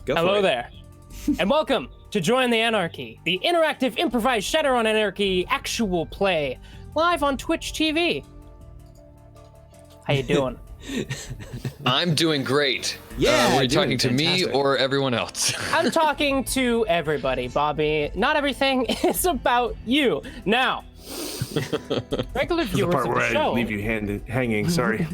Hello there, and welcome to Join the Anarchy, the interactive improvised Shadowrun Anarchy actual play, live on Twitch TV. How you doing? I'm doing great. Yeah, were you talking to me or everyone else? I'm talking to everybody, Bobby. Not everything is about you. Now, regular viewers the part of where the show. I leave you hanging. Sorry.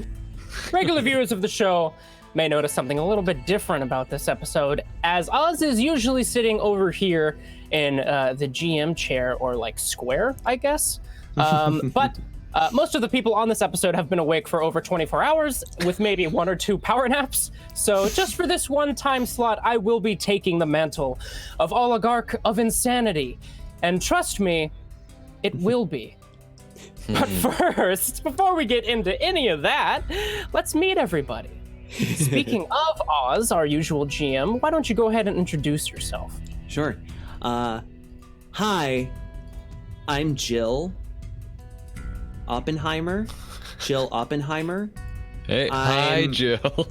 Regular viewers of the show may notice something a little bit different about this episode, as Oz is usually sitting over here in the GM chair, or like square, I guess. But most of the people on this episode have been awake for over 24 hours, with maybe 1 or 2 power naps. So just for this one time slot, I will be taking the mantle of Oligarch of Insanity. And trust me, it will be. But first, before we get into any of that, let's meet everybody. Speaking of Oz, our usual GM, why don't you go ahead and introduce yourself? Sure. Hi, I'm Jill Oppenheimer. Jill Oppenheimer. Hey, hi, Jill.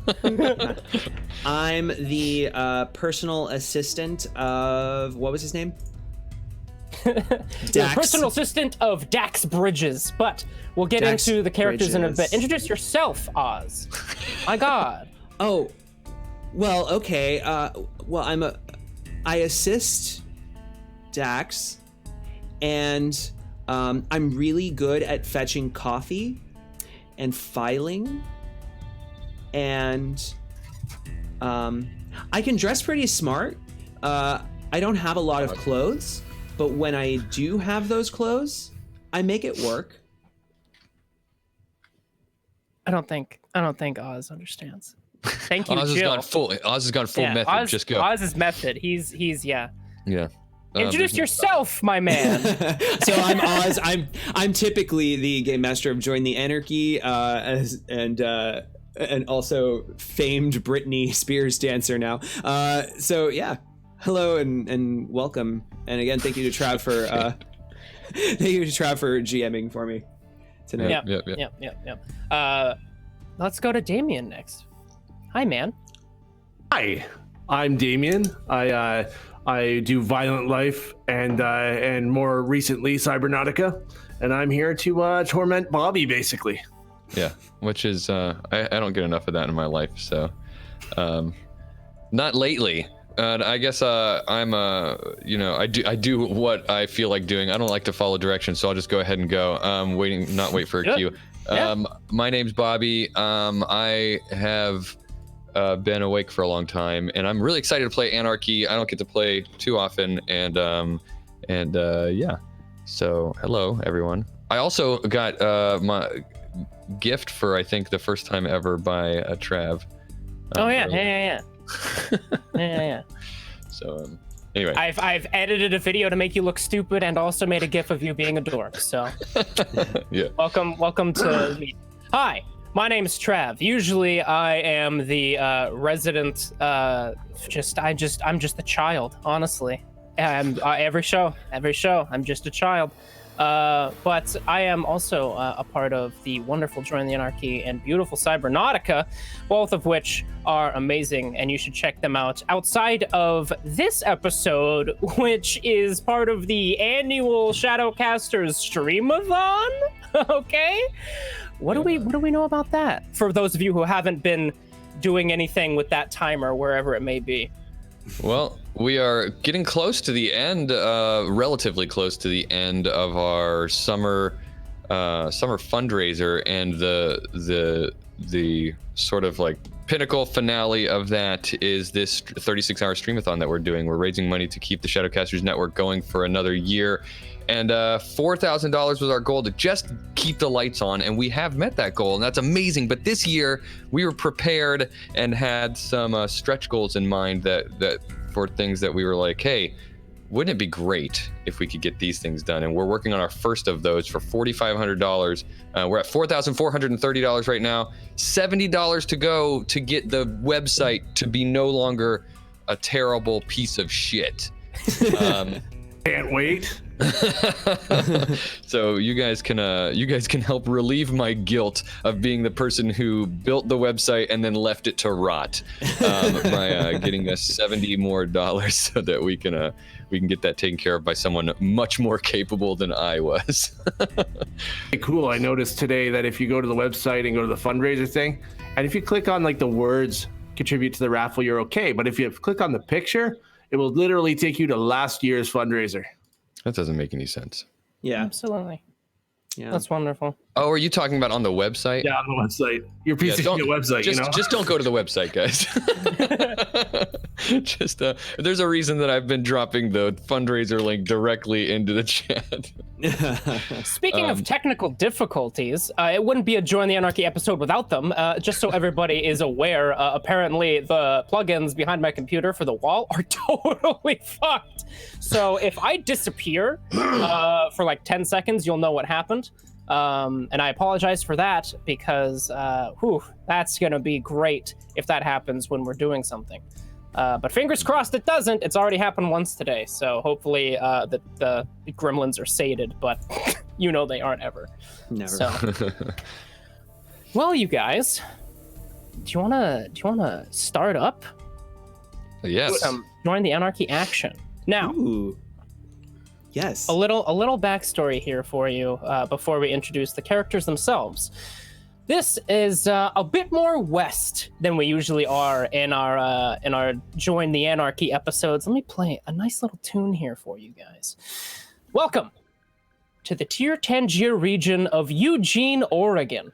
I'm the personal assistant of, what was his name? The personal assistant of Dax Bridges, but we'll get Dax into the characters in a bit. Bridges. Introduce yourself, Oz. My God. Oh, well, okay. I assist Dax, and I'm really good at fetching coffee and filing, and I can dress pretty smart. I don't have a lot of clothes, but when I do have those clothes, I make it work. I don't think Oz understands. Thank you, Oz has Jill. gone full method. Oz, Just go. Oz is method. He's yeah. Yeah. Introduce yourself, my man. So I'm Oz. I'm typically the game master of Join the Anarchy, and also famed Britney Spears dancer now. So yeah, hello and welcome, and again thank you to Trav for GMing for me tonight. Yep. Let's go to Damian next. Hi, man. Hi, I'm Damian. I do Violent Life and more recently Cybernautica, and I'm here to torment Bobby basically. Yeah, which is I don't get enough of that in my life, so not lately. I guess I'm I do what I feel like doing. I don't like to follow directions, so I'll just go ahead and go. Not wait for a cue. Yeah. My name's Bobby. I have been awake for a long time, and I'm really excited to play Anarchy. I don't get to play too often, and yeah. So hello everyone. I also got my gift for I think the first time ever by Trav. Yeah. So anyway, I've edited a video to make you look stupid, and also made a gif of you being a dork. So yeah. Welcome to me. Hi, my name is Trav. Usually I am the resident. I'm just the child. Honestly, every show. I'm just a child. But I am also a part of the wonderful Join the Anarchy and beautiful Cybernautica, both of which are amazing, and you should check them out outside of this episode, which is part of the annual Shadowcasters Streamathon. Okay, what do we know about that? For those of you who haven't been doing anything with that timer, wherever it may be. Well, we are getting close to the end, relatively close to the end of our summer fundraiser, and the sort of like pinnacle finale of that is this 36-hour streamathon that we're doing. We're raising money to keep the Shadowcasters Network going for another year, and $4,000 was our goal to just keep the lights on, and we have met that goal, and that's amazing. But this year we were prepared and had some stretch goals in mind that for things that we were like, hey, wouldn't it be great if we could get these things done? And we're working on our first of those for $4,500. We're at $4,430 right now. $70 to go to get the website to be no longer a terrible piece of shit. Can't wait. So you guys can help relieve my guilt of being the person who built the website and then left it to rot by getting us $70 more so that we can get that taken care of by someone much more capable than I was. Hey, cool. I noticed today that if you go to the website and go to the fundraiser thing, and if you click on like the words contribute to the raffle, you're okay. But if you click on the picture, it will literally take you to last year's fundraiser. That doesn't make any sense. Yeah. Absolutely. Yeah. That's wonderful. Oh, are you talking about on the website? Yeah, on the website. Your piece of shit website, Just don't go to the website, guys. There's a reason that I've been dropping the fundraiser link directly into the chat. Speaking of technical difficulties, it wouldn't be a Join the Anarchy episode without them. Just so everybody is aware, apparently the plugins behind my computer for the wall are totally fucked. So if I disappear for like 10 seconds, you'll know what happened. And I apologize for that because, that's going to be great if that happens when we're doing something. But fingers crossed it doesn't. It's already happened once today. So hopefully the gremlins are sated, but you know they aren't ever. Never. So. Well, you guys, do you wanna start up? Yes. Join the Anarchy action. Now. Ooh. Yes. A little backstory here for you before we introduce the characters themselves. This is a bit more west than we usually are in our Join the Anarchy episodes. Let me play a nice little tune here for you guys. Welcome to the Tier Tangier region of Eugene, Oregon.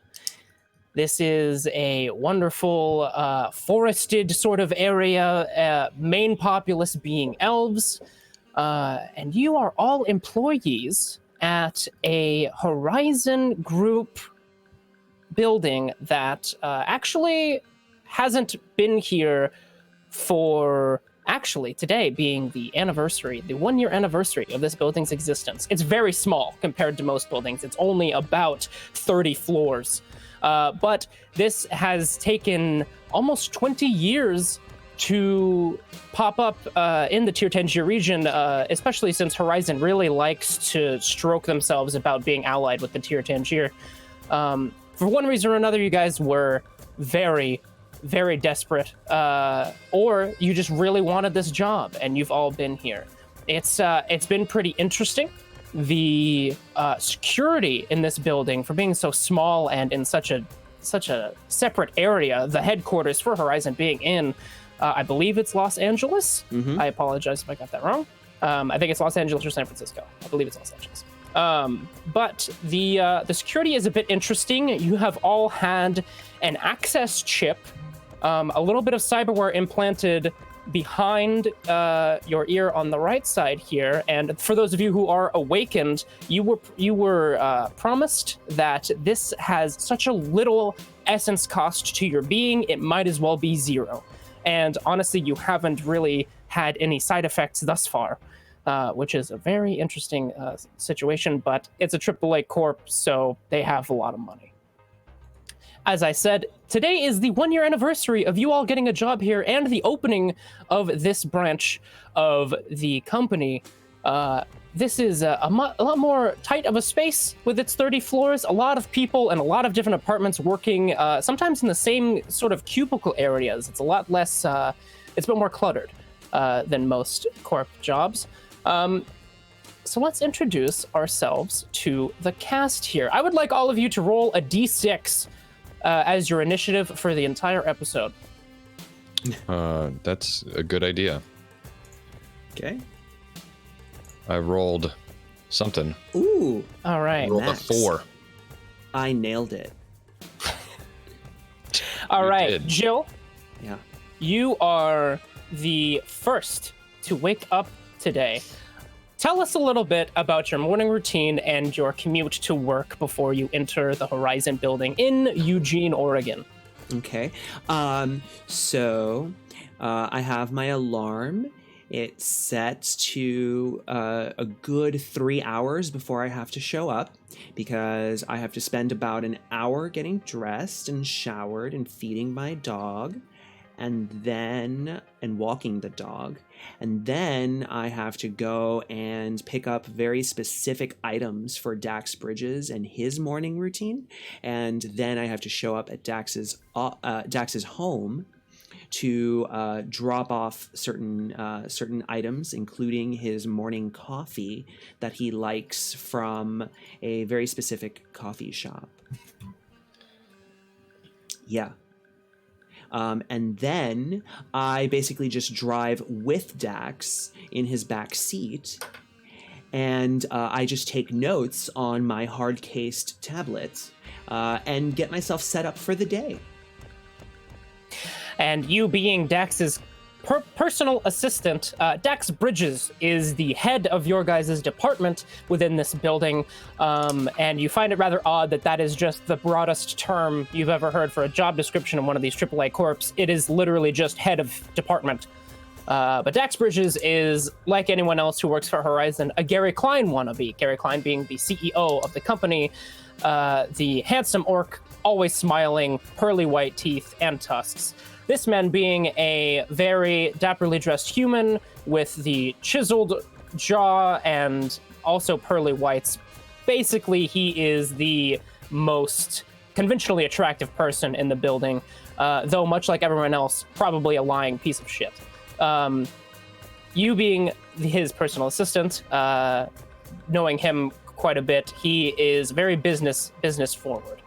This is a wonderful forested sort of area, main populace being elves. And you are all employees at a Horizon Group building that actually hasn't been here for today being the 1-year anniversary of this building's existence. It's very small compared to most buildings. It's only about 30 floors. But this has taken almost 20 years to pop up in the Tier Tangier region, especially since Horizon really likes to stroke themselves about being allied with the Tier Tangier. For one reason or another, you guys were very, very desperate, or you just really wanted this job, and you've all been here. It's been pretty interesting. The security in this building, for being so small and in such a separate area, the headquarters for Horizon being in, I believe it's Los Angeles. Mm-hmm. I apologize if I got that wrong. I think it's Los Angeles or San Francisco. I believe it's Los Angeles. But the security is a bit interesting. You have all had an access chip, a little bit of cyberware implanted behind your ear on the right side here. And for those of you who are awakened, you were promised that this has such a little essence cost to your being, it might as well be 0. And honestly, you haven't really had any side effects thus far, which is a very interesting situation, but it's a AAA corp, so they have a lot of money. As I said, today is the 1-year anniversary of you all getting a job here and the opening of this branch of the company. This is a lot more tight of a space with its 30 floors, a lot of people and a lot of different apartments working, sometimes in the same sort of cubicle areas. It's a lot less, it's a bit more cluttered than most corp jobs. So let's introduce ourselves to the cast here. I would like all of you to roll a d6 as your initiative for the entire episode. That's a good idea. Okay. I rolled something. Ooh. All right. I rolled Max. a 4. I nailed it. All You right, did. Jill, Yeah. you are the first to wake up today. Tell us a little bit about your morning routine and your commute to work before you enter the Horizon building in Eugene, Oregon. Okay. So I have my alarm. It's set to a good 3 hours before I have to show up because I have to spend about an hour getting dressed and showered and feeding my dog. and walking the dog. And then I have to go and pick up very specific items for Dax Bridges and his morning routine. And then I have to show up at Dax's home to drop off certain items, including his morning coffee that he likes from a very specific coffee shop. Yeah. And then I basically just drive with Dax in his back seat, and I just take notes on my hard-cased tablet and get myself set up for the day. And you being Dax's personal assistant, Dax Bridges is the head of your guys' department within this building, and you find it rather odd that is just the broadest term you've ever heard for a job description in one of these AAA corps. It is literally just head of department. But Dax Bridges is, like anyone else who works for Horizon, a Gary Klein wannabe. Gary Klein being the CEO of the company, the handsome orc, always smiling, pearly white teeth and tusks. This man being a very dapperly dressed human with the chiseled jaw and also pearly whites. Basically, he is the most conventionally attractive person in the building, though much like everyone else, probably a lying piece of shit. You being his personal assistant, knowing him quite a bit, he is very business forward.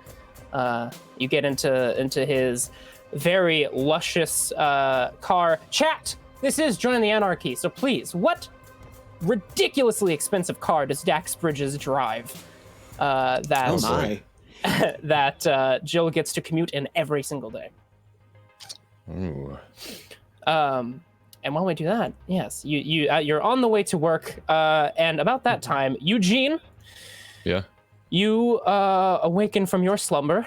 You get into his very luscious car. Chat, this is Join the Anarchy, so please, what ridiculously expensive car does Dax Bridges drive that Jill gets to commute in every single day? Ooh. And while we do that, yes, you're on the way to work, and about that time, Eugene, you awaken from your slumber,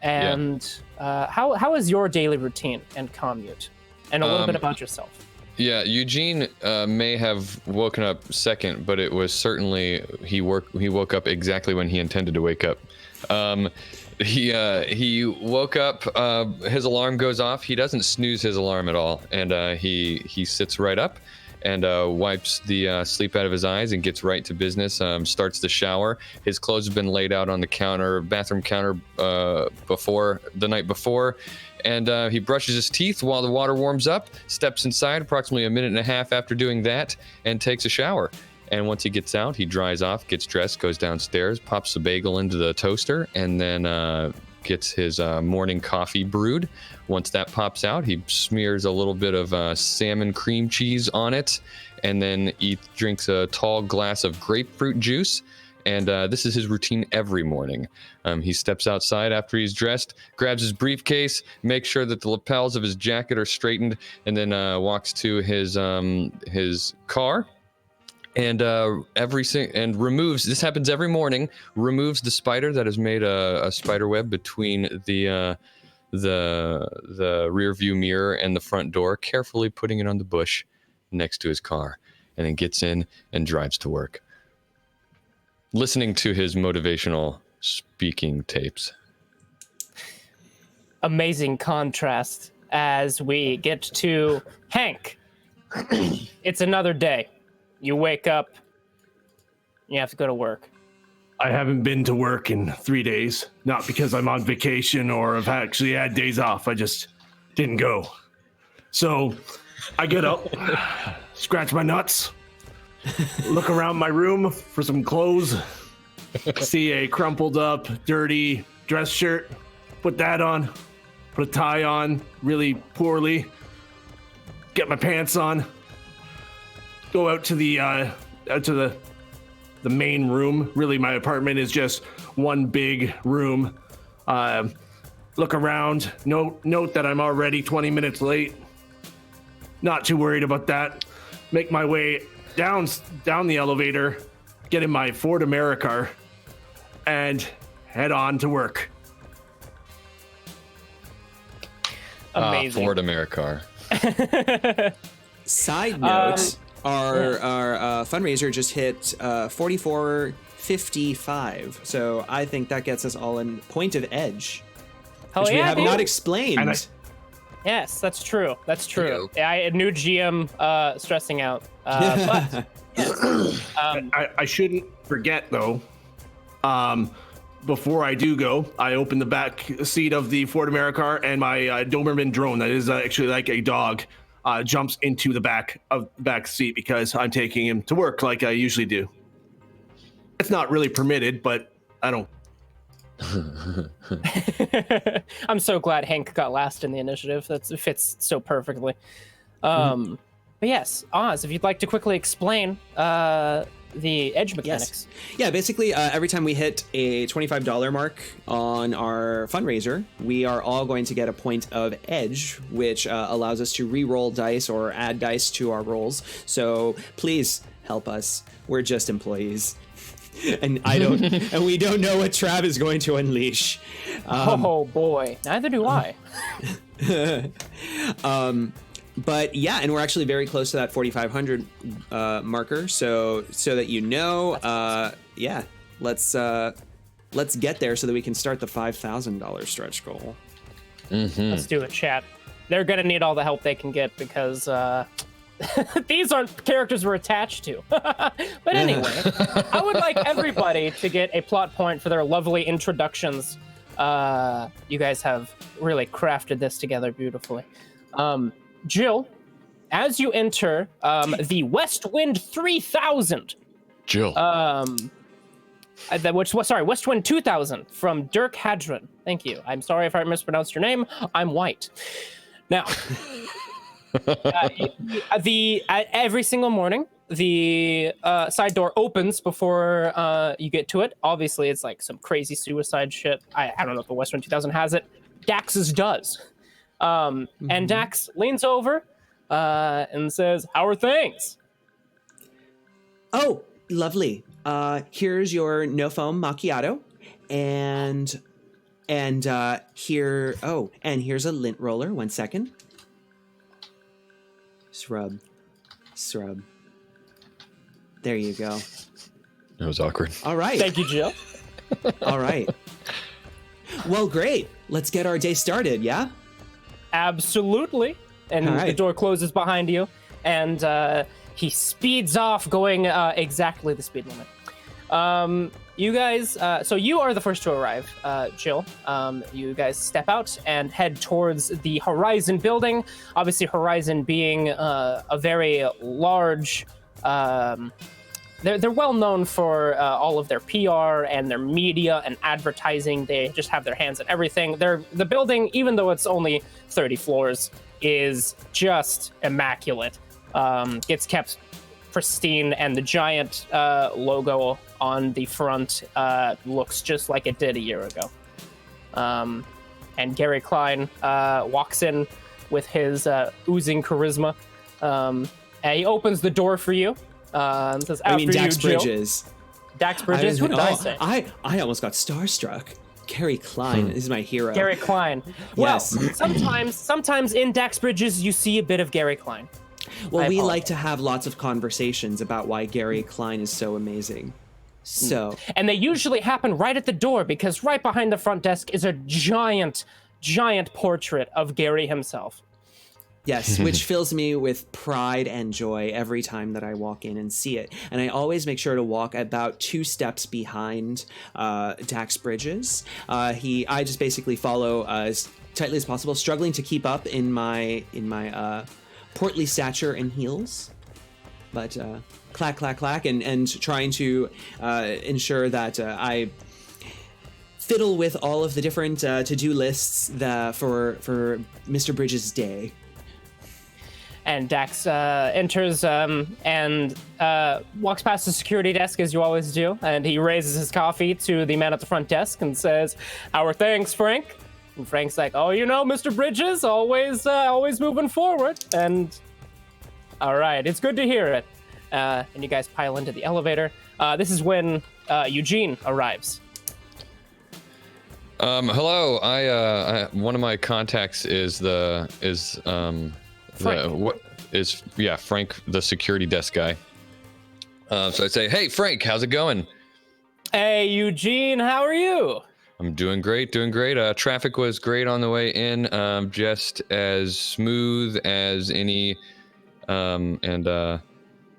and how is your daily routine and commute, and a little bit about yourself? Yeah, Eugene may have woken up second, but it was certainly he woke up exactly when he intended to wake up. He woke up, his alarm goes off. He doesn't snooze his alarm at all, and he sits right up and wipes the sleep out of his eyes and gets right to business. Starts the shower. His clothes have been laid out on the bathroom counter before the night before, and he brushes his teeth while the water warms up, steps inside approximately a minute and a half after doing that, and takes a shower. And once he gets out, he dries off, gets dressed, goes downstairs, pops a bagel into the toaster, and then gets his morning coffee brewed. Once that pops out, he smears a little bit of salmon cream cheese on it, and then drinks a tall glass of grapefruit juice. And this is his routine every morning. He steps outside after he's dressed, grabs his briefcase, makes sure that the lapels of his jacket are straightened, and then walks to his car. And removes. This happens every morning. Removes the spider that has made a spider web between the rear view mirror and the front door, carefully putting it on the bush next to his car, and then gets in and drives to work, listening to his motivational speaking tapes. Amazing contrast as we get to Hank. It's another day. You wake up, you have to go to work. I haven't been to work in 3 days, not because I'm on vacation or have actually had days off. I just didn't go. So I get up, scratch my nuts, look around my room for some clothes, see a crumpled up, dirty dress shirt, put that on, put a tie on really poorly, get my pants on, go out to the main room. Really, my apartment is just one big room. Look around. Note that I'm already 20 minutes late. Not too worried about that. Make my way down the elevator, get in my Ford Americar, and head on to work. Amazing. Ford Americar. Side note. Our fundraiser just hit $44.55, so I think that gets us all in point of edge, which we have not explained. Yes, that's true. That's true. Yo. I new GM stressing out. But I shouldn't forget though. Before I do go, I open the back seat of the Ford Americar, and my Doberman drone, that is actually like a dog, jumps into the back seat because I'm taking him to work like I usually do. It's not really permitted, but I don't. I'm so glad Hank got last in the initiative. That fits so perfectly. But yes, Oz, if you'd like to quickly explain the edge mechanics. Yes. Yeah, basically, every time we hit a $25 mark on our fundraiser, we are all going to get a point of edge, which allows us to re-roll dice or add dice to our rolls. So please help us. We're just employees. And and we don't know what Trav is going to unleash. Oh boy, neither do I. But yeah, and we're actually very close to that 4,500 marker. So that you know, yeah, let's get there so that we can start the $5,000 stretch goal. Let's do it, chat. They're gonna need all the help they can get because these aren't characters we're attached to. But anyway, I would like everybody to get a plot point for their lovely introductions. You guys have really crafted this together beautifully. Jill, as you enter the West Wind 3000. Jill. West Wind 2000 from Dirk Hadron. Thank you. I'm sorry if I mispronounced your name. I'm white. Now, every single morning, the side door opens before you get to it. Obviously, it's like some crazy suicide shit. I don't know if the West Wind 2000 has it. Dax's does. And Dax leans over and says, "How are things?" Oh, lovely. Here's your no foam macchiato, and here's a lint roller. 1 second. Srub. There you go. It was awkward. All right. Thank you, Jill. All right. Well, great. Let's get our day started. Yeah. Absolutely. And All right. the door closes behind you, and he speeds off, going exactly the speed limit. You guys, so you are the first to arrive, Jill. You guys step out and head towards the Horizon building. Obviously, Horizon being a very large... They're well known for all of their PR and their media and advertising. They just have their hands in everything. The building, even though it's only 30 floors, is just immaculate. It's kept pristine, and the giant logo on the front looks just like it did a year ago. And Gary Klein walks in with his oozing charisma. And he opens the door for you. And says, Dax Bridges. Dax Bridges? Who did I say? I almost got starstruck. Gary Klein is my hero. Gary Klein. Yes. Well, sometimes in Dax Bridges you see a bit of Gary Klein. Well, we like to have lots of conversations about why Gary Klein is so amazing. So. And they usually happen right at the door, because right behind the front desk is a giant portrait of Gary himself. Yes, which fills me with pride and joy every time that I walk in and see it. And I always make sure to walk about 2 steps behind Dax Bridges. I just basically follow as tightly as possible, struggling to keep up in my portly stature and heels. But clack, clack, clack, and trying to ensure that I fiddle with all of the different to-do lists for Mr. Bridges' day. And Dax enters and walks past the security desk, as you always do, and he raises his coffee to the man at the front desk and says, "How are things, Frank?" And Frank's like, "Oh, you know, Mr. Bridges, always moving forward." And all right, it's good to hear it. And you guys pile into the elevator. This is when Eugene arrives. Hello. I one of my contacts is Frank, the security desk guy. So I say, "Hey, Frank, how's it going?" Hey, Eugene, how are you? I'm doing great, doing great. Traffic was great on the way in, just as smooth as any, and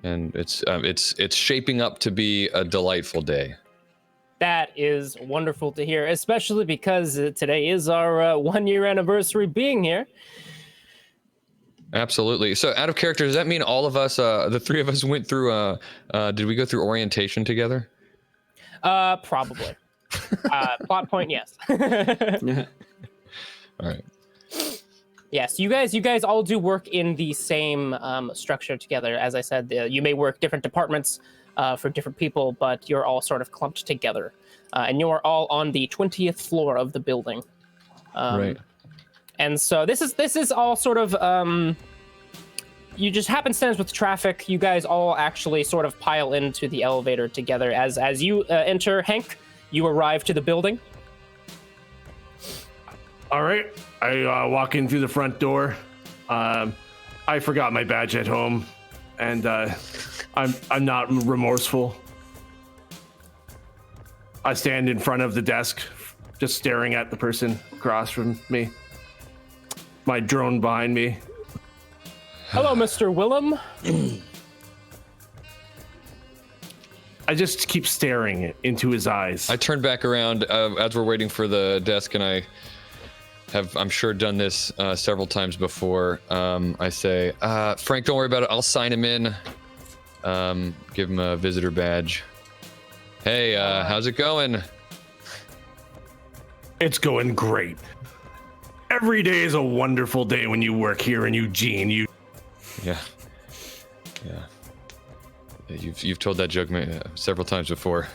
it's shaping up to be a delightful day. That is wonderful to hear, especially because today is our 1 year anniversary being here. Absolutely. So, out of character, does that mean all of us, the three of us, went through? Did we go through orientation together? Probably. Plot point, yes. All right. Yes, you guys all do work in the same structure together. As I said, you may work different departments for different people, but you're all sort of clumped together, and you are all on the 20th floor of the building. Right. And so this is all sort of you just happenstance with traffic. You guys all actually sort of pile into the elevator together. As you enter, Hank, you arrive to the building. All right, I walk in through the front door. I forgot my badge at home, and I'm not remorseful. I stand in front of the desk, just staring at the person across from me. My drone behind me. Hello, Mr. Willem. I just keep staring into his eyes. I turn back around as we're waiting for the desk, and I have, I'm sure, done this several times before. I say, Frank, don't worry about it. I'll sign him in. Give him a visitor badge. Hey, how's it going? It's going great. Every day is a wonderful day when you work here in Eugene. Yeah. You've told that joke several times before,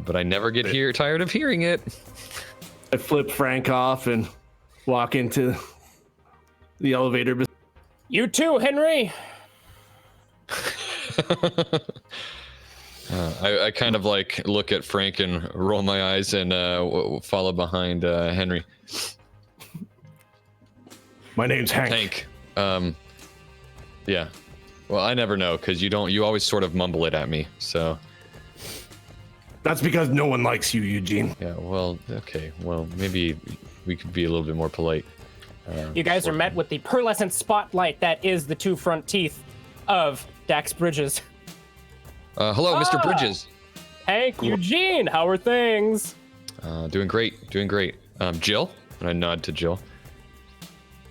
but I never get tired of hearing it. I flip Frank off and walk into the elevator. You too, Henry. I kind of like look at Frank and roll my eyes and follow behind Henry. My name's Hank. Yeah. Well, I never know because you always sort of mumble it at me. So that's because no one likes you, Eugene. Yeah. Well, okay. Well, maybe we could be a little bit more polite. You guys are met with the pearlescent spotlight that is the two front teeth of Dax Bridges. Hello, Mr. Bridges. Hank, Eugene, how are things? Doing great. Jill? And I nod to Jill.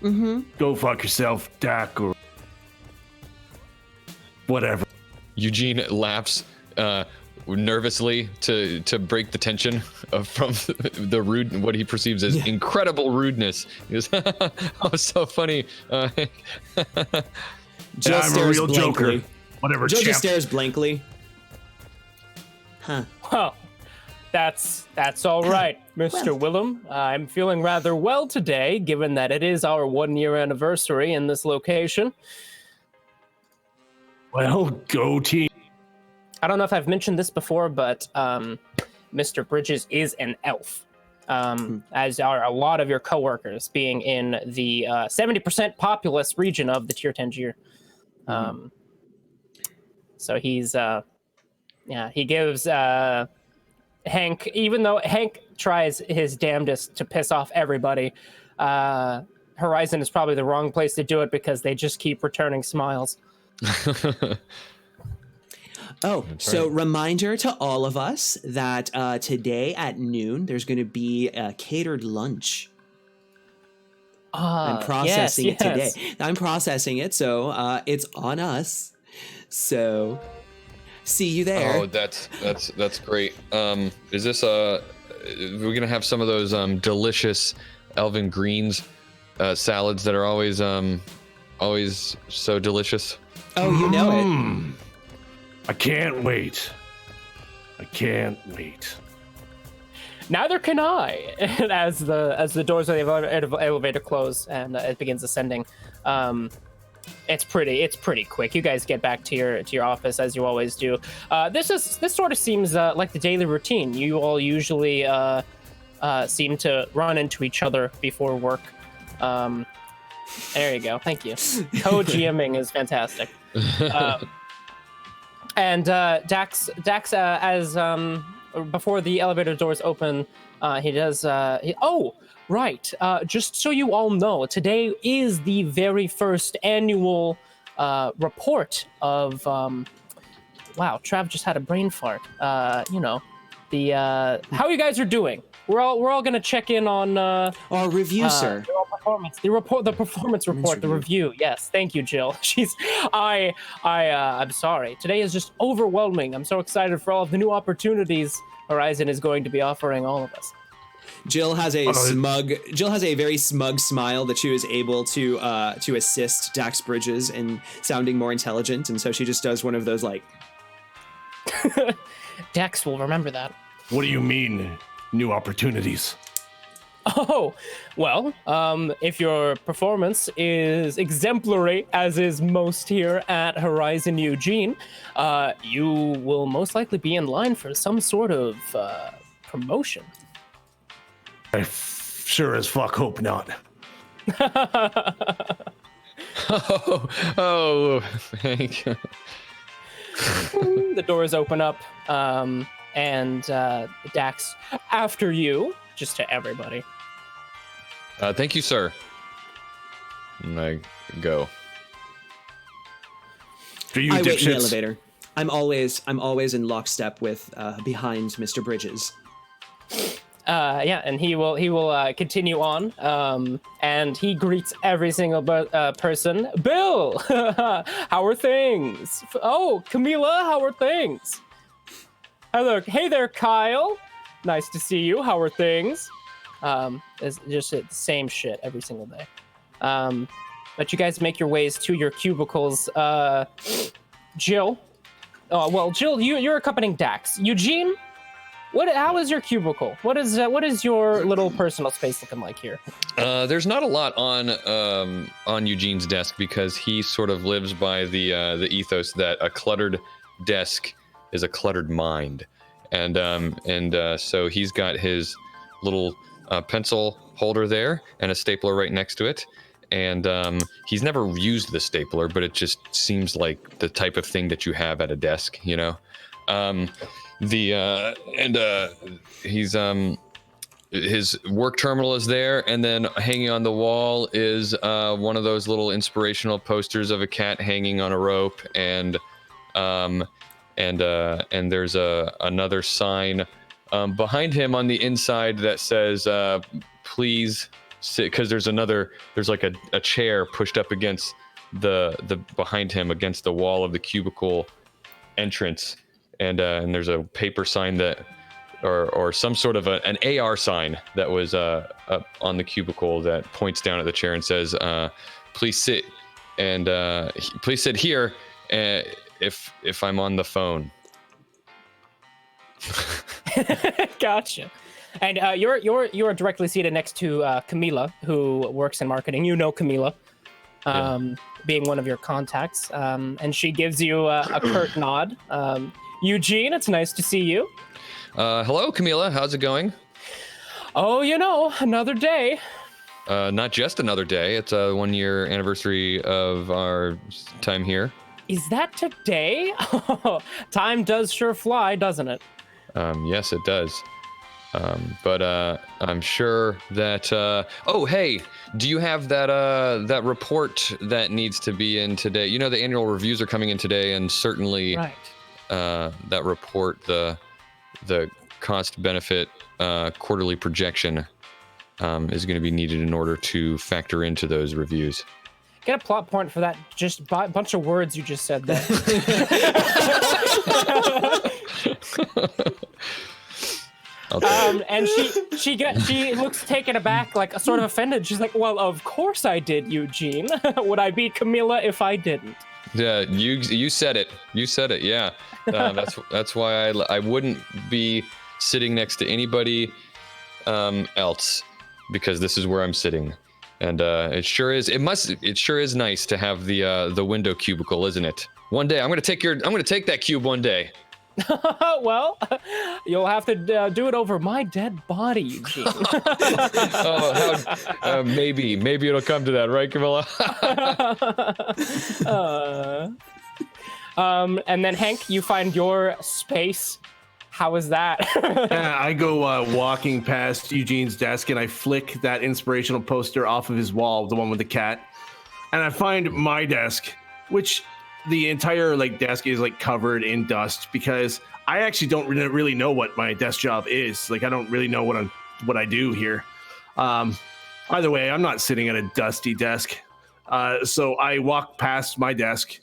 Mm-hmm. Go fuck yourself, Dak, or whatever. Eugene laughs nervously to break the tension from the rude, what he perceives as incredible rudeness. He goes, "Oh, so funny." Jill I'm a real joker. Whatever. Jill just stares blankly. Huh. Well, that's all right, Mr. Willem. I'm feeling rather well today, given that it is our 1 year anniversary in this location. Well, go team. I don't know if I've mentioned this before, but Mr. Bridges is an elf, as are a lot of your coworkers, being in the 70% populous region of the Tier 10 Tier. So he's, he gives Hank, even though Hank tries his damnedest to piss off everybody, Horizon is probably the wrong place to do it because they just keep returning smiles. So reminder to all of us that today at noon, there's going to be a catered lunch. I'm processing it today. I'm processing it, so it's on us. So see you there. Oh, that's great. Is this we're gonna have some of those delicious elven greens salads that are always so delicious? Oh, you know it. I can't wait. Neither can I. As the doors of the elevator close and it begins ascending, it's pretty quick. You guys get back to your office as you always do. This sort of seems like the daily routine. You all usually seem to run into each other before work. There you go. Thank you. Co-GMing is fantastic. And Dax, as before the elevator doors open, he does. Oh, right. Just so you all know, today is the very first annual report of. Wow, Trav just had a brain fart. How you guys are doing. We're all gonna check in on Our review, sir. your performance. The performance report, the review. Yes, thank you, Jill. I'm sorry. Today is just overwhelming. I'm so excited for all of the new opportunities Horizon is going to be offering all of us. Jill has a very smug smile that she was able to assist Dax Bridges in sounding more intelligent, and so she just does one of those like. Dex will remember that. What do you mean, new opportunities? Oh, well, if your performance is exemplary, as is most here at Horizon Eugene, you will most likely be in line for some sort of promotion. I sure as fuck hope not. Oh, thank you. The doors open up, and Dax, after you, just to everybody. Thank you, sir. And I go. For you, I wait in the dipshits. elevator. I'm always in lockstep with behind Mr. Bridges. Yeah, and he will continue on, and he greets every single person. Bill, how are things? Oh, Camila, how are things? Hey there, Kyle. Nice to see you. How are things? It's just the same shit every single day. But you guys make your ways to your cubicles. Jill. Oh well, Jill, you're accompanying Dax. Eugene. How is your cubicle? What is your little personal space looking like here? There's not a lot on Eugene's desk because he sort of lives by the ethos that a cluttered desk is a cluttered mind, and so he's got his little pencil holder there and a stapler right next to it, and he's never used the stapler, but it just seems like the type of thing that you have at a desk, you know. He's his work terminal is there, and then hanging on the wall is one of those little inspirational posters of a cat hanging on a rope, and there's another sign behind him on the inside that says please sit, because there's like a chair pushed up against the behind him against the wall of the cubicle entrance. And there's a paper sign that, or some sort of an AR sign that was up on the cubicle that points down at the chair and says, "Please sit, and please sit here if I'm on the phone." Gotcha. And you're directly seated next to Camila, who works in marketing. You know Camila, being one of your contacts, and she gives you a curt nod. Eugene, it's nice to see you. Hello, Camila. How's it going? Oh, another day. Not just another day. It's a 1-year anniversary of our time here. Is that today? Time does sure fly, doesn't it? Yes, it does. But I'm sure that. Oh, hey, do you have that report that needs to be in today? You know, the annual reviews are coming in today, and certainly. Right. That report, the cost benefit quarterly projection is going to be needed in order to factor into those reviews. Get a plot point for that just bunch of words you just said there. And she looks taken aback, like sort of offended. She's like, "Well, of course I did, Eugene. Would I be Camila if I didn't?" Yeah, you said it. You said it. Yeah, that's why I wouldn't be sitting next to anybody else, because this is where I'm sitting, and it sure is. It sure is nice to have the window cubicle, isn't it? One day I'm gonna take that cube one day. Well, you'll have to do it over my dead body, Eugene. Maybe it'll come to that, right, Camilla? And then Hank, you find your space How was that? I go walking past Eugene's desk and I flick that inspirational poster off of his wall, the one with the cat, and I find my desk, which the entire desk is covered in dust because I actually don't really know what my desk job is. I don't really know what I do here. Either way, I'm not sitting at a dusty desk. So I walk past my desk,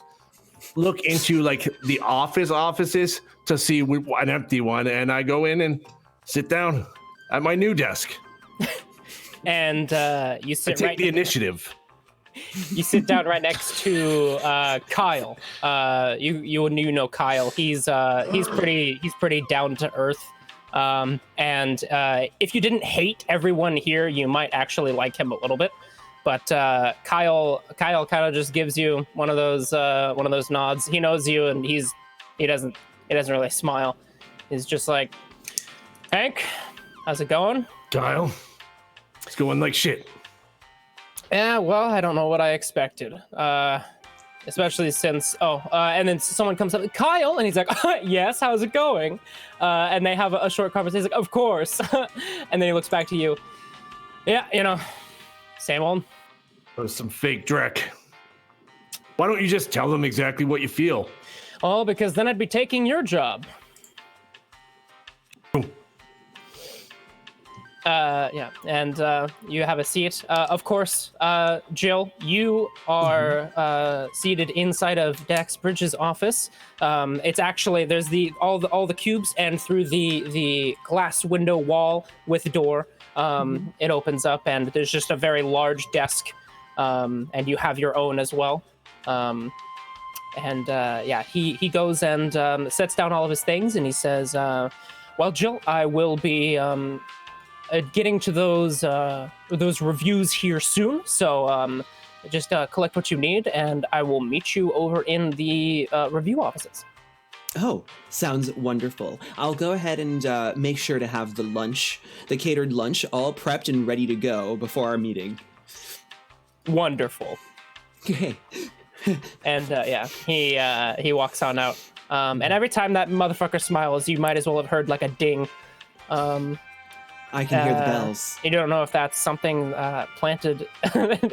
look into the offices to see an empty one, and I go in and sit down at my new desk. And you sit I take the initiative. You sit down right next to Kyle. You know Kyle. He's pretty down to earth. And if you didn't hate everyone here, you might actually like him a little bit. But Kyle kind of just gives you one of those nods. He knows you, and he doesn't really smile. He's just like, Hank, how's it going? Kyle, it's going like shit. Yeah, well, I don't know what I expected. Especially since, and then someone comes up, Kyle, and he's like, yes, how's it going? And they have a short conversation, like, of course. And then he looks back to you. Yeah, same old. That was some fake dreck. Why don't you just tell them exactly what you feel? Oh, because then I'd be taking your job. Yeah, and you have a seat. Of course, Jill, you are seated inside of Dax Bridges' office. It's actually there's all the cubes, and through the glass window wall with the door, it opens up, and there's just a very large desk, and you have your own as well. He goes and sets down all of his things, and he says, "Well, Jill, I will be." Getting to those reviews here soon, so just collect what you need, and I will meet you over in the review offices. Oh, sounds wonderful. I'll go ahead and make sure to have the catered lunch, all prepped and ready to go before our meeting. Wonderful. Okay. And he walks on out. And every time that motherfucker smiles, you might as well have heard a ding. I can hear the bells. You don't know if that's something planted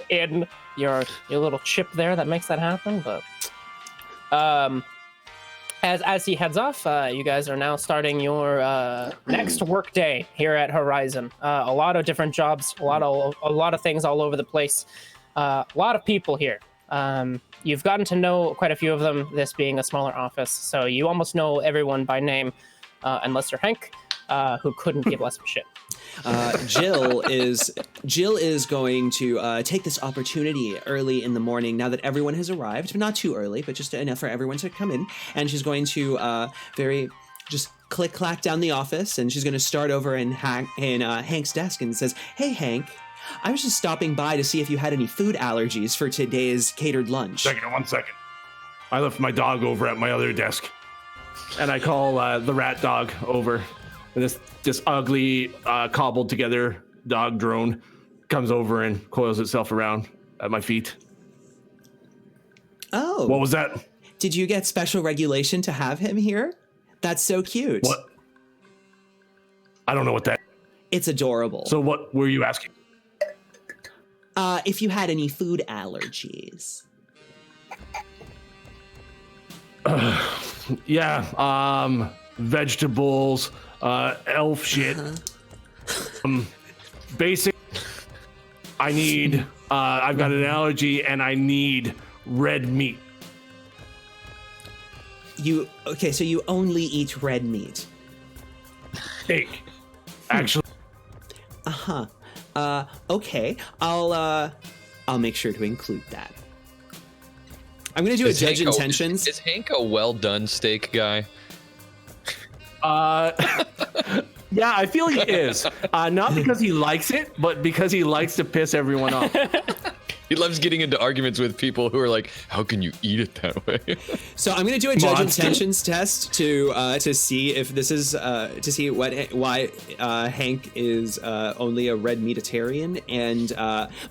in your little chip there that makes that happen, but as he heads off, you guys are now starting your next work day here at Horizon. A lot of different jobs, a lot of things all over the place. A lot of people here. You've gotten to know quite a few of them, this being a smaller office, so you almost know everyone by name, unless you're Hank, who couldn't give less of a shit. Jill is going to take this opportunity early in the morning now that everyone has arrived, but not too early, but just enough for everyone to come in. And she's going to just click-clack down the office, and she's going to start over in Hank's desk and says, "Hey, Hank, I was just stopping by to see if you had any food allergies for today's catered lunch." One second. I left my dog over at my other desk, and I call the rat dog over. And this ugly, cobbled together dog drone comes over and coils itself around at my feet. Oh. What was that? Did you get special regulation to have him here? That's so cute. What? I don't know what that. It's adorable. So what were you asking? If you had any food allergies. Vegetables, elf shit. Basic. I need. I've got an allergy, and I need red meat. So you only eat red meat. Steak. Actually. Okay. I'll make sure to include that. I'm gonna do a judge intentions. Is Hank a well done steak guy? Yeah, I feel he is. Not because he likes it, but because he likes to piss everyone off. He loves getting into arguments with people who are like, "How can you eat it that way?" So I'm going to do a judge intentions test to see if this is to see why Hank is only a red meatitarian, and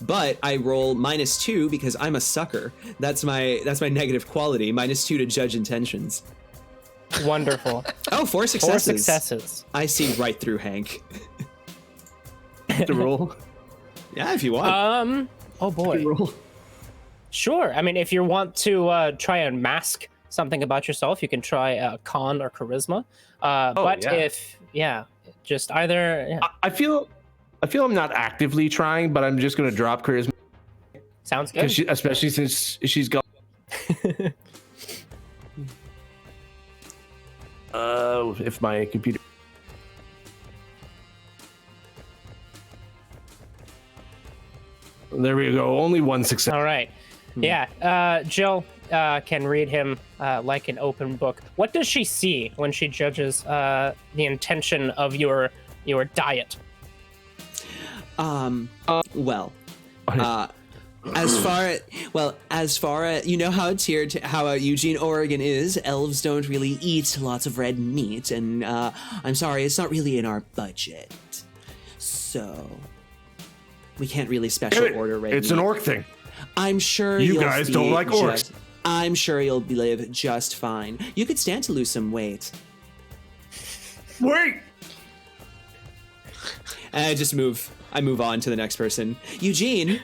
but I roll -2 because I'm a sucker. That's my negative quality. -2 to judge intentions. Wonderful. Oh, 4 successes. 4 successes. I see right through Hank. The roll. Yeah, if you want. Oh boy. Roll. Sure. I mean, if you want to try and mask something about yourself, you can try con or charisma. But just either. Yeah. I feel I'm not actively trying, but I'm just going to drop charisma. Sounds good. Especially since she's gone. If my computer. There we go. Only 1 success. All right. Yeah. Jill can read him like an open book. What does she see when she judges the intention of your diet? Well, as far as you know how how Eugene, Oregon is, elves don't really eat lots of red meat, and I'm sorry, it's not really in our budget, so we can't really special order red meat. It's an orc thing. I'm sure you guys don't like orcs. I'm sure you'll live just fine. You could stand to lose some weight. Wait. And I move on to the next person. Eugene.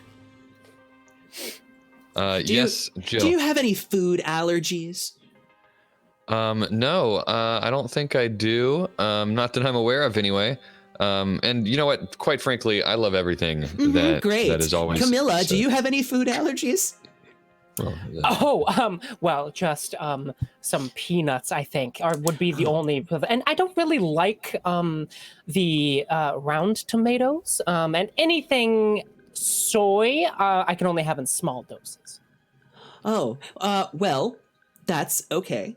Yes, Jill. Do you have any food allergies? No, I don't think I do. Not that I'm aware of, anyway. And you know what? Quite frankly, I love everything that is always. Camilla, do you have any food allergies? Well, just some peanuts, I think, would be the only. And I don't really like the round tomatoes and anything soy. I can only have in small doses. Oh, well, that's okay.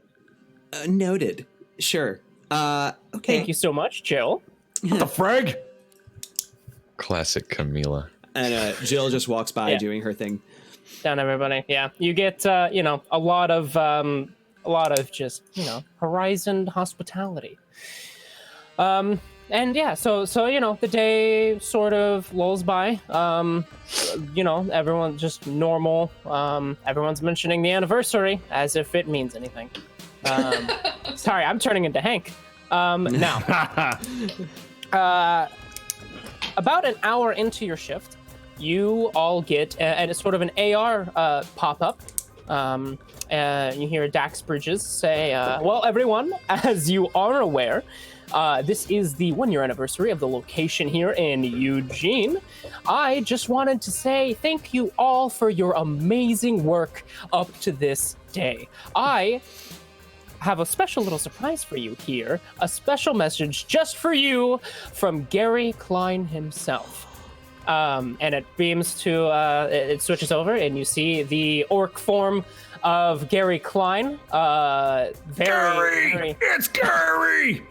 Noted. Sure. Okay. Thank you so much, Jill. What the frig? Classic Camila. And Jill just walks by doing her thing. Down, everybody. Yeah, you get a lot of just Horizon hospitality. And yeah, so the day sort of lulls by. Everyone just normal. Everyone's mentioning the anniversary as if it means anything. Sorry, I'm turning into Hank. Now, about an hour into your shift, you all get and it's sort of an AR pop up. You hear Dax Bridges say, "Well, everyone, as you are aware, this is the 1-year anniversary of the location here in Eugene. I just wanted to say thank you all for your amazing work up to this day. I have a special little surprise for you here, a special message just for you from Gary Klein himself." And it beams to, it switches over, and you see the orc form of Gary Klein. Gary! It's Gary!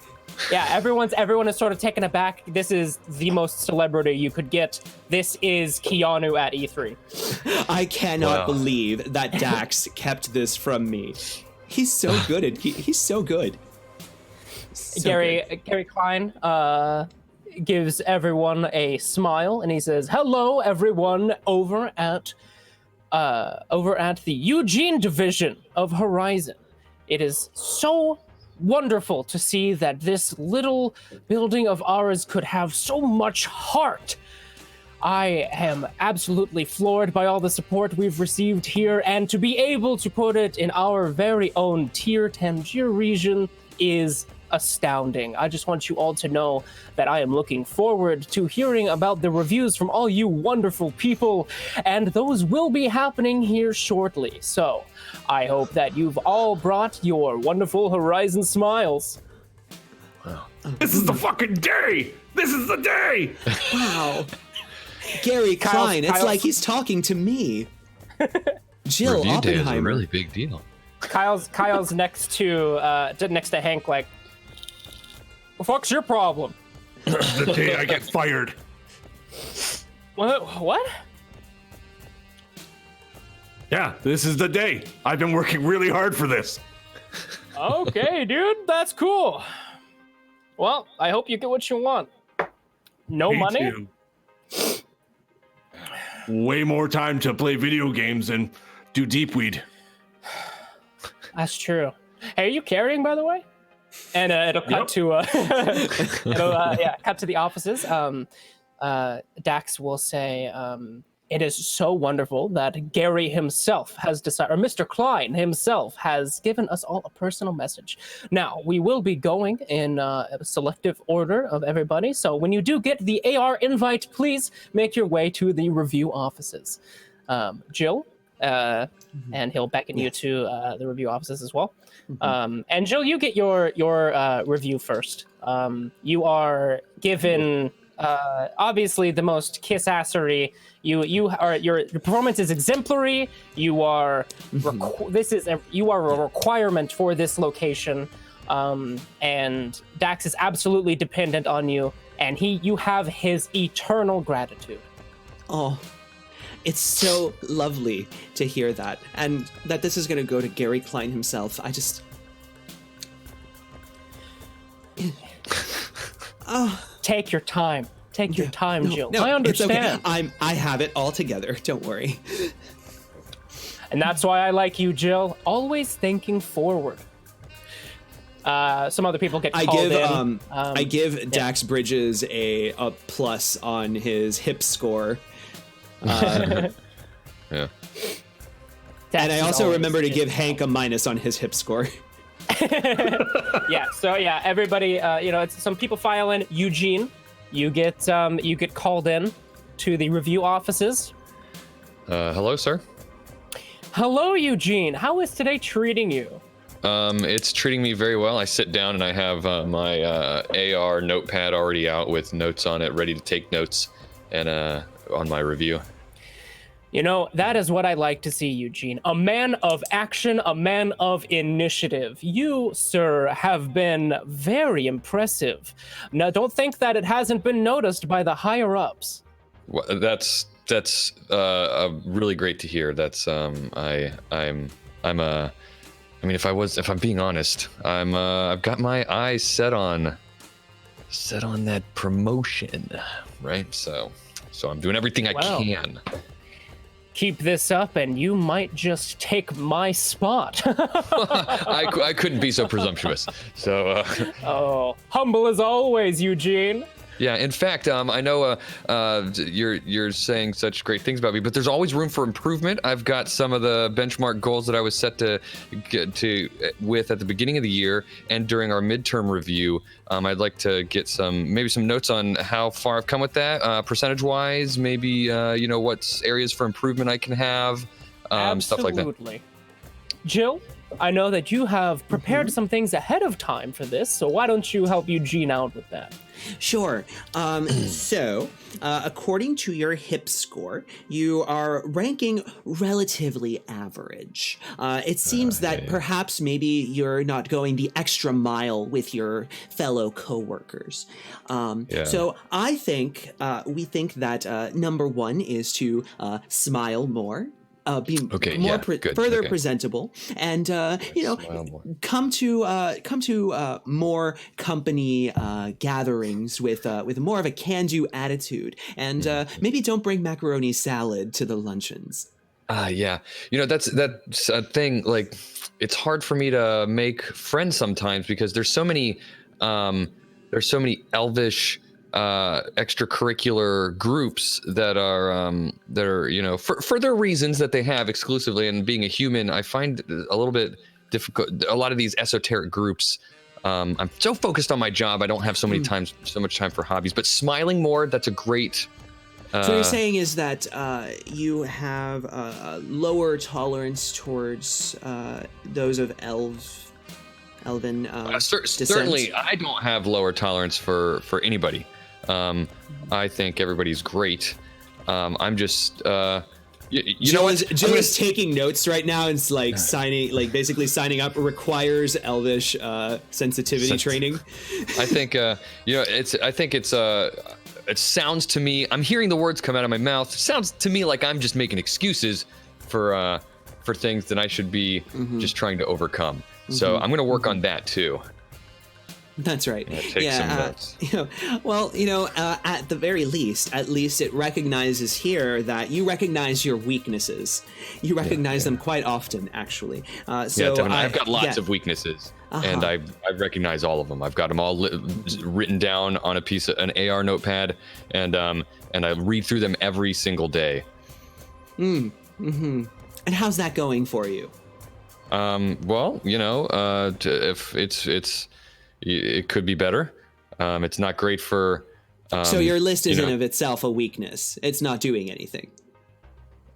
Yeah, everyone is sort of taken aback. This is the most celebrity you could get. This is Keanu at E3. I cannot believe that Dax kept this from me. He's so good at he's so good. Gary Klein gives everyone a smile, and he says, "Hello, everyone, over at the Eugene division of Horizon. It is so wonderful to see that this little building of ours could have so much heart. I am absolutely floored by all the support we've received here, and to be able to put it in our very own tier Tangier region is astounding. I just want you all to know that I am looking forward to hearing about the reviews from all you wonderful people, and those will be happening here shortly. So I hope that you've all brought your wonderful Horizon smiles." Wow. This is the fucking day! This is the day! Wow. Gary Klein, it's like he's talking to me. Jill Review day is a Oppenheimer. really big deal. Kyle's next to Hank, like, "What the fuck's your problem?" The day I get fired. What? Yeah, this is the day. I've been working really hard for this. Okay, dude, that's cool. Well, I hope you get what you want. No Me money? too. Way more time to play video games and do deep weed. That's true. Hey, are you carrying, by the way? And it'll cut to cut to the offices. Dax will say, "It is so wonderful that Gary himself has decided, or Mr. Klein himself has given us all a personal message. Now, we will be going in a selective order of everybody, so when you do get the AR invite, please make your way to the review offices." Jill, and he'll beckon you to the review offices as well. And Jill, you get your review first. You are given obviously the most kiss-assery. Your performance is exemplary. You are you are a requirement for this location, and Dax is absolutely dependent on you, and you have his eternal gratitude. Oh, it's so lovely to hear that, and that this is going to go to Gary Klein himself. I just... Take your time. Take your time, Jill. No, I understand. It's okay. I have it all together. Don't worry. And that's why I like you, Jill. Always thinking forward. Some other people get called in. I give Dax Bridges a plus on his hip score. Yeah. And I also remember to give Hank a minus on his hip score. So everybody, some people file in. Eugene, you get called in to the review offices. Hello, sir. Hello, Eugene. How is today treating you? It's treating me very well. I sit down and I have my AR notepad already out with notes on it, ready to take notes and on my review. That is what I like to see, Eugene. A man of action, a man of initiative. You, sir, have been very impressive. Now, don't think that it hasn't been noticed by the higher-ups. Well, that's really great to hear. That's if I'm being honest, I've got my eyes set on that promotion, right? So I'm doing everything I can. Keep this up and you might just take my spot. I couldn't be so presumptuous. So humble as always, Eugene. Yeah, in fact, I know you're saying such great things about me, but there's always room for improvement. I've got some of the benchmark goals that I was set to get with at the beginning of the year and during our midterm review. I'd like to get some notes on how far I've come with that, percentage-wise. Maybe what areas for improvement I can have, stuff like that. Absolutely. Jill, I know that you have prepared some things ahead of time for this, so why don't you help Eugene out with that? Sure. So, according to your hip score, you are ranking relatively average. It seems that perhaps maybe you're not going the extra mile with your fellow coworkers. So I think we think that number one is to smile more. Be further presentable, and come to more company gatherings with more of a can-do attitude, and maybe don't bring macaroni salad to the luncheons. That's a thing. Like, it's hard for me to make friends sometimes because there's so many elvish extracurricular groups that are for their reasons that they have exclusively, and being a human, I find a little bit difficult. A lot of these esoteric groups, I'm so focused on my job, I don't have so much time for hobbies. But smiling more, that's a great. So what you're saying is that you have a lower tolerance towards those of elven certainly, I don't have lower tolerance for anybody. I think everybody's great. I'm just, Joe is taking notes right now. And it's like basically signing up requires elvish sensitivity training. I think, it sounds to me, I'm hearing the words come out of my mouth. It sounds to me like I'm just making excuses for things that I should be just trying to overcome. So I'm going to work on that too. That's right. Take some notes. At the very least, it recognizes here that you recognize your weaknesses. You recognize them quite often, actually. Devin, I've got lots of weaknesses, and I recognize all of them. I've got them all written down on an AR notepad, and I read through them every single day. Mm-hmm. And how's that going for you? It could be better. It's not great for. So your list is in of itself a weakness. It's not doing anything.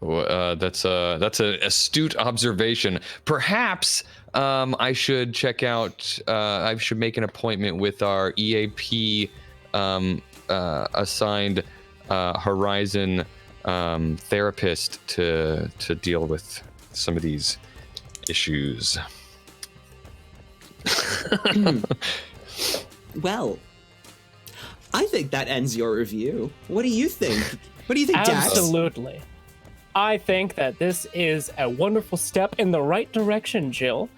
That's an astute observation. Perhaps I should check out. I should make an appointment with our EAP assigned Horizon therapist to deal with some of these issues. Well, I think that ends your review. What do you think? What do you think, Dax? Absolutely. I think that this is a wonderful step in the right direction, Jill.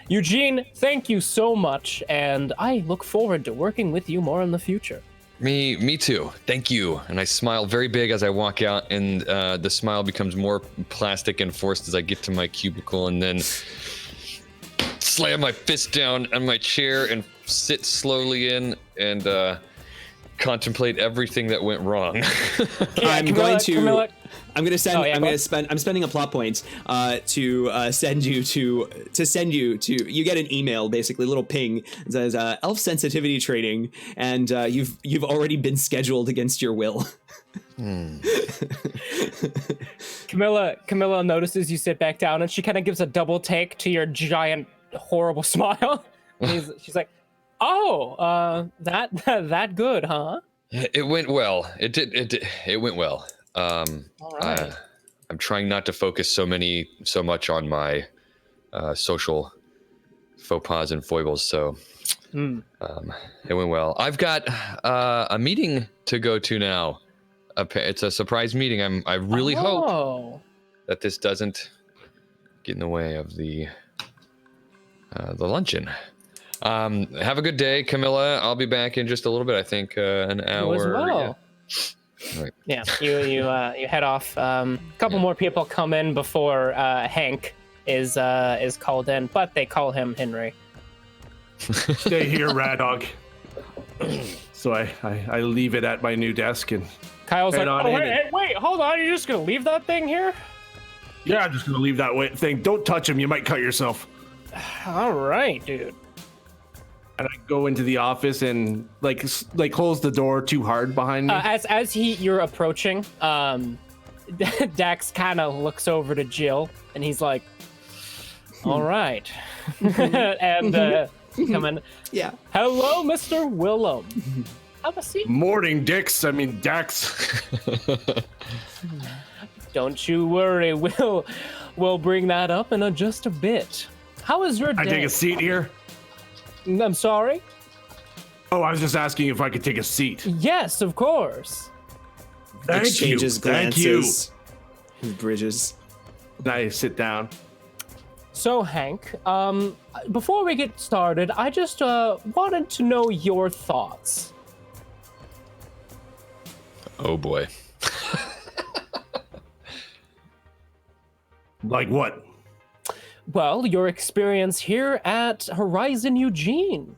Eugene, thank you so much, and I look forward to working with you more in the future. Me too. Thank you. And I smile very big as I walk out, and the smile becomes more plastic and forced as I get to my cubicle, and then slam my fist down on my chair and sit slowly in and contemplate everything that went wrong. I'm spending a plot point to send you to you get an email, basically a little ping that says elf sensitivity training, and you've already been scheduled against your will. Camilla notices you sit back down, and she kind of gives a double take to your giant horrible smile. She's like, "Oh, that good, huh?" It went well. It went well. All right. I'm trying not to focus so much on my social faux pas and foibles. So it went well. I've got a meeting to go to now. It's a surprise meeting. I really hope that this doesn't get in the way of the luncheon. Have a good day, Camilla. I'll be back in just a little bit. I think an hour. You as well. Yeah. Right. Yeah, you head off. A couple more people come in before Hank is called in, but they call him Henry. Stay here, Rad Dog. So I leave it at my new desk and Kyle's like, wait, hold on, you're just gonna leave that thing here? Yeah, I'm just gonna leave that thing. Don't touch him, you might cut yourself. All right, dude. And I go into the office and like close the door too hard behind me. As you're approaching, Dax kind of looks over to Jill and he's like, "All right," and come in. Yeah. Hello, Mr. Willem. Have a seat. Morning, Dax. Don't you worry. We'll bring that up in just a bit. How is your day? I take a seat here. I'm sorry? Oh, I was just asking if I could take a seat. Yes, of course. Exchanges glances. Bridges. I sit down. So, Hank, before we get started, I just wanted to know your thoughts. Oh boy. Like what? Well, your experience here at Horizon Eugene.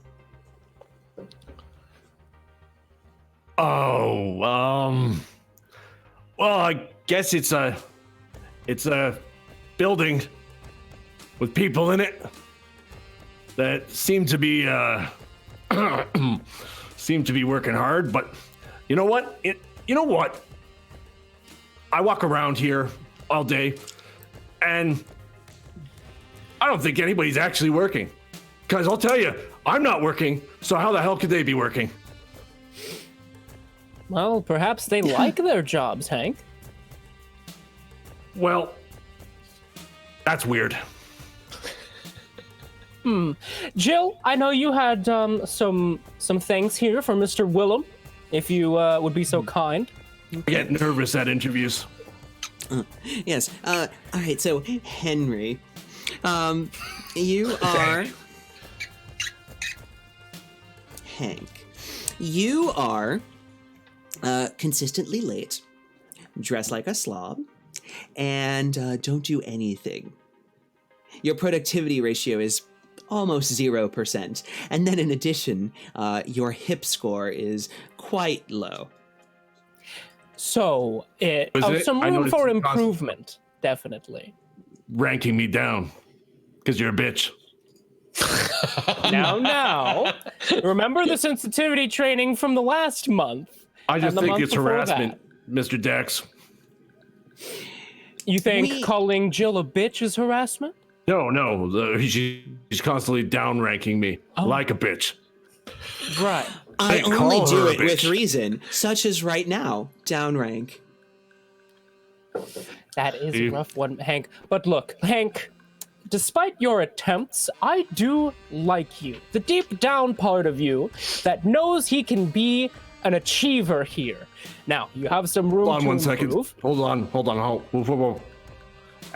Oh, well, I guess it's a building with people in it that seem to be working hard, but you know what? I walk around here all day and I don't think anybody's actually working. Because I'll tell you, I'm not working, so how the hell could they be working? Well, perhaps they like their jobs, Hank. Well, that's weird. Jill, I know you had some things here for Mr. Willem, if you would be so kind. I get nervous at interviews. Yes. All right, so Henry, you are... Hank, you are consistently late, dress like a slob, and don't do anything. Your productivity ratio is almost 0%. And then in addition, your hip score is quite low. So, some I room noticed for you improvement, definitely. Ranking me down because you're a bitch. Now, remember the sensitivity training from the last month? I just and the think month it's before harassment, that. Mr. Dex. You think calling Jill a bitch is harassment? No. He's constantly down-ranking me like a bitch. Right. I Hey, only call do her a it with bitch. reason, such as right now, downrank. That is a rough one, Hank. But look, Hank, despite your attempts, I do like you. The deep down part of you that knows he can be an achiever here. Now, you have some room Hold on to 1 second. improve. Hold on. Whoa.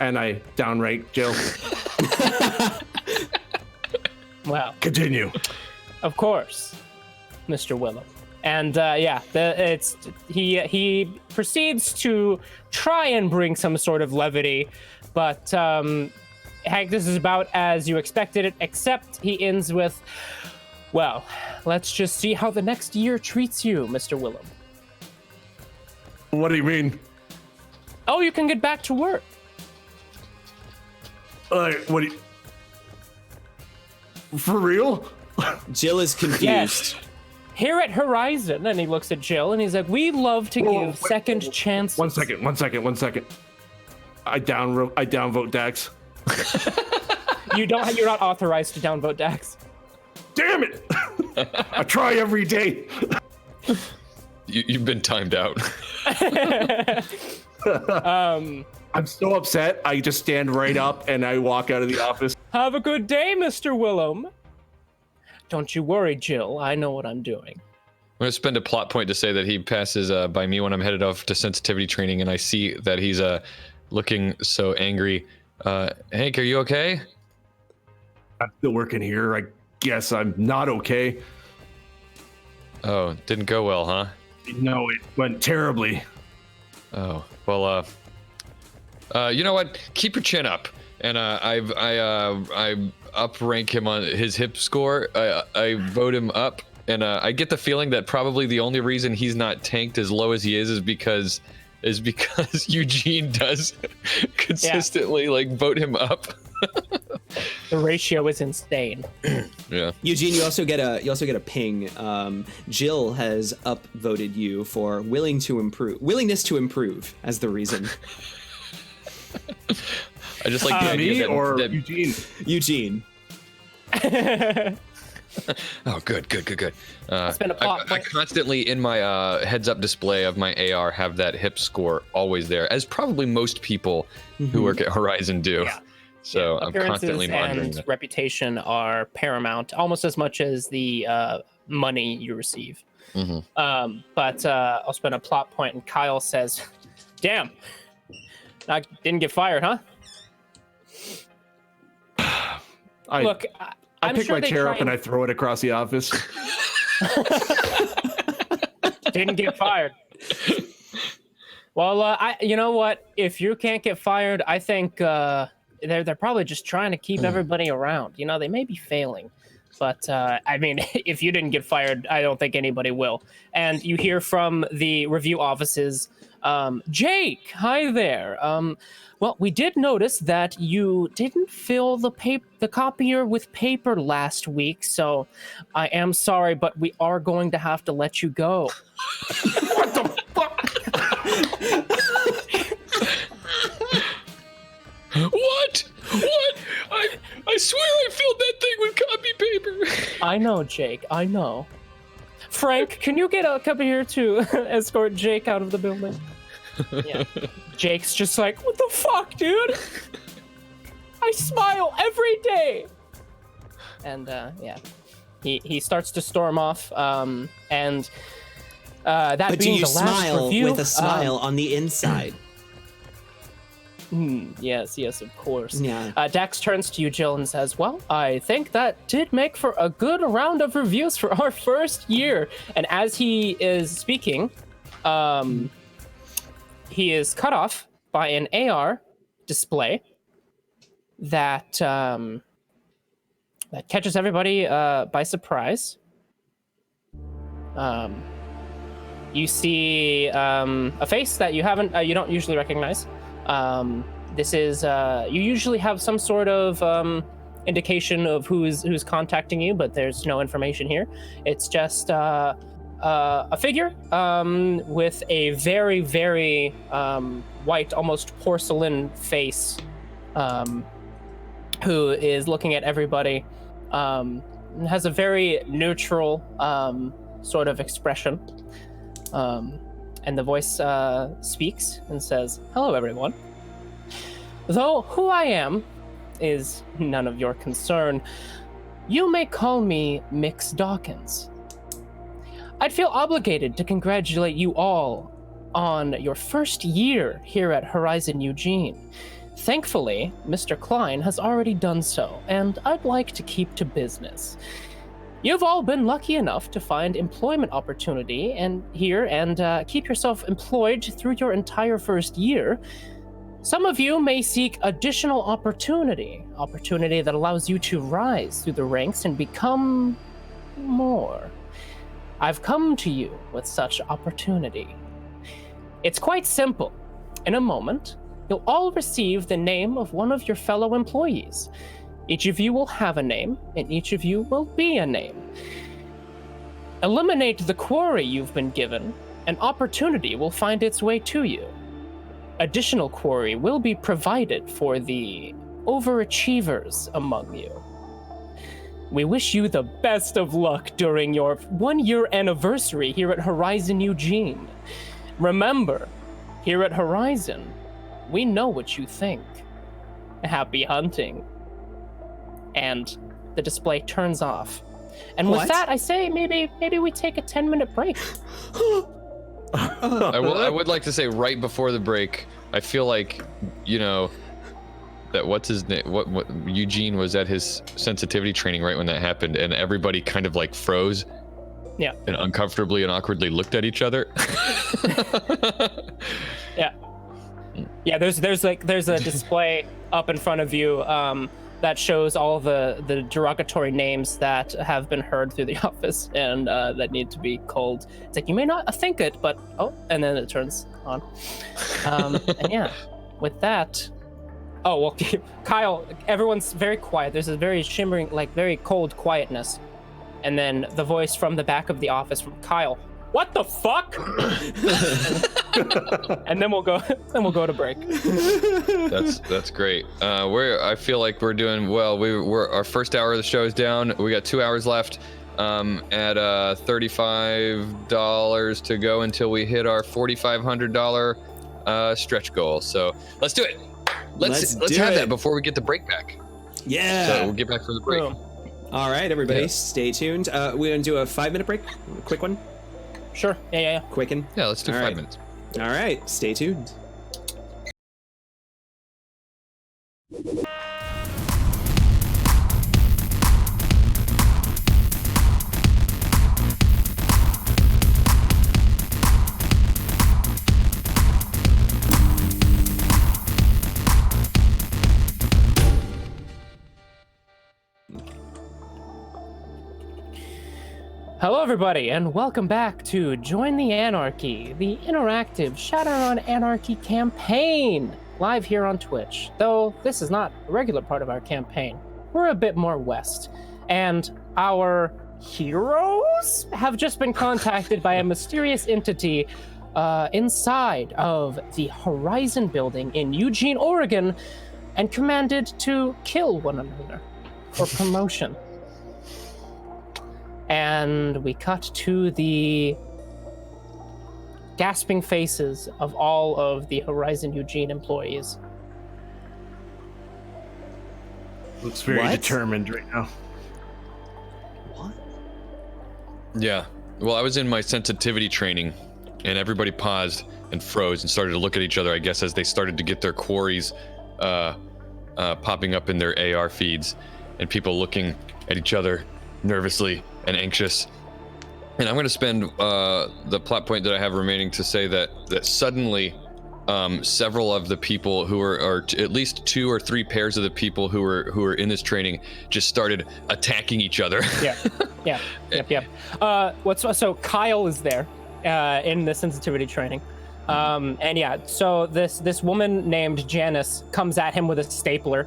And I downrank Jill. Well, Continue. of course, Mr. Willem. And he proceeds to try and bring some sort of levity, but Hank, this is about as you expected it, except he ends with, well, let's just see how the next year treats you, Mr. Willem. What do you mean? Oh, you can get back to work. What do you... For real? Jill is confused. Yes. Here at Horizon, and he looks at Jill, and he's like, we love to give second chances. 1 second. I downvote Dax. You're not authorized to downvote Dax. Damn it! I try every day. You've been timed out. I'm so upset. I just stand right up and I walk out of the office. Have a good day, Mr. Willem. Don't you worry, Jill. I know what I'm doing. I'm going to spend a plot point to say that he passes by me when I'm headed off to sensitivity training, and I see that he's looking so angry. Hank, are you okay? I'm still working here. I guess I'm not okay. Oh, didn't go well, huh? No, it went terribly. Oh, well, you know what? Keep your chin up. And I uprank him on his hip score. I vote him up, and I get the feeling that probably the only reason he's not tanked as low as he is because Eugene does consistently vote him up. The ratio is insane. Yeah. Eugene, you also get a ping. Jill has upvoted you for willingness to improve as the reason. I just like the idea that Eugene. Eugene. Oh, good. It's been a plot I point. constantly in my heads-up display of my AR have that hip score always there, as probably most people who work at Horizon do. Yeah. So I'm constantly Appearances monitoring and that. reputation are paramount, almost as much as the money you receive. But I'll spend a plot point, and Kyle says, "Damn, I didn't get fired, huh?" Look, I I'm pick sure my they chair try up and I throw it across the office. didn't get fired. Well, you know what? If you can't get fired, I think they're probably just trying to keep everybody around. You know, they may be failing, but I mean, if you didn't get fired, I don't think anybody will. And you hear from the review offices, Jake, hi there. Well, we did notice that you didn't fill the copier with paper last week, so I am sorry, but we are going to have to let you go. What the fuck? What? I swear I filled that thing with copy paper. I know, Jake. I know. Frank, can you get a copy here to escort Jake out of the building? Yeah. Jake's just like, what the fuck, dude? I smile every day. And yeah, he starts to storm off. And that But do being you the last smile review, with a smile on the inside? Yes, of course. Yeah. Dax turns to you, Jill, and says, well, I think that did make for a good round of reviews for our first year. And as he is speaking, he is cut off by an AR display that that catches everybody by surprise. You see a face that you don't usually recognize. This is you usually have some sort of indication of who's contacting you, but there's no information here. It's just a figure with a very, very white, almost porcelain face, who is looking at everybody. Has a very neutral sort of expression. And the voice speaks and says, hello, everyone. Though who I am is none of your concern, you may call me Mix Dawkins. I'd feel obligated to congratulate you all on your first year here at Horizon Eugene. Thankfully, Mr. Klein has already done so, and I'd like to keep to business. You've all been lucky enough to find employment opportunity and keep yourself employed through your entire first year. Some of you may seek additional opportunity that allows you to rise through the ranks and become more. I've come to you with such opportunity. It's quite simple. In a moment, you'll all receive the name of one of your fellow employees. Each of you will have a name, and each of you will be a name. Eliminate the quarry you've been given, and opportunity will find its way to you. Additional quarry will be provided for the overachievers among you. We wish you the best of luck during your 1-year anniversary here at Horizon Eugene. Remember, here at Horizon, we know what you think. Happy hunting. And the display turns off. And with that, I say maybe we take a 10-minute break. I would like to say right before the break, I feel like, that what's his name? What Eugene was at his sensitivity training right when that happened, and everybody kind of like froze. Yeah. And uncomfortably and awkwardly looked at each other. Yeah. Yeah, there's a display up in front of you that shows all the derogatory names that have been heard through the office and that need to be culled. It's like, you may not think it, but and then it turns on. And yeah, with that, well, Kyle, everyone's very quiet. There's a very shimmering, very cold quietness. And then the voice from the back of the office from Kyle, what the fuck? and then we'll go to break. That's great. I feel like we're doing well. We're our first hour of the show is down. We got 2 hours left at $35 to go until we hit our $4,500 stretch goal. So let's do it. Let's have that before we get the break back. Yeah. So we'll get back for the break. Boom. All right, everybody, stay tuned. We're gonna do a 5-minute break. A quick one. Sure. Yeah. Quicken. Yeah, let's do All 5 right. minutes. All right, stay tuned. Hello, everybody, and welcome back to Join the Anarchy, the interactive Shadowrun Anarchy campaign, live here on Twitch. Though this is not a regular part of our campaign, we're a bit more west, and our heroes have just been contacted by a mysterious entity inside of the Horizon building in Eugene, Oregon, and commanded to kill one another for promotion. And we cut to the gasping faces of all of the Horizon Eugene employees. Looks very determined right now. What? Yeah. Well, I was in my sensitivity training And everybody paused and froze and started to look at each other, I guess, as they started to get their quarries popping up in their AR feeds, and people looking at each other nervously and anxious. And I'm going to spend the plot point that I have remaining to say that suddenly several of the people who or at least 2 or 3 pairs of the people who were in this training just started attacking each other. Yep. So Kyle is there in the sensitivity training. And yeah, so this woman named Janice comes at him with a stapler.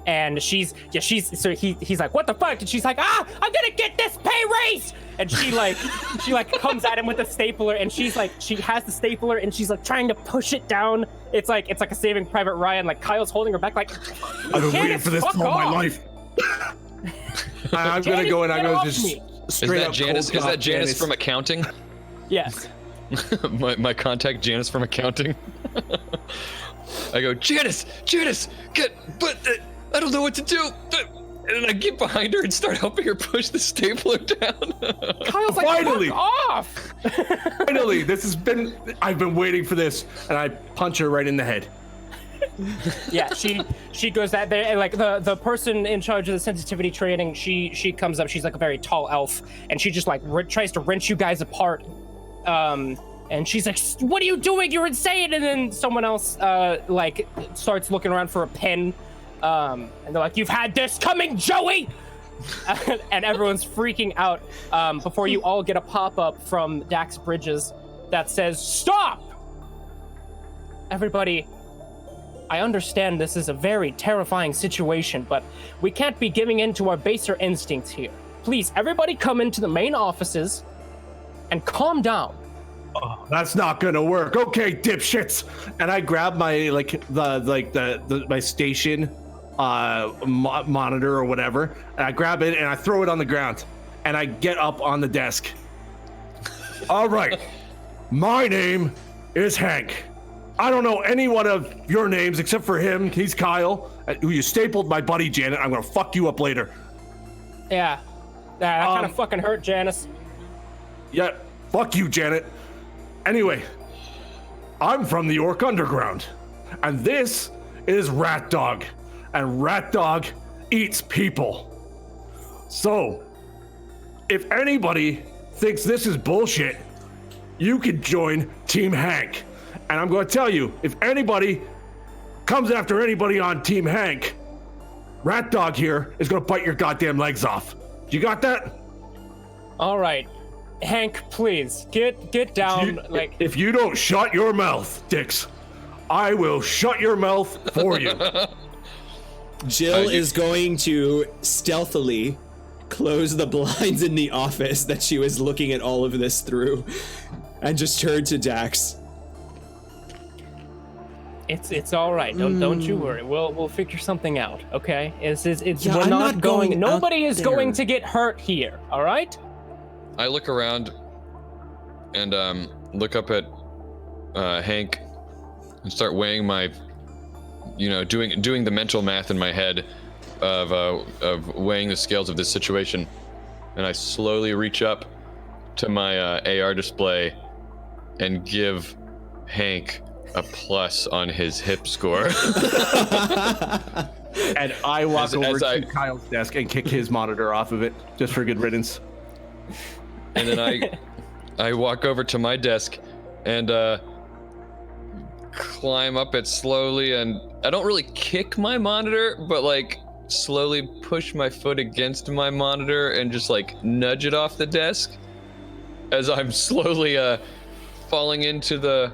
And he's like, what the fuck? And she's like, I'm gonna get this pay raise. And she comes at him with a stapler, and she has the stapler, and she's like trying to push it down. It's like a Saving Private Ryan. Like Kyle's holding her back, like, I've been waiting for this all my life. I'm gonna go and I'm gonna just straight up. Is that Janice from accounting? Yes. my contact Janice from accounting. I go, Janice, I don't know what to do. And I get behind her and start helping her push the stapler down. Kyle's like, finally, fuck off. Finally, I've been waiting for this, and I punch her right in the head. Yeah, she goes that there, and like the person in charge of the sensitivity training, she comes up. She's like a very tall elf, and she just like tries to wrench you guys apart. And she's like, what are you doing? You're insane. And then someone else like starts looking around for a pen. And they're like, you've had this coming, Joey. And everyone's freaking out before you all get a pop-up from Dax Bridges that says, stop. Everybody, I understand this is a very terrifying situation, but we can't be giving in to our baser instincts here. Please, everybody come into the main offices and calm down. Oh, that's not gonna work. Okay, dipshits. And I grab my my station monitor or whatever, and I grab it and I throw it on the ground, and I get up on the desk. All right, my name is Hank. I don't know any one of your names except for him. He's Kyle, who you stapled my buddy Janet. I'm gonna fuck you up later. Yeah, that kind of fucking hurt, Janice. Yeah, fuck you, Janet. Anyway, I'm from the Orc Underground, and this is Rat Dog, and Rat Dog eats people. So, if anybody thinks this is bullshit, you can join Team Hank. And I'm going to tell you, if anybody comes after anybody on Team Hank, Rat Dog here is going to bite your goddamn legs off. You got that? All right. Hank, please get down. If you don't shut your mouth, Dix, I will shut your mouth for you. Jill is going to stealthily close the blinds in the office that she was looking at all of this through, and just turn to Dax. It's all right. Don't you worry. We'll figure something out. Okay? Yeah, we're I'm not going. Nobody is there. going to get hurt here. All right? I look around and look up at Hank and start weighing my, doing the mental math in my head of weighing the scales of this situation. And I slowly reach up to my AR display and give Hank a plus on his hip score. And I walk over to Kyle's desk and kick his monitor off of it, just for good riddance. And then I walk over to my desk and climb up it slowly, and I don't really kick my monitor, but like slowly push my foot against my monitor and just like nudge it off the desk as I'm slowly falling into the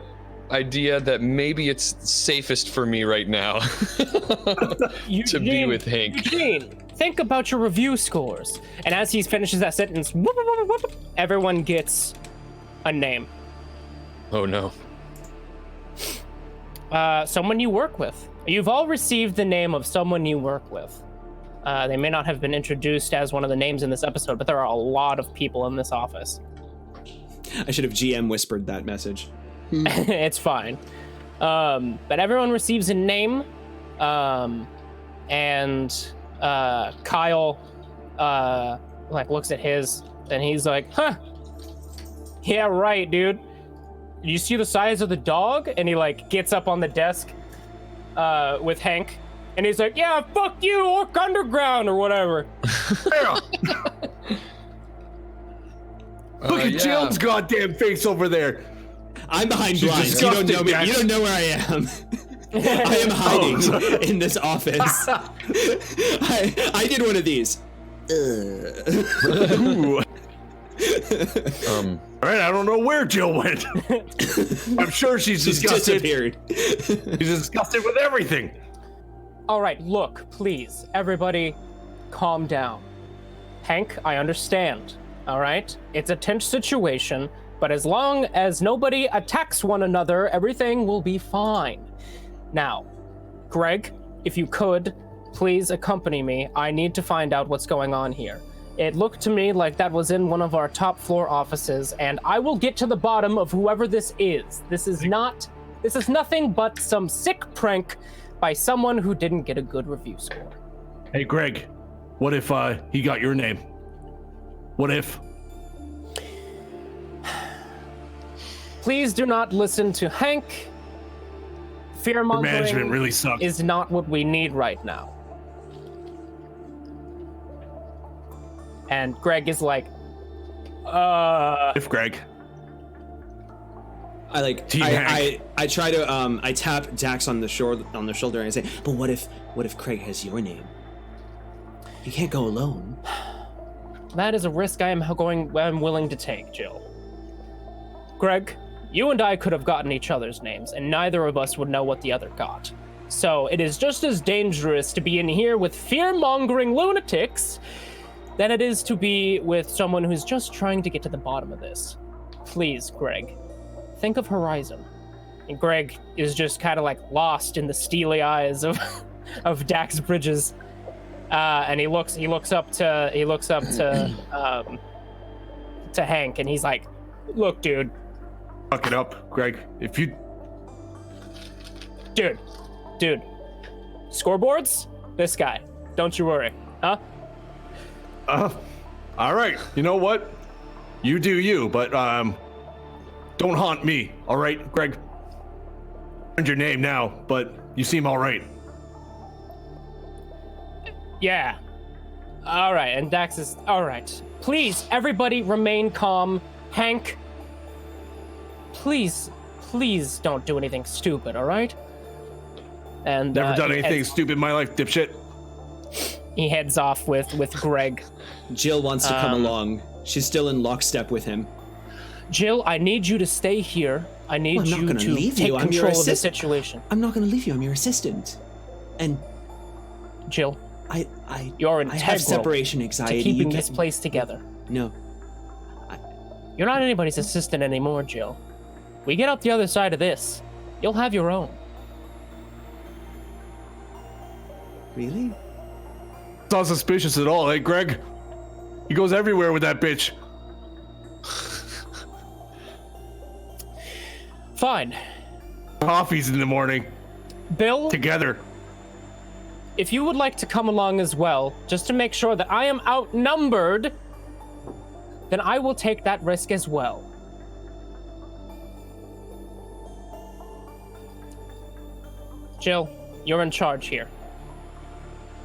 idea that maybe it's safest for me right now to be with Hank. Eugene, think about your review scores. And as he finishes that sentence, whoop, whoop, whoop, whoop, everyone gets a name. Oh no. Someone you work with. You've all received the name of someone you work with. They may not have been introduced as one of the names in this episode, but there are a lot of people in this office. I should have GM whispered that message. It's fine. But everyone receives a name. And Kyle looks at his, and he's like, Yeah, right, dude. You see the size of the dog? And he like gets up on the desk with Hank, and he's like, "Yeah, fuck you, Orc Underground," or whatever. Yeah. Look at Jill's goddamn face over there. I'm behind blinds. You don't know me. You don't know where I am. I am hiding in this office. I did one of these. All right, I don't know where Jill went. I'm sure she's disgusted. Disappeared. She's disgusted with everything. All right, look, please, everybody, calm down. Hank, I understand. All right, it's a tense situation, but as long as nobody attacks one another, everything will be fine. Now, Greg, if you could, please accompany me. I need to find out what's going on here. It looked to me like that was in one of our top floor offices, and I will get to the bottom of whoever this is. This is nothing but some sick prank by someone who didn't get a good review score. Hey, Greg, what if he got your name? What if? Please do not listen to Hank. Fear-mongering management really sucks. Is not what we need right now. And Greg is like, If Greg. I try to I tap Dax on the shoulder and I say, but what if Craig has your name? You can't go alone. That is a risk I'm willing to take, Jill. Greg, you and I could have gotten each other's names, and neither of us would know what the other got. So it is just as dangerous to be in here with fear-mongering lunatics than it is to be with someone who's just trying to get to the bottom of this. Please, Greg, think of Horizon. And Greg is just kind of like lost in the steely eyes of Dax Bridges, and he looks up to Hank, and he's like, "Look, dude, fuck it up, Greg. If you, dude, scoreboards, this guy. Don't you worry, huh?" All right. You know what? You do you, but don't haunt me. All right, Greg. I learned your name now, but you seem all right. Yeah. All right, and Dax is all right. Please, everybody, remain calm. Hank, please don't do anything stupid. All right. And never done anything stupid in my life, dipshit. He heads off with Greg. Jill wants to come along. She's still in lockstep with him. Jill, I need you to stay here. I need you to take control of the situation. I'm not going to leave you. I'm your assistant. And Jill, you're integral. I have separation anxiety. To keeping this place together. No. You're not anybody's assistant anymore, Jill. We get up the other side of this, you'll have your own. Really? It's not suspicious at all, eh, Greg? He goes everywhere with that bitch. Fine. Coffees in the morning. Bill? Together. If you would like to come along as well, just to make sure that I am outnumbered, then I will take that risk as well. Jill, you're in charge here.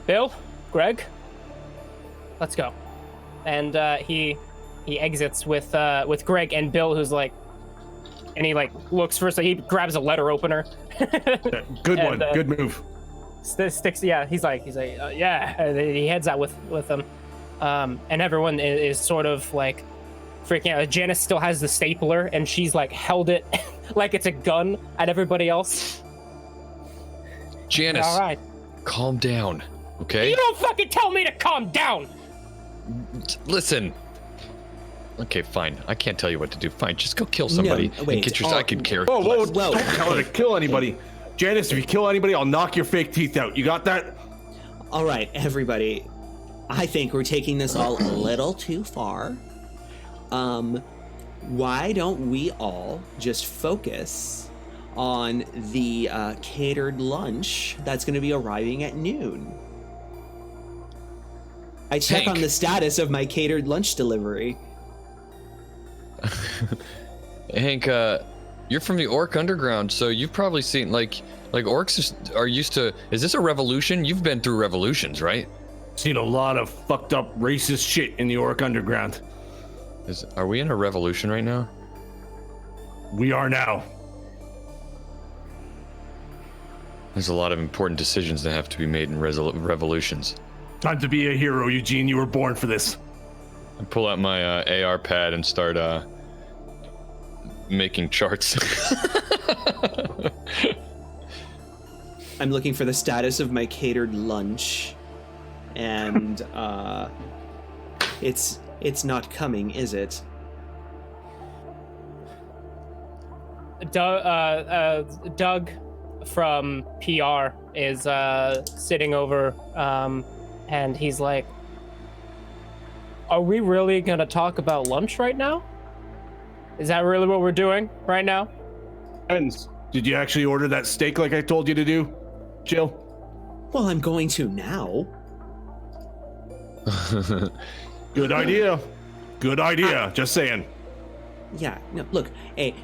Bill, Greg, let's go. And he exits with Greg and Bill, who's like, and he like looks first. He grabs a letter opener. Good one. Good move. Sticks. Yeah, he's like, yeah. And he heads out with them, and everyone is sort of like freaking out. Janice still has the stapler, and she's like held it like it's a gun at everybody else. Janice, all right, calm down, okay? You don't fucking tell me to calm down. Listen. Okay, fine. I can't tell you what to do. Fine, just go kill somebody and get your psychic care. Whoa, don't tell her to kill anybody. Janice, if you kill anybody, I'll knock your fake teeth out. You got that? All right, everybody. I think we're taking this all a little too far. Why don't we all just focus on the catered lunch that's going to be arriving at noon? I check on the status of my catered lunch delivery. Hank, you're from the Orc Underground, so you've probably seen like orcs are used to. Is this a revolution? You've been through revolutions, right? Seen a lot of fucked up racist shit in the Orc Underground. Are we in a revolution right now? We are now. There's a lot of important decisions that have to be made in revolutions. Time to be a hero, Eugene. You were born for this. I pull out my AR pad and start making charts. I'm looking for the status of my catered lunch, and it's not coming, is it? Doug from PR is sitting over, and he's like, "Are we really gonna talk about lunch right now? Is that really what we're doing right now?" And did you actually order that steak like I told you to do, Jill? Well, I'm going to now. Good idea. Good idea. Just saying. Yeah, no, look,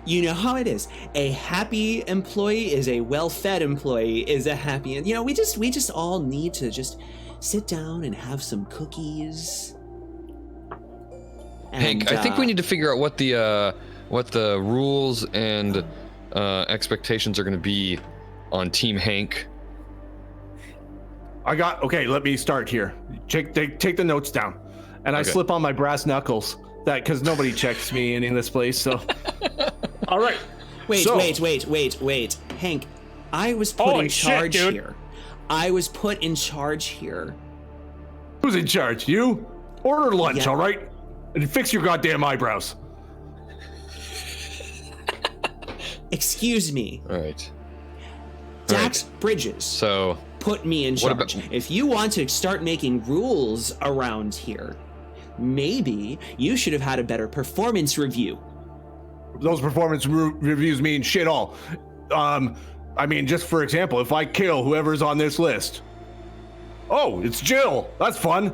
you know how it is. A happy employee is a well-fed employee is a happy, you know, we just all need to just sit down and have some cookies. And, Hank, I think we need to figure out what the rules and expectations are going to be on Team Hank. Okay, let me start here. Take the notes down. And I slip on my brass knuckles. Because nobody checks me in this place, so. All right. Wait. Hank, I was put in charge here. I was put in charge here. Who's in charge? You? Order lunch, all right? And fix your goddamn eyebrows. Excuse me. All right. Dax Bridges. So. Put me in charge. If you want to start making rules around here, maybe you should have had a better performance review. Those performance reviews mean shit all. I mean, just for example, if I kill whoever's on this list. Oh, it's Jill. That's fun.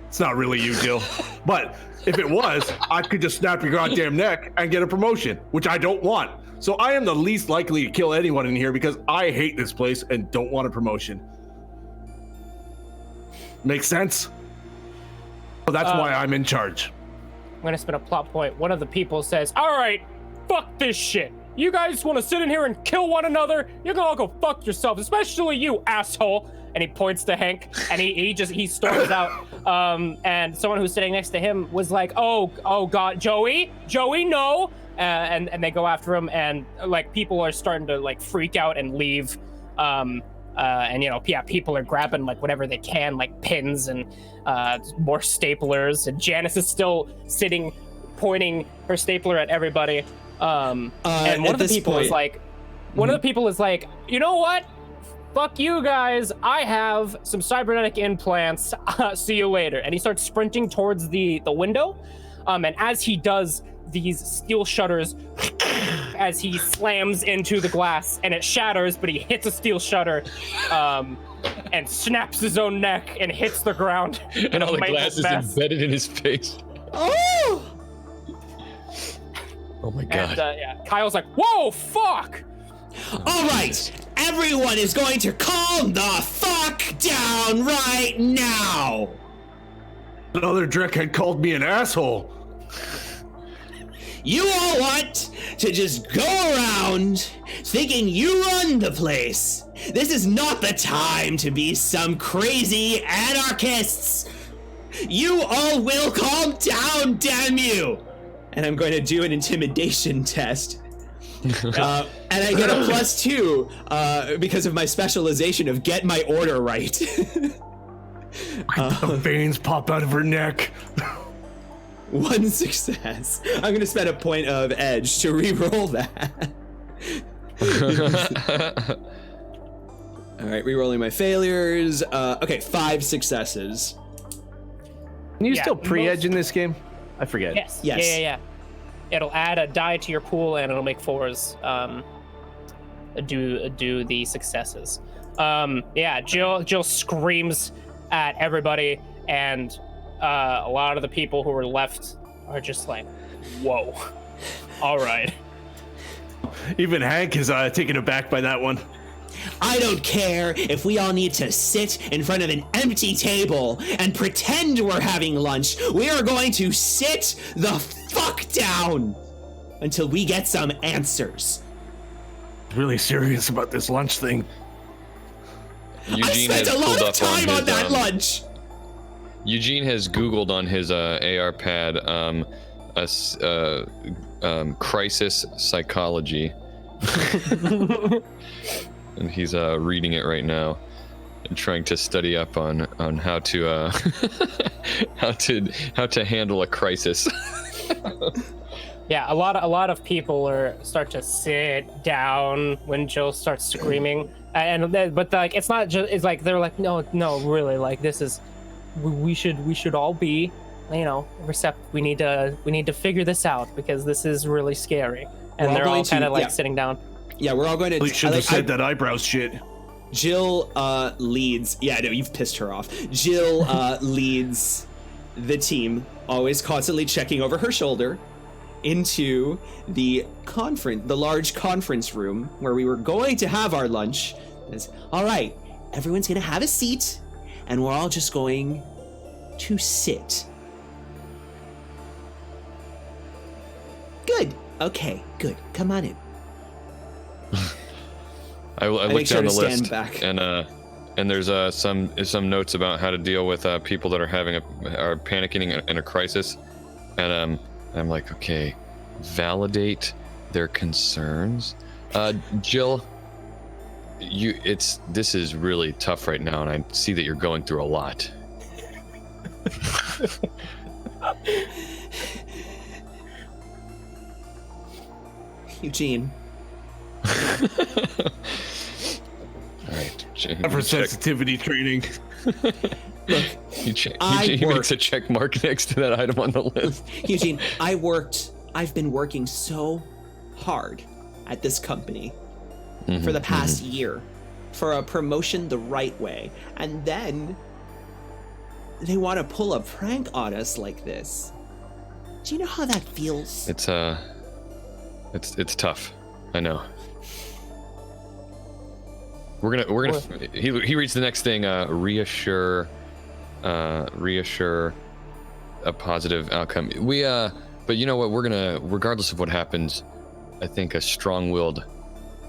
It's not really you, Jill. But if it was, I could just snap your goddamn neck and get a promotion, which I don't want. So I am the least likely to kill anyone in here because I hate this place and don't want a promotion. Make sense? So that's why I'm in charge. I'm gonna spin a plot point. One of the people says, "All right, fuck this shit. You guys want to sit in here and kill one another? You can all go fuck yourselves, especially you, asshole." And he points to Hank, and he storms out. And someone who's sitting next to him was like, "Oh God, Joey, no!" And they go after him, and like people are starting to like freak out and leave. And people are grabbing like whatever they can, like pins and more staplers. And Janice is still sitting, pointing her stapler at everybody. And one of the people is like, "You know what? Fuck you guys. I have some cybernetic implants. See you later." And he starts sprinting towards the window. And as he does, these steel shutters as he slams into the glass, and it shatters, but he hits a steel shutter and snaps his own neck and hits the ground. And all the glass is embedded in his face. Oh! Oh my God. And, Kyle's like, "Whoa, fuck!" All right, everyone is going to calm the fuck down right now. Another Dreckhead called me an asshole. You all want to just go around thinking you run the place. This is not the time to be some crazy anarchists. You all will calm down, damn you. And I'm going to do an intimidation test. And I get a +2 because of my specialization of get my order right. The veins pop out of her neck. 1 success. I'm going to spend a point of edge to re-roll that. All right, re-rolling my failures. Okay, 5 successes. Can you still pre-edge in this game? I forget. Yes. Yes. Yeah. It'll add a die to your pool, and it'll make 4s do the successes. Jill screams at everybody, and a lot of the people who are left are just like, "Whoa." All right. Even Hank is taken aback by that one. I don't care if we all need to sit in front of an empty table and pretend we're having lunch. We are going to sit the fuck down until we get some answers. Really serious about this lunch thing. Eugene I spent has a lot pulled of up time on that lunch. Eugene has Googled on his AR pad crisis psychology. And he's reading it right now and trying to study up on how to how to handle a crisis. Yeah, a lot of people start to sit down when Jill starts screaming, but like it's not just, it's like they're like no really, like this is, we should all be, you know, receptive. We need to figure this out because this is really scary, and they're all kind of like sitting down. Yeah, we're all going to. We should have said that eyebrows shit. Jill leads. Yeah, I know you've pissed her off. Jill leads the team, always constantly checking over her shoulder, into the large conference room where we were going to have our lunch. All right, everyone's gonna have a seat, and we're all just going to sit. Good. Okay. Good. Come on in. I looked down the list, back. and there's some notes about how to deal with people that are panicking in a crisis, and I'm like, okay, validate their concerns. Jill, this is really tough right now, and I see that you're going through a lot. Eugene. All right. For sensitivity training. Look, he makes a check mark next to that item on the list. Eugene, I've been working so hard at this company for the past year for a promotion the right way, and then they want to pull a prank on us like this. Do you know how that feels? It's tough. I know. We're gonna. He reads the next thing. Reassure a positive outcome. But you know what? We're gonna, regardless of what happens, I think a strong-willed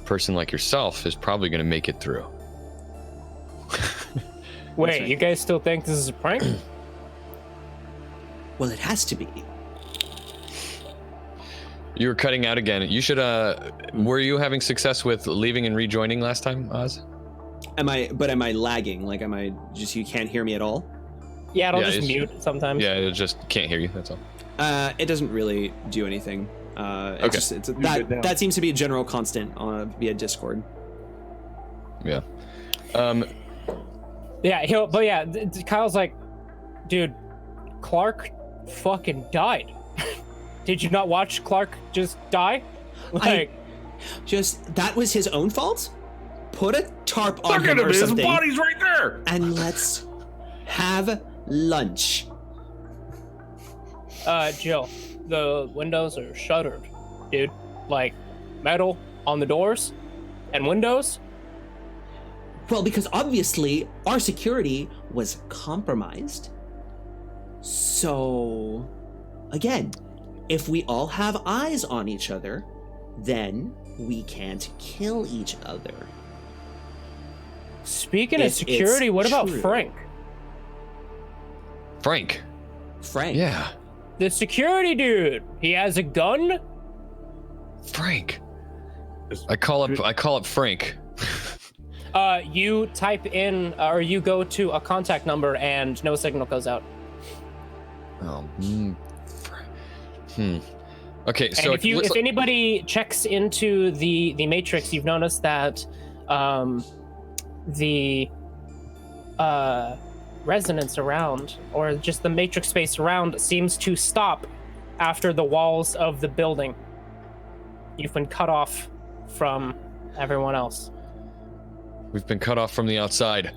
person like yourself is probably gonna make it through. Wait, right. You guys still think this is a prank? Well, it has to be. You were cutting out again. You should. Were you having success with leaving and rejoining last time, Oz? Am I lagging? Like, am I just, you can't hear me at all? Yeah, it'll just mute sometimes. Yeah, it just can't hear you. That's all. It doesn't really do anything. Okay. That seems to be a general constant via Discord. Yeah. Yeah, Kyle's like, dude, Clark fucking died. Did you not watch Clark just die? Like, that was his own fault? Put a tarp on him or something. His body's right there. And let's have lunch. Jill, the windows are shuttered, dude. Like, metal on the doors and windows. Well, because obviously our security was compromised. So, again, if we all have eyes on each other, then we can't kill each other. Speaking of security, what about Frank? Frank? Yeah. The security dude. He has a gun? Frank. I call up Frank. You type in, or you go to a contact number and no signal goes out. Oh, Okay, and so if anybody checks into the matrix, you've noticed that the resonance around, or just the matrix space around, seems to stop after the walls of the building. You've been cut off from everyone else. We've been cut off from the outside.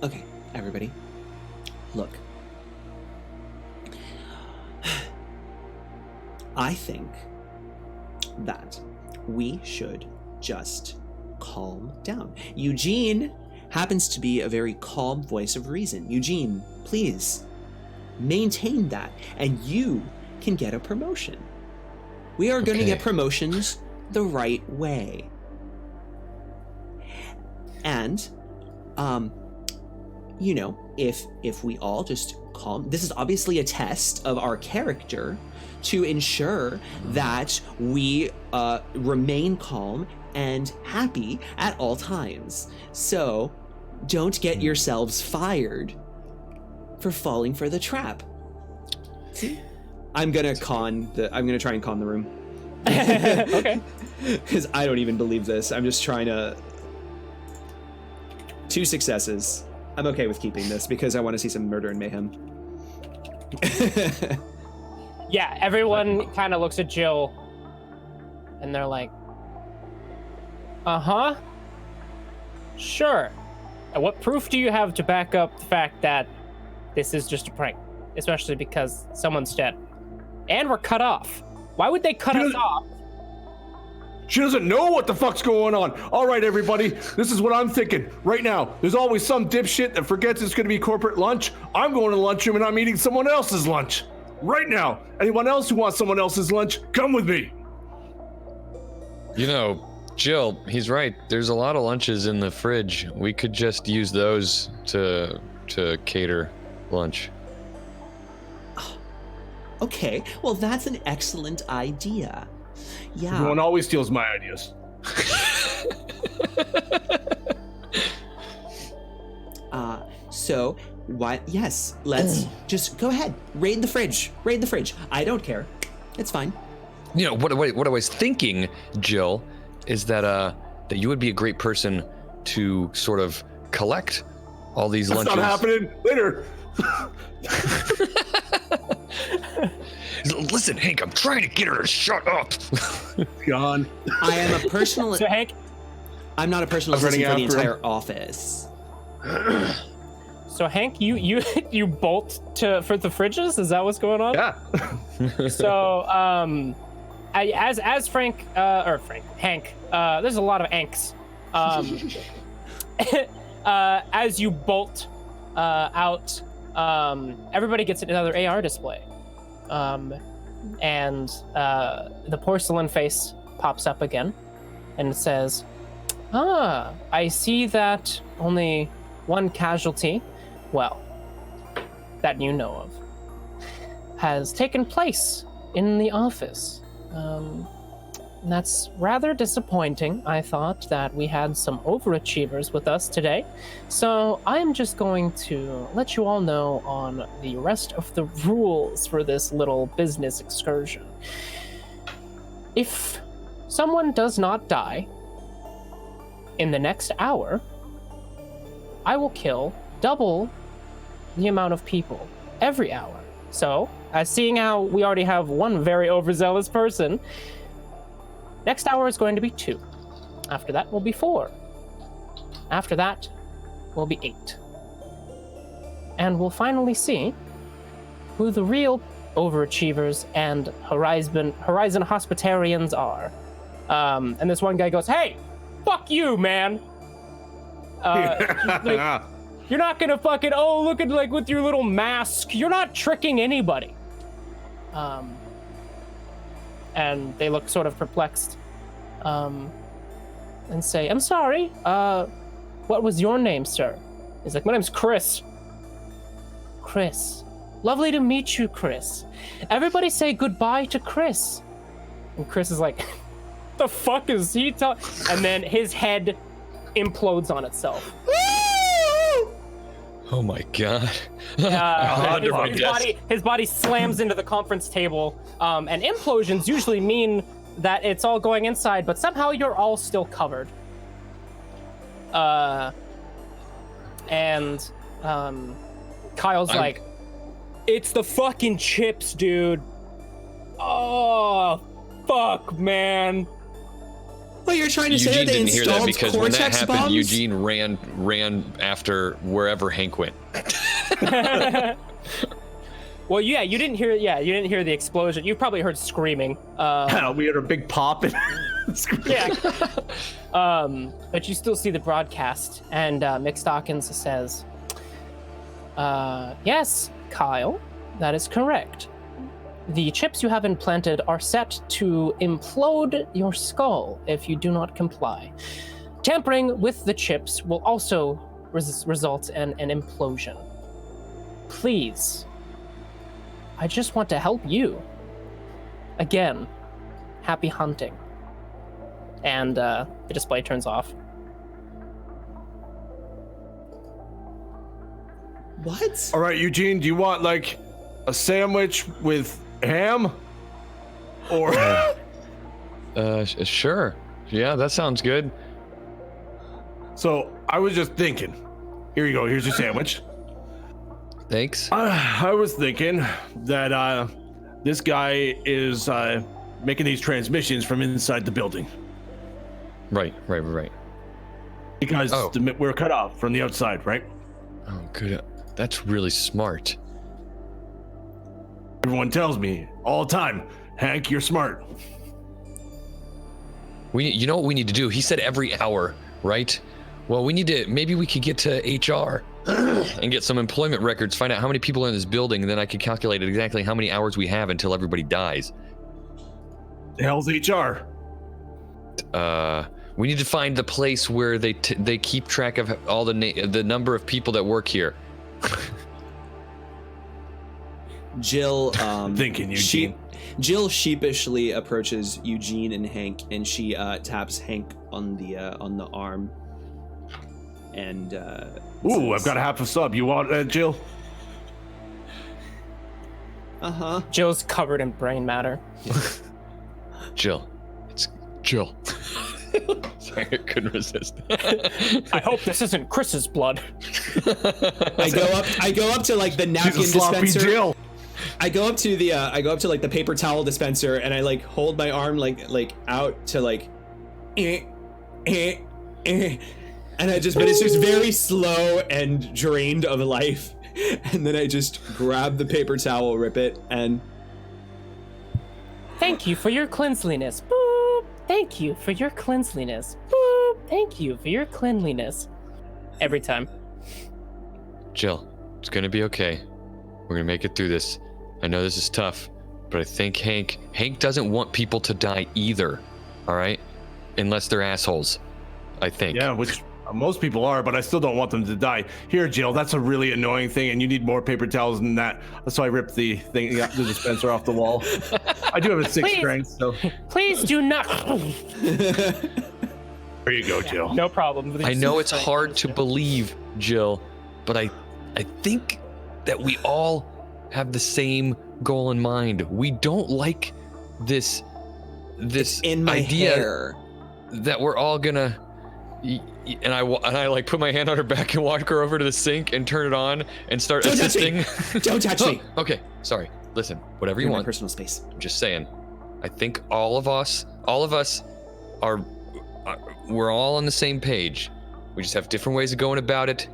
Okay, everybody. Look. I think that we should just calm down. Eugene happens to be a very calm voice of reason. Eugene, please maintain that, and you can get a promotion. We are going to get promotions the right way. And, you know, if we all just calm, this is obviously a test of our character to ensure that we remain calm and happy at all times. So don't get yourselves fired for falling for the trap. See? I'm gonna try and con the room. Okay. Because I don't even believe this. I'm just trying to... 2 successes. I'm okay with keeping this because I want to see some murder and mayhem. Yeah, everyone kind of looks at Jill and they're like, uh-huh, sure. And what proof do you have to back up the fact that this is just a prank? Especially because someone's dead. And we're cut off. Why would they cut us off? She doesn't know what the fuck's going on. All right, everybody, this is what I'm thinking. Right now, there's always some dipshit that forgets it's gonna be corporate lunch. I'm going to the lunchroom and I'm eating someone else's lunch. Right now, anyone else who wants someone else's lunch, come with me. You know, Jill, he's right. There's a lot of lunches in the fridge. We could just use those to cater lunch. Okay, well, that's an excellent idea. Yeah. Everyone always steals my ideas. So, why? Yes, let's just go ahead. Raid the fridge. Raid the fridge. I don't care. It's fine. You know, what I was thinking, Jill, is that that you would be a great person to sort of collect all these lunches. That's not happening. Later. Listen, Hank, I'm trying to get her to shut up. Gone. I am a personal... So Hank, I'm not a personal assistant for the entire office. So Hank, you bolt for the fridges? Is that what's going on? Yeah. So as Hank, there's a lot of Anks. As you bolt out, everybody gets another AR display. And the porcelain face pops up again and says, I see that only one casualty, well, that you know of, has taken place in the office. That's rather disappointing. I thought that we had some overachievers with us today. So I'm just going to let you all know on the rest of the rules for this little business excursion. If someone does not die in the next hour, I will kill double the amount of people every hour. So, as seeing how we already have one very overzealous person, next hour is going to be 2. After that will be 4. After that will be 8. And we'll finally see who the real overachievers and Horizon hospitarians are. And this one guy goes, "Hey, fuck you, man. Like, you're not gonna fucking, look at, like, with your little mask, you're not tricking anybody." And they look sort of perplexed, and say, "I'm sorry, what was your name, sir?" He's like, "My name's Chris." "Chris. Lovely to meet you, Chris. Everybody say goodbye to Chris." And Chris is like, "The fuck is he talking?" And then his head implodes on itself. Oh my god. His body slams into the conference table, and implosions usually mean that it's all going inside, but somehow you're all still covered. And Kyle's like, "It's the fucking chips, dude. Oh, fuck, man." Well, you're trying to say Eugene that they didn't hear that installed because when that cortex happened, bombs? Eugene ran after wherever Hank went. Well, yeah, you didn't hear. Yeah, you didn't hear the explosion. You probably heard screaming. We had a big pop. Yeah. But you still see the broadcast, and Mick Stockins says, "Yes, Kyle, that is correct. The chips you have implanted are set to implode your skull if you do not comply. Tampering with the chips will also result in an implosion. Please, I just want to help you. Again, happy hunting." And the display turns off. What? All right, Eugene, do you want like a sandwich with ham? Or Sure. Yeah, that sounds good. so I was just thinking. Here you go. Here's your sandwich. Thanks. I was thinking that this guy is making these transmissions from inside the building Right. because we're cut off from the outside, right? Oh, good. That's really smart. Everyone tells me all the time, Hank, you're smart. You know what we need to do? He said every hour, right? Well, maybe we could get to HR and get some employment records, find out how many people are in this building, and then I could calculate exactly how many hours we have until everybody dies. The hell's HR? We need to find the place where they keep track of all the number of people that work here. Jill, Thinking, Eugene. Jill sheepishly approaches Eugene and Hank, and she taps Hank on the arm. And Ooh, I've got a half a sub. You want Jill? Uh-huh. Jill's covered in brain matter. Jill. It's Jill. Sorry, I couldn't resist. I hope this isn't Chris's blood. I go up to like the napkin She's a sloppy dispenser. Jill. I go up to like the paper towel dispenser, and I like hold my arm like out to like and but it's just very slow and drained of life. And then I just grab the paper towel, rip it, and Thank you for your cleanliness. Boop. Thank you for your cleanliness. Boop. Thank you for your cleanliness. Every time. Jill, it's gonna be okay. We're gonna make it through this. I know this is tough, but I think Hank doesn't want people to die either. All right, unless they're assholes. I think. Yeah, which most people are, but I still don't want them to die. Here, Jill, that's a really annoying thing, and you need more paper towels than that. So I ripped the dispenser off the wall. I do have a 6 strength, so. Please do not. There you go, Jill. No problem. I know it's hard to believe, Jill, but I think that we all have the same goal in mind. We don't like this in my idea hair. that we're all gonna. And I like put my hand on her back and walk her over to the sink and turn it on and start assisting. Don't touch me. Okay, sorry. Listen, whatever you You're in my want. personal space. I'm just saying. I think all of us are we're all on the same page. We just have different ways of going about it,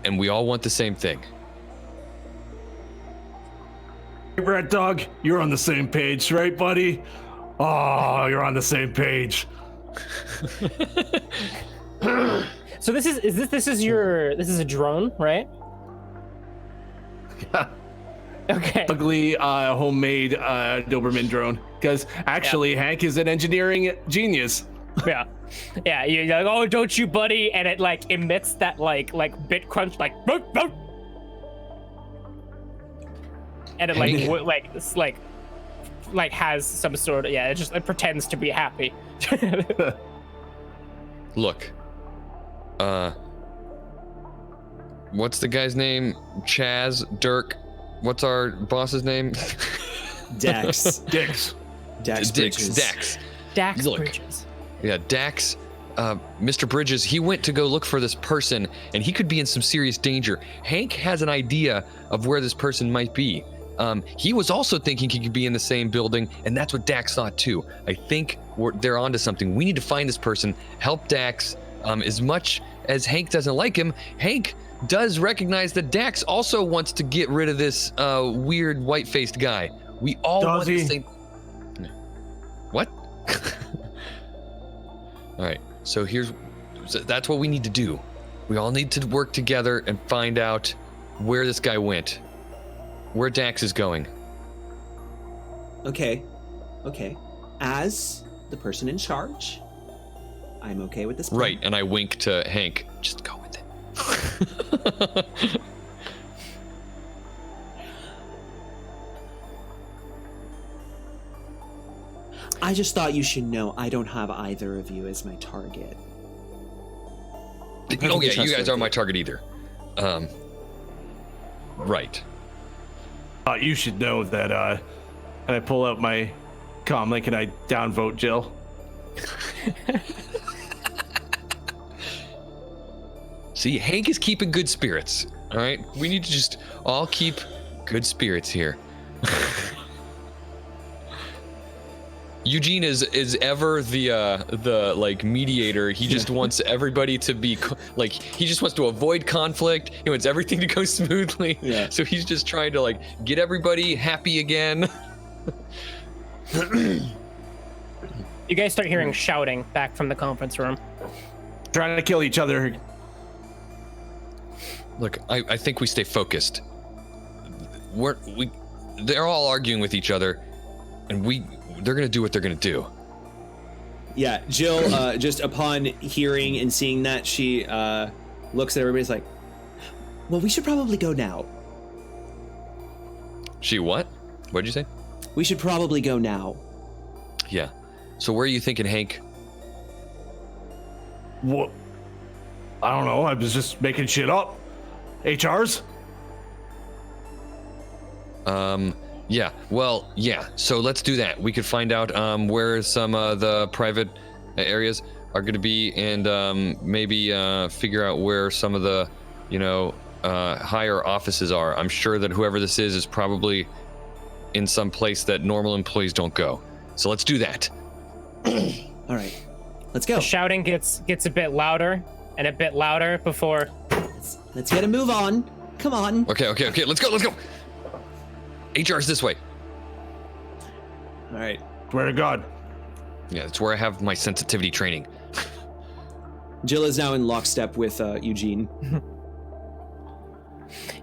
and we all want the same thing. Hey, Rat Dog, you're on the same page, right, buddy? Oh, you're on the same page. So this is a drone, right? Yeah. Okay. Ugly homemade Doberman drone. Because actually, Hank is an engineering genius. Yeah. Yeah, you're like, oh, don't you, buddy? And it like emits that like bit crunch, like, "Ruff, ruff." And it like has some sort of, it pretends to be happy. Look, what's the guy's name? Chaz, Dirk. What's our boss's name? Dax. Dix. Dax Bridges. Dax Look. Bridges. Yeah, Dax, Mr. Bridges, he went to go look for this person, and he could be in some serious danger. Hank has an idea of where this person might be. He was also thinking he could be in the same building, and that's what Dax thought too. I think they're onto something. We need to find this person, help Dax. As much as Hank doesn't like him, Hank does recognize that Dax also wants to get rid of this weird white-faced guy. We all want the same. What? All right. So that's what we need to do. We all need to work together and find out where this guy went, where Dax is going. Okay. As the person in charge, I'm okay with this plan. Right, and I wink to Hank. Just go with it. I just thought you should know I don't have either of you as my target. Oh yeah, you guys aren't my target either. Right. You should know that, and I pull out my comlink and I downvote Jill. See, Hank is keeping good spirits. All right, we need to just all keep good spirits here. Eugene is ever the like mediator. He just wants everybody to be like, he just wants to avoid conflict. He wants everything to go smoothly. Yeah. So he's just trying to like get everybody happy again. You guys start hearing shouting back from the conference room. Trying to kill each other. Look, I think we stay focused. They're all arguing with each other, and they're gonna do what they're gonna do. Yeah, Jill, just upon hearing and seeing that, she looks at everybody's like, well, we should probably go now. She what? What'd you say? We should probably go now. Yeah. So where are you thinking, Hank? What? I don't know. I was just making shit up. HRs? Yeah. Well, yeah. So let's do that. We could find out where some of the private areas are going to be, and maybe figure out where some of the, higher offices are. I'm sure that whoever this is probably in some place that normal employees don't go. So let's do that. All right, let's go. The shouting gets a bit louder and a bit louder before. Let's get a move on. Come on. Okay. Let's go. HR's this way. All right. Swear to God. Yeah, that's where I have my sensitivity training. Jill is now in lockstep with Eugene.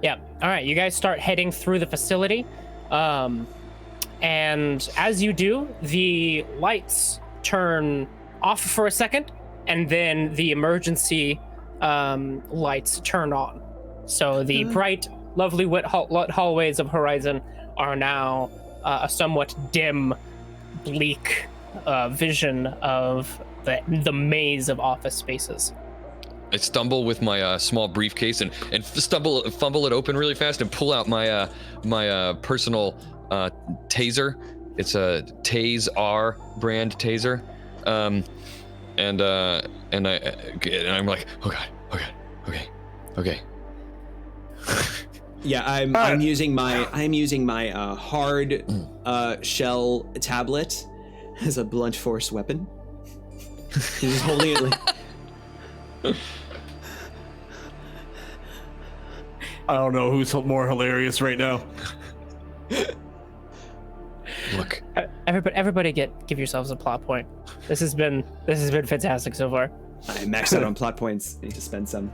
Yeah. All right. You guys start heading through the facility. And as you do, the lights turn off for a second, and then the emergency lights turn on. So the bright, lovely lit hallways of Horizon are now a somewhat dim, bleak vision of the maze of office spaces. I stumble with my small briefcase and fumble it open really fast and pull out my my personal taser. It's a Tase R brand taser, and I'm like, oh god, okay. Yeah, I'm using my hard shell tablet as a blunt force weapon. Just holding it like. I don't know who's more hilarious right now. Look, everybody give yourselves a plot point. This has been fantastic so far. I maxed out on plot points. Need to spend some.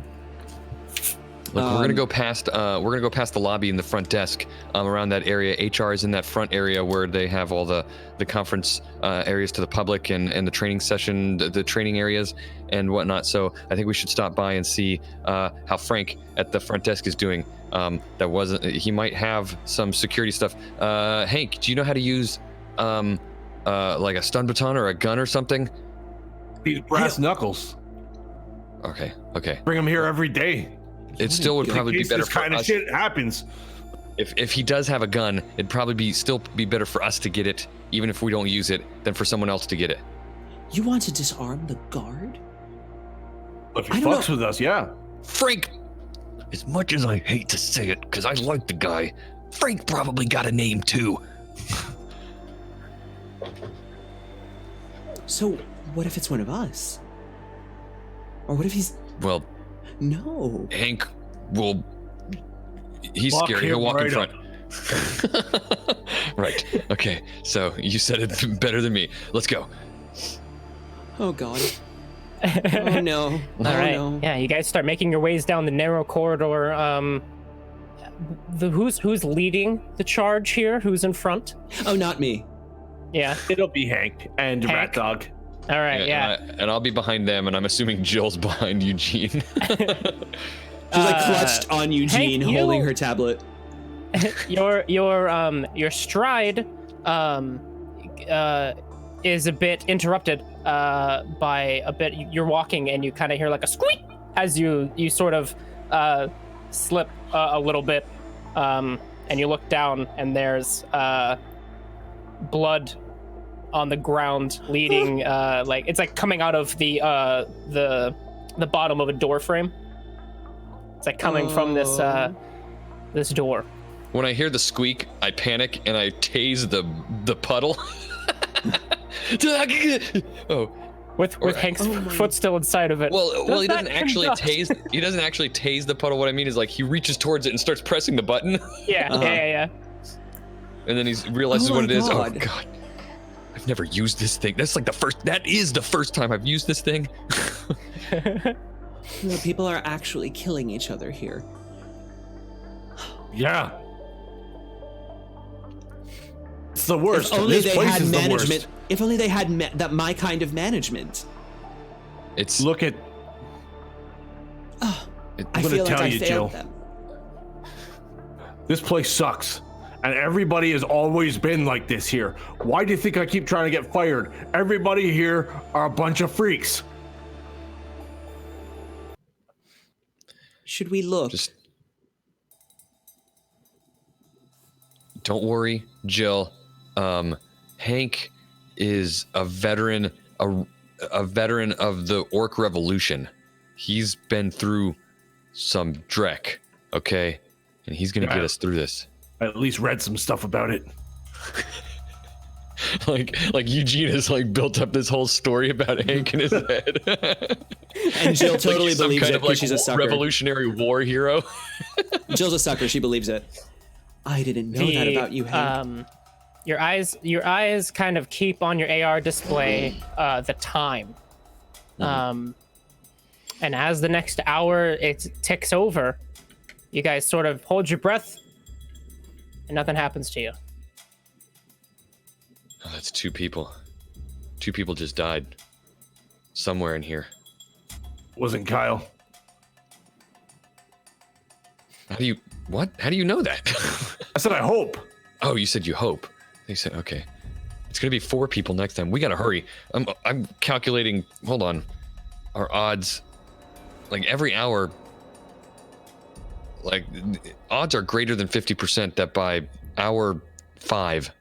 Look, we're gonna go past the lobby and the front desk, around that area. HR is in that front area where they have all the conference areas to the public and the training session, the training areas and whatnot. So I think we should stop by and see how Frank at the front desk is doing. He might have some security stuff. Hank, do you know how to use like a stun baton or a gun or something? These brass knuckles. Okay. Bring them here every day. It still would probably be better this for kind us. of shit happens. If he does have a gun, it'd probably still be better for us to get it, even if we don't use it, than for someone else to get it. You want to disarm the guard? If he fucks with us, yeah. Frank, as much as I hate to say it, because I like the guy, Frank probably got a name too. So, what if it's one of us? Or what if he's... Well, No. Hank, Well, he's Walk scary. him He'll walk in right front. Right. Okay. So you said it better than me. Let's go. Oh God. Oh no. All Oh right. no. Yeah, you guys start making your ways down the narrow corridor. Who's leading the charge here? Who's in front? Oh, not me. Yeah. It'll be Hank and Hank? Rat Dog. All right. Yeah. And I'll be behind them, and I'm assuming Jill's behind Eugene. She's like clutched on Eugene, Hank, holding her tablet. Your stride is a bit interrupted by a bit. You're walking and you kind of hear like a squeak as you sort of slip a little bit, and you look down and there's blood on the ground leading like it's like coming out of the bottom of a door frame. It's like coming from this door. When I hear the squeak, I panic and I tase the puddle. Oh. With Hank's foot still inside of it. Well, he doesn't actually tase. He doesn't actually tase the puddle. What I mean is, like, he reaches towards it and starts pressing the button. Yeah. And then he realizes Oh what my it is. God. Oh God, I've never used this thing. That's like the first. That is the first time I've used this thing. No, people are actually killing each other here. Yeah. It's the worst. If only This they place had is the management. worst. If only they had my kind of management. It's Look at. Oh, it- I I'm gonna feel like tell I you, failed Jill. them. This place sucks. And everybody has always been like this here. Why do you think I keep trying to get fired? Everybody here are a bunch of freaks. Should we look? just. Don't worry, Jill. Hank is a veteran, a veteran of the Orc Revolution. He's been through some dreck, okay? And he's gonna get us through this. I at least read some stuff about it. like Eugene has like built up this whole story about Hank in his head. And Jill totally he's some believes kind it of, because she's a sucker. Revolutionary war hero. Jill's a sucker. She believes it. I didn't know that about you, Hank. Your eyes kind of keep on your AR display the time. And as the next hour it ticks over, you guys sort of hold your breath and nothing happens to you. Oh, that's two people. Two people just died. Somewhere in here. Wasn't Kyle. How do you know that? I said I hope. Oh, you said you hope. They said, okay. It's gonna be 4 people next time. We gotta hurry. I'm calculating, hold on. Our odds, like every hour, like odds are greater than 50% that by hour 5,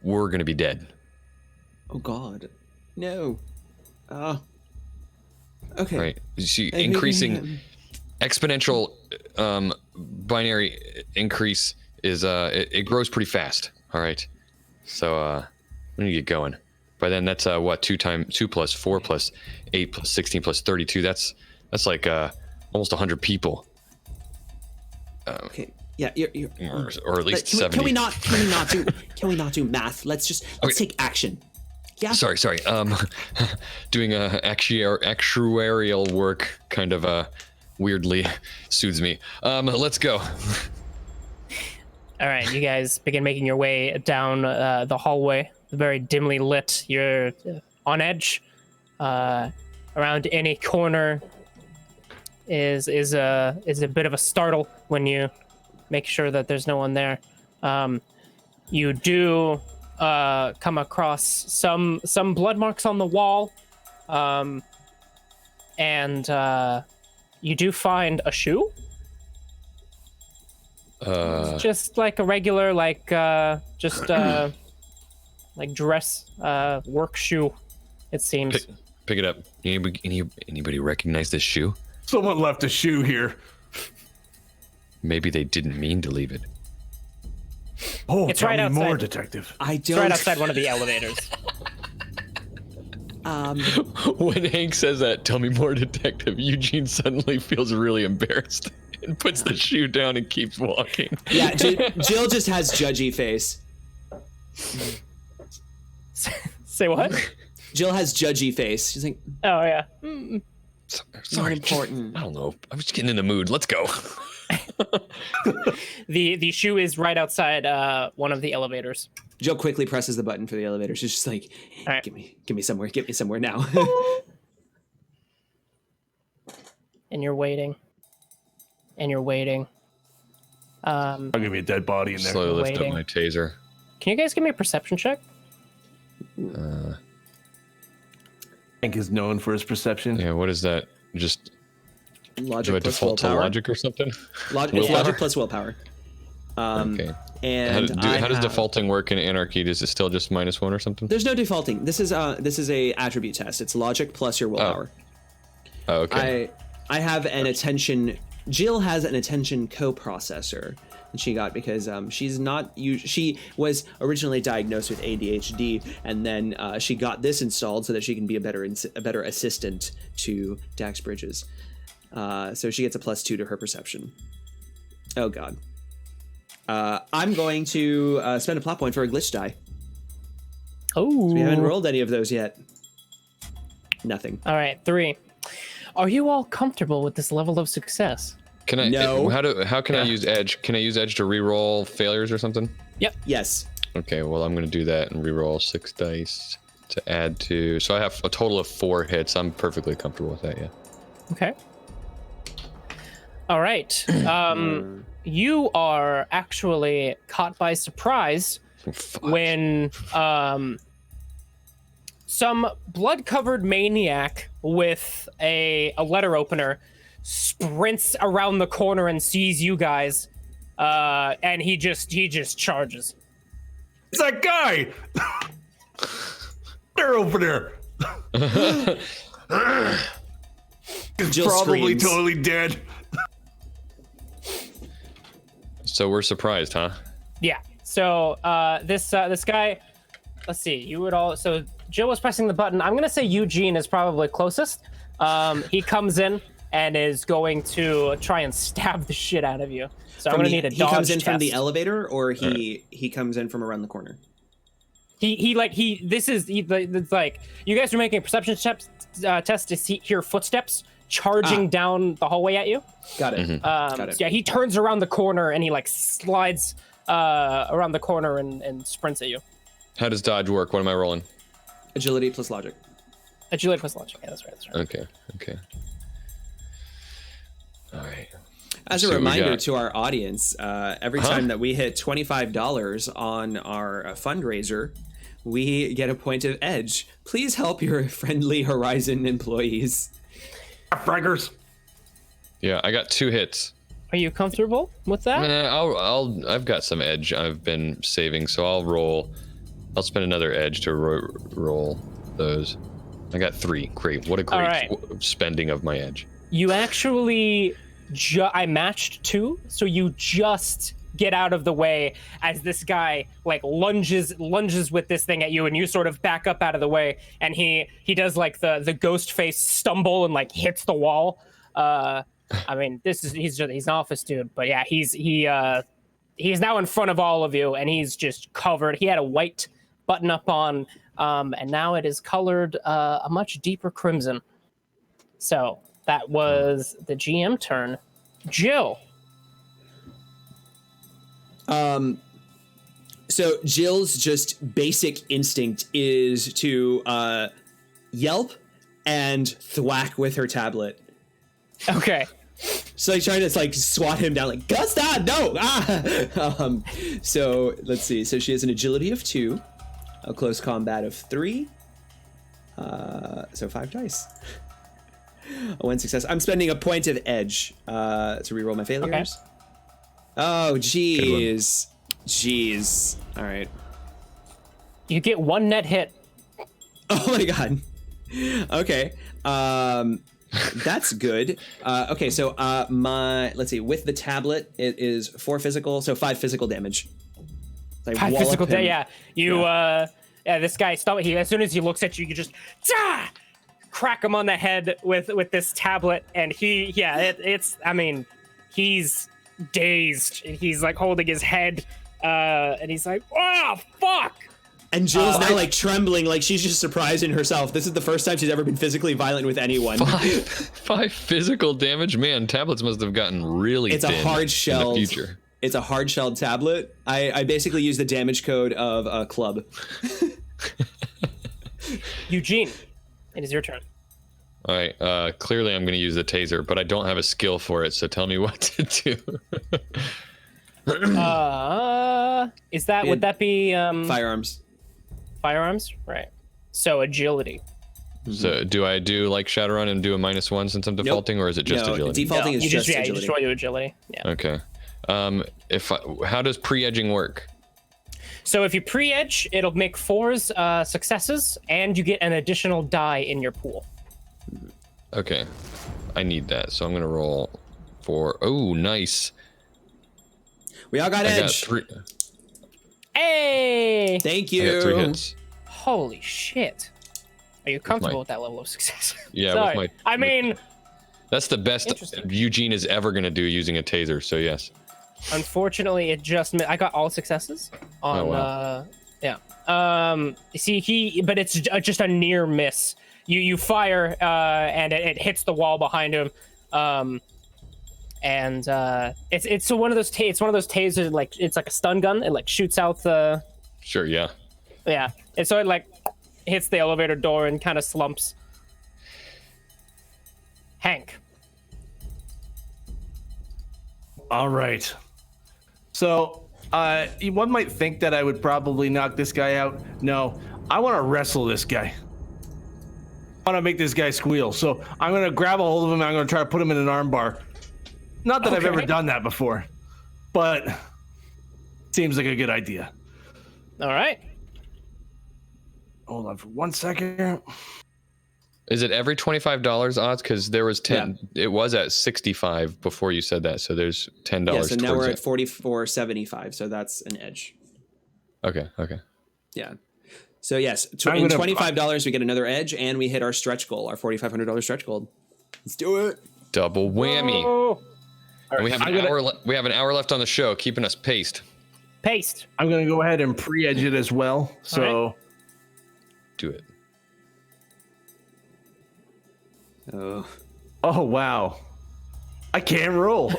we're gonna be dead. Oh God, no. Okay. Right. You see, increasing exponential binary increase is it grows pretty fast. All right. So we need to get going. By then that's what 2 plus 4 plus 8 plus 16 plus 32. That's like almost 100 people. Okay. Yeah, you're Or at least can 70. we not do math? Let's take action. Yeah. Sorry. Doing actuarial work kind of weirdly soothes me. Let's go. All right, you guys begin making your way down the hallway, very dimly lit. You're on edge. Around any corner is a bit of a startle when you make sure that there's no one there. You do come across some blood marks on the wall, and you do find a shoe. It's just like a regular, like dress work shoe, it seems. Pick it up. Anybody recognize this shoe? Someone left a shoe here. Maybe they didn't mean to leave it. Oh, It's tell right me outside. more, detective. I It's don't. right outside one of the elevators. When Hank says that, tell me more, detective, Eugene suddenly feels really embarrassed. and puts the shoe down and keeps walking. Yeah, Jill just has judgy face. Say what? Jill has judgy face. She's like, Oh yeah. Sorry, important. I don't know. I was just getting in the mood. Let's go. The shoe is right outside one of the elevators. Jill quickly presses the button for the elevator. She's just like, All right. get me somewhere now. And you're waiting. I'll give you a dead body in there. Slowly lift Waiting. up my taser. Can you guys give me a perception check? Hank is known for his perception. Yeah, what is that? Just Logic do I plus default to willpower. logic or something? It's Willpower? logic plus willpower. Okay. And How does have- defaulting work in Anarchy? Is it still just -1 or something? There's no defaulting. This is a attribute test. It's logic plus your willpower. Oh, okay. I have an attention. Jill has an attention coprocessor that she got because she was originally diagnosed with ADHD, and then she got this installed so that she can be a better assistant to Dax Bridges. So she gets a +2 to her perception. Oh God. I'm going to spend a plot point for a glitch die. Oh. We haven't rolled any of those yet. Nothing. All right, 3. Are you all comfortable with this level of success? Can I? No. How can I use Edge? Can I use Edge to reroll failures or something? Yes. Okay, well I'm gonna do that and reroll 6 dice to add to. So I have a total of 4 hits. I'm perfectly comfortable with that. Yeah. Okay. All right. You are actually caught by surprise when some blood-covered maniac with a letter opener sprints around the corner and sees you guys, and he just charges. It's that guy! They're over there. He's Jill probably screams. totally dead. So we're surprised, huh? Yeah. So this guy, let's see. You would all. So Jill was pressing the button. I'm gonna say Eugene is probably closest. He comes in and is going to try and stab the shit out of you. So I'm gonna need a dodge He comes in from the test. elevator, or he comes in from around the corner. It's like you guys are making a perception test to hear footsteps charging down the hallway at you. Got it. Got it. So yeah, he turns around the corner and he like slides around the corner and sprints at you. How does dodge work? What am I rolling? Agility plus logic. Agility plus logic. Yeah, that's right. Okay. All right. As Let's a see what we reminder got. to our audience, every time that we hit $25 on our fundraiser, we get a point of edge. Please help your friendly Horizon employees. Fraggers. Yeah, I got 2 hits. Are you comfortable with that? I've got some edge I've been saving, so I'll spend another edge to roll those. I got 3. Great. What a great right. spending of my edge. You actually, I matched 2, so you just get out of the way as this guy like lunges with this thing at you, and you sort of back up out of the way, and he does like the ghost face stumble and like hits the wall. I mean, he's an office dude, but yeah, he's now in front of all of you, and he's just covered. He had a white button up on, and now it is colored a much deeper crimson. So that was the GM turn. Jill. So Jill's just basic instinct is to yelp and thwack with her tablet. Okay. So like trying to like swat him down, like Gustav, no! Ah! So let's see. So she has an agility of 2, a close combat of 3. So 5 dice. 1 success. I'm spending a point of edge to reroll my failures. Okay. Oh, jeez. Jeez. All right. You get 1 net hit. Oh my god. Okay. That's good. Okay, so let's see, with the tablet, it is 4 physical, so 5 physical damage. Like 5 physical him. damage. Yeah. This guy, as soon as he looks at you, you just crack him on the head with this tablet, and I mean, he's dazed. And he's like holding his head, and he's like, "Oh fuck!" And Jill's now like trembling, like she's just surprised in herself. This is the first time she's ever been physically violent with anyone. Five physical damage. Man, tablets must have gotten really It's thin a hard shell. in the future. It's a hard shelled tablet. I basically use the damage code of a club. Eugene, it is your turn. All right. Clearly, I'm going to use the taser, but I don't have a skill for it. So tell me what to do. Is that would that be Firearms. Firearms? Right. So agility. So do I do like Shadowrun and do a -1 since I'm defaulting, or is it just agility? Defaulting is you just you agility. just roll your agility. Yeah. Okay. How does pre-edging work? So if you pre-edge, it'll make 4s successes, and you get an additional die in your pool. Okay. I need that, so I'm gonna roll for. Oh, nice. We all got I got edge. 3. Hey! Thank I got 3 you. hits. Holy shit! Are you comfortable with that level of success? Yeah, Sorry. with I mean, that's the best Interesting. Eugene is ever gonna do using a taser. So yes. unfortunately, it just I got all successes on. Oh, wow. Yeah. See, but it's just a near miss. You fire, and it hits the wall behind him. And it's one of those tasers, like it's like a stun gun. It like shoots out the. Sure. Yeah. Yeah. And so it like hits the elevator door and kind of slumps. Hank. All right. So, one might think that I would probably knock this guy out. No, I want to wrestle this guy. I want to make this guy squeal. So I'm going to grab a hold of him. And I'm going to try to put him in an armbar. Not that I've ever done that before, but seems like a good idea. All right. Hold on for 1 second. Is it every $25 odds? Because there was 10. Yeah. It was at 65 before you said that. So there's $10. Yeah, so now we're at it. 44.75. So that's an edge. Okay. Yeah. So yes, in $25 we get another edge, and we hit our stretch goal, our $4,500 stretch goal. Let's do it. Double whammy. Oh. And we have we have an hour left on the show, keeping us paced. Paste. I'm going to go ahead and pre-edge it as well. So do it. Oh wow, I can't roll.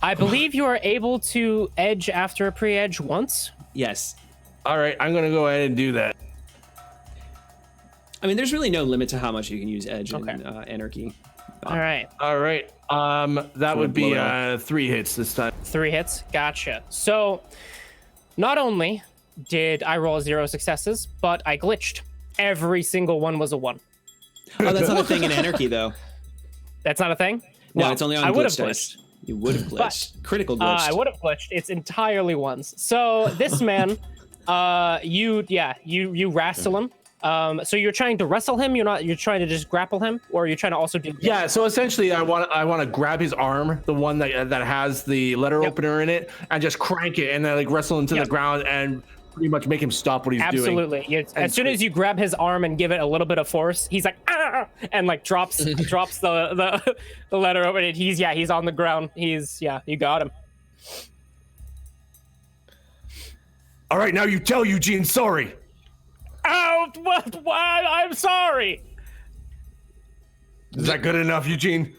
I believe you are able to edge after a pre-edge once. Yes. All right, I'm gonna go ahead and do that. I mean, there's really no limit to how much you can use edge in Anarchy. All right. That would be 3 hits this time. 3 hits. Gotcha. So not only did I roll 0 successes, but I glitched. Every single one was a 1. Oh, that's not a thing in Anarchy, though. That's not a thing? No, Well, it's only on I would glitch have dice. glitched. You would have glitched. Critical glitch. I would have glitched. It's entirely ones. So this man, you wrestle him. So you're trying to wrestle him. You're trying to just grapple him, or you're trying to also do. Yeah. So essentially, I want to grab his arm, the one that has the letter opener in it, and just crank it, and then like wrestle him to the ground and pretty much make him stop what he's doing. Absolutely. As soon as you grab his arm and give it a little bit of force, he's like and like drops the letter open. And he's on the ground. You got him. All right, now you tell Eugene sorry. Oh, what? I'm sorry. Is that good enough, Eugene?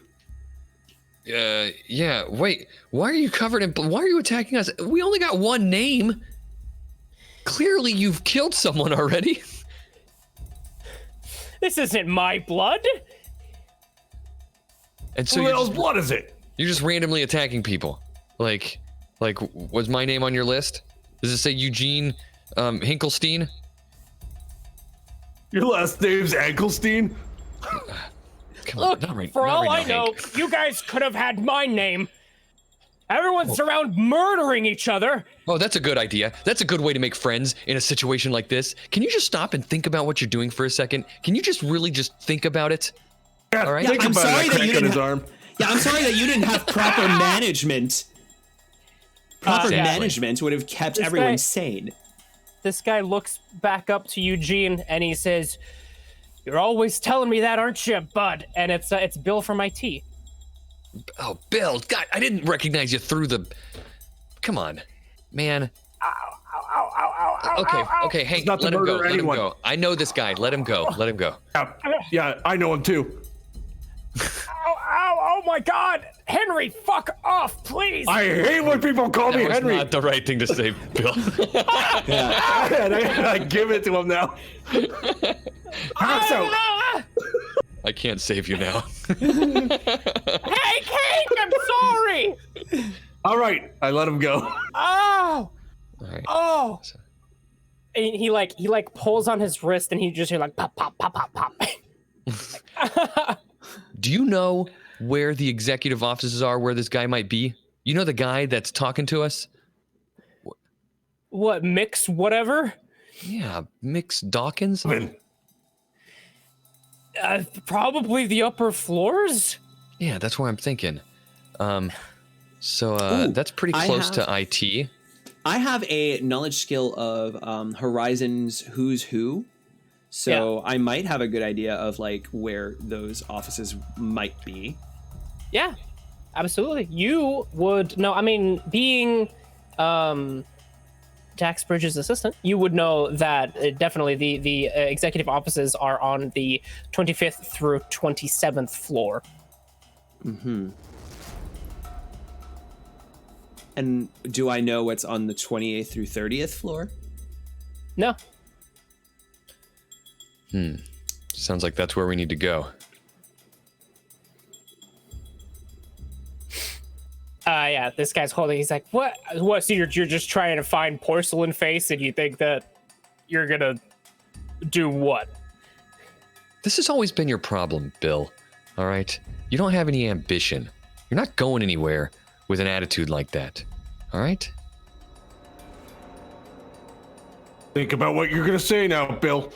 Yeah. Wait, why are you covered in? Why are you attacking us? We only got one name. Clearly, you've killed someone already. This isn't my blood. And so Who else's blood is it? You're just randomly attacking people. Like, was my name on your list? Does it say Eugene Hinkelstein? Your last name's Ankelstein? Look, for all I know, you guys could have had my name. Everyone's around murdering each other. Oh, that's a good idea. That's a good way to make friends in a situation like this. Can you just stop and think about what you're doing for a second? Can you just really just think about it? Yeah, all right. Think I'm about sorry that that you crack on didn't his arm. Yeah, I'm sorry that you didn't have proper management. Proper management would have kept everyone sane. This guy looks back up to Eugene and he says, "You're always telling me that, aren't you, bud?" And it's Bill from IT. Oh, Bill, God, I didn't recognize you through the. Come on, man. Okay, Hank, not to let him go. murder Let him anyone. go. I know this guy. Let him go. Let him go. Yeah, I know him too. Oh my God, Henry, fuck off, please. I hate when people call me That was Henry. not the right thing to say, Bill. And I give it to him now. Pass out. I can't save you now. Hank, I'm sorry. All right, I let him go. Oh, All right. oh. And he like pulls on his wrist, and he just hear like pop, pop, pop, pop, pop. Do you know where the executive offices are, where this guy might be? You know the guy that's talking to us? What, Mix whatever? Yeah, Mix Dawkins? Probably the upper floors? Yeah, that's where I'm thinking. Ooh, That's pretty close to IT. I have a knowledge skill of Horizon's Who's Who. So I might have a good idea of like where those offices might be. Yeah, absolutely. You would know. I mean, being Jax Bridges' assistant, you would know that definitely the executive offices are on the 25th through 27th floor. Mm-hmm. And do I know what's on the 28th through 30th floor? No. Sounds like that's where we need to go. Yeah, this guy's holding. He's like, what? So you're just trying to find Porcelain Face, and you think that you're gonna do what? This has always been your problem, Bill. All right? You don't have any ambition. You're not going anywhere with an attitude like that. All right? Think about what you're gonna say now, Bill.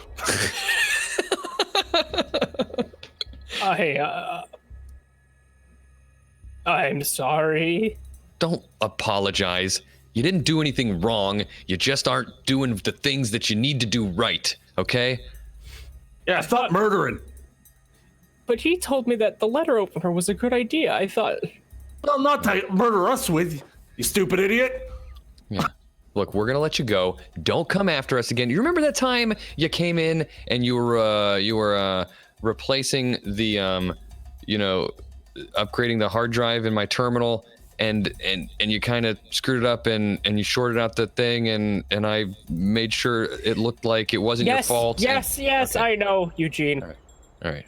I'm sorry. Don't apologize. You didn't do anything wrong. You just aren't doing the things that you need to do right, okay? Yeah, stop murdering. But he told me that the letter opener was a good idea. I thought. Well, not to murder us with, you stupid idiot. Yeah. Look, we're gonna let you go. Don't come after us again. You remember that time you came in and you were replacing the upgrading the hard drive in my terminal, and you kind of screwed it up and you shorted out the thing, and I made sure it looked like it wasn't your fault. Yes, okay. I know, Eugene. All right.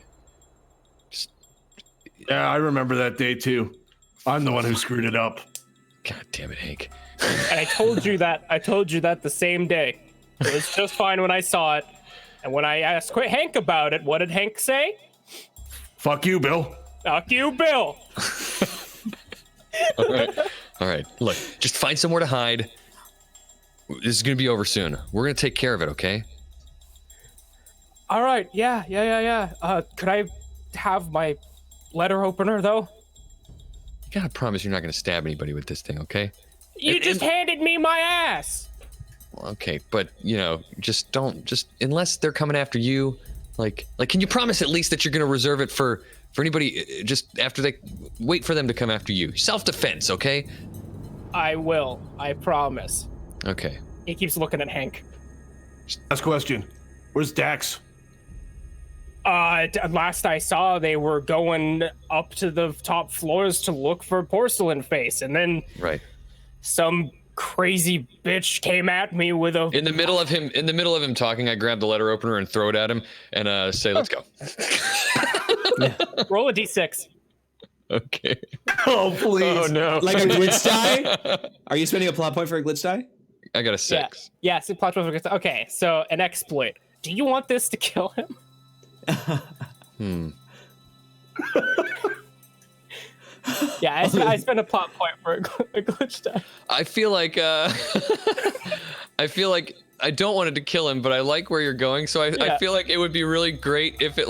Yeah, I remember that day too. I'm the one who screwed it up. God damn it, Hank. And I told you that. I told you that the same day. It was just fine when I saw it. And when I asked Hank about it, what did Hank say? Fuck you, Bill. Fuck you, Bill. All right. Look, just find somewhere to hide. This is gonna be over soon. We're gonna take care of it, okay? All right. Yeah. Could I have my letter opener though? You gotta promise you're not gonna stab anybody with this thing, okay? You just handed me my ass. Okay, but just unless they're coming after you, like can you promise at least that you're gonna reserve it for anybody just after they wait for them to come after you? Self-defense, okay? I will. I promise. Okay. He keeps looking at Hank. Last question. Where's Dax? Last I saw, they were going up to the top floors to look for Porcelain Face, and then some crazy bitch came at me with a. In the middle of him talking, I grab the letter opener and throw it at him and say, "Let's go." Roll a d6. Okay. Oh please! Oh no! Like a glitch die? Are you spending a plot point for a glitch die? I got a 6. Yeah, so plot point for okay, so an exploit. Do you want this to kill him? Yeah, I spent a plot point for a glitch die. I feel like I don't want it to kill him, but I like where you're going. So I feel like it would be really great if it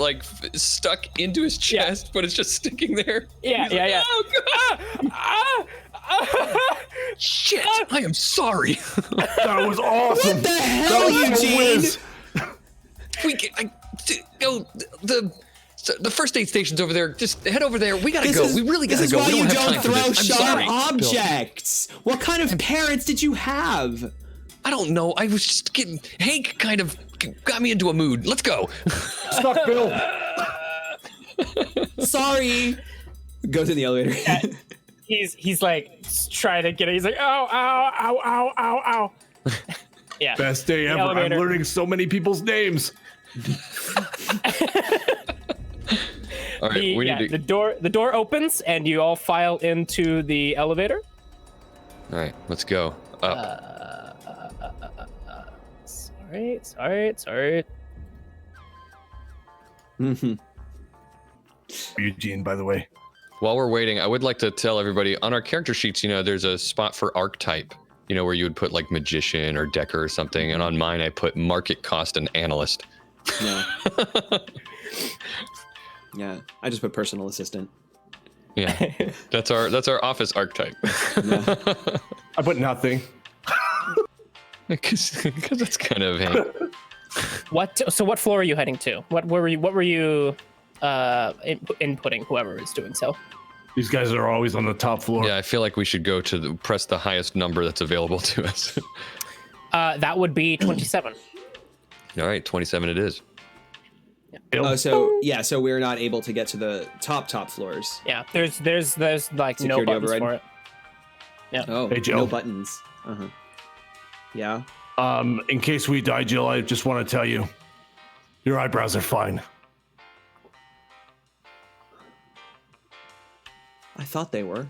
stuck into his chest, but it's just sticking there. Yeah. Oh God! Shit! I am sorry. That was awesome. What the hell, Eugene? We can go the the first aid station's over there. Just head over there. We gotta go. We really gotta This is go. why We you don't have don't time for throw this. I'm sharp sorry. objects. What kind of parents did you have? I don't know. I was just getting. Hank kind of got me into a mood. Let's go. Stuck, Bill. Sorry. Goes in the elevator. He's like trying to get it. He's like, ow, ow, ow, ow, ow, ow. Yeah. Best day ever. I'm elevator. learning so many people's names. All right, we need to. The door opens and you all file into the elevator. All right, let's go up. Sorry. Eugene, by the way. While we're waiting, I would like to tell everybody on our character sheets, there's a spot for archetype, where you would put like magician or decker or something. And on mine, I put market cost and analyst. Yeah. Yeah. I just put personal assistant. Yeah, that's our office archetype. I put nothing. Because that's kind of Hank. So what floor are you heading to? What were you inputting? Whoever is doing so. These guys are always on the top floor. Yeah, I feel like we should go to press the highest number that's available to us. That would be 27. All right, 27 it is. Oh, so we're not able to get to the top floors. Yeah, there's like Security no buttons override. for it. Yeah. Oh, Hey, Jill. no buttons. Uh-huh. Yeah. In case we die, Jill, I just want to tell you, your eyebrows are fine. I thought they were.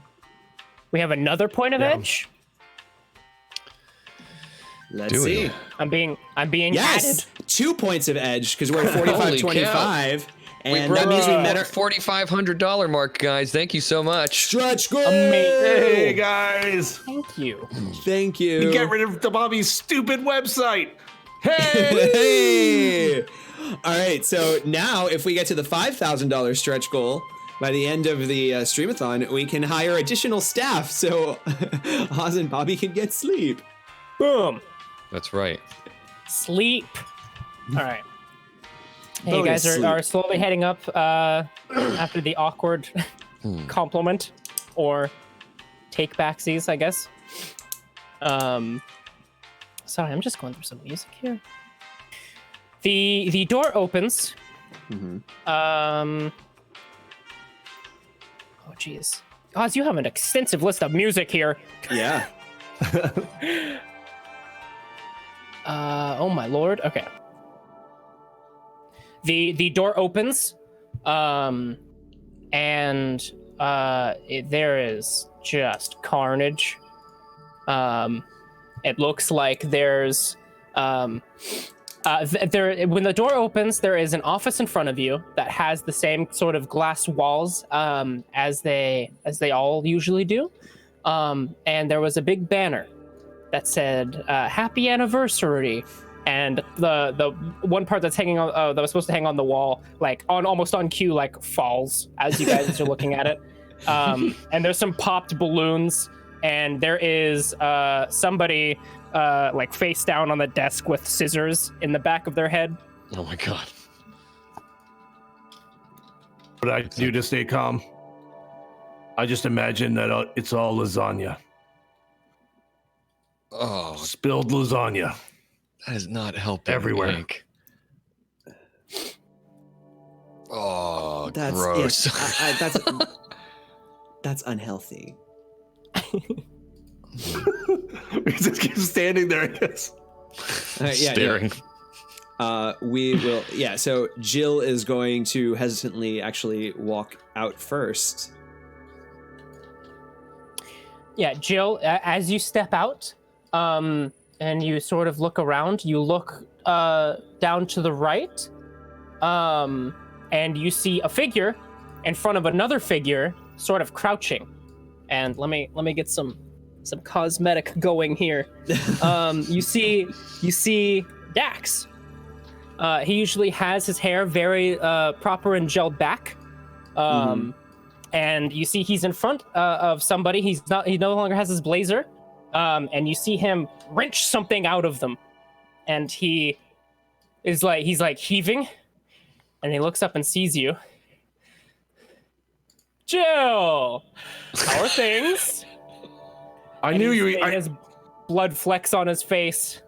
We have another point of edge. Let's Do we? see. I'm being Yes, added. 2 points of edge because we're at Holy 45-25, and broke that means we the met our $4,500 mark, guys. Thank you so much. stretch goal. Hey, guys. Thank you. Thank you. Get rid of the Bobby's stupid website. Hey. Hey. All right, so now if we get to the $5,000 stretch goal by the end of the Streamathon, we can hire additional staff so Oz and Bobby can get sleep. Boom. That's right. Sleep. All right. Hey, you Bonus guys sleep. are slowly heading up after the awkward compliment or take backsies, I guess. Sorry, I'm just going through some music here. The door opens. Oh, geez. Oz, you have an extensive list of music here. Yeah. Oh my lord. Okay. The door opens, and there is just carnage. It looks like there's when the door opens, there is an office in front of you that has the same sort of glass walls as they all usually do, and there was a big banner that said "Happy Anniversary," and the one part that's hanging on that was supposed to hang on the wall, like almost on cue, like falls as you guys are looking at it. And there's some popped balloons, and there is somebody like face down on the desk with scissors in the back of their head. Oh my god. What I do to stay calm? I just imagine that it's all lasagna. Oh, Spilled lasagna. that is not helping. Everywhere. Hank. Oh, That's gross. yes, that's unhealthy. We just keep standing there, I guess. Staring. We will. Yeah. So Jill is going to hesitantly actually walk out first. Yeah, Jill, as you step out, and you sort of look around, you look down to the right, and you see a figure in front of another figure, sort of crouching. And let me get some cosmetic going here. You see Dax. He usually has his hair very proper and gelled back. And you see he's in front of somebody. He no longer has his blazer. And you see him wrench something out of them. And he's like heaving. And he looks up and sees you. Jill, how are things? I And knew he's you. seeing his blood flecks on his face.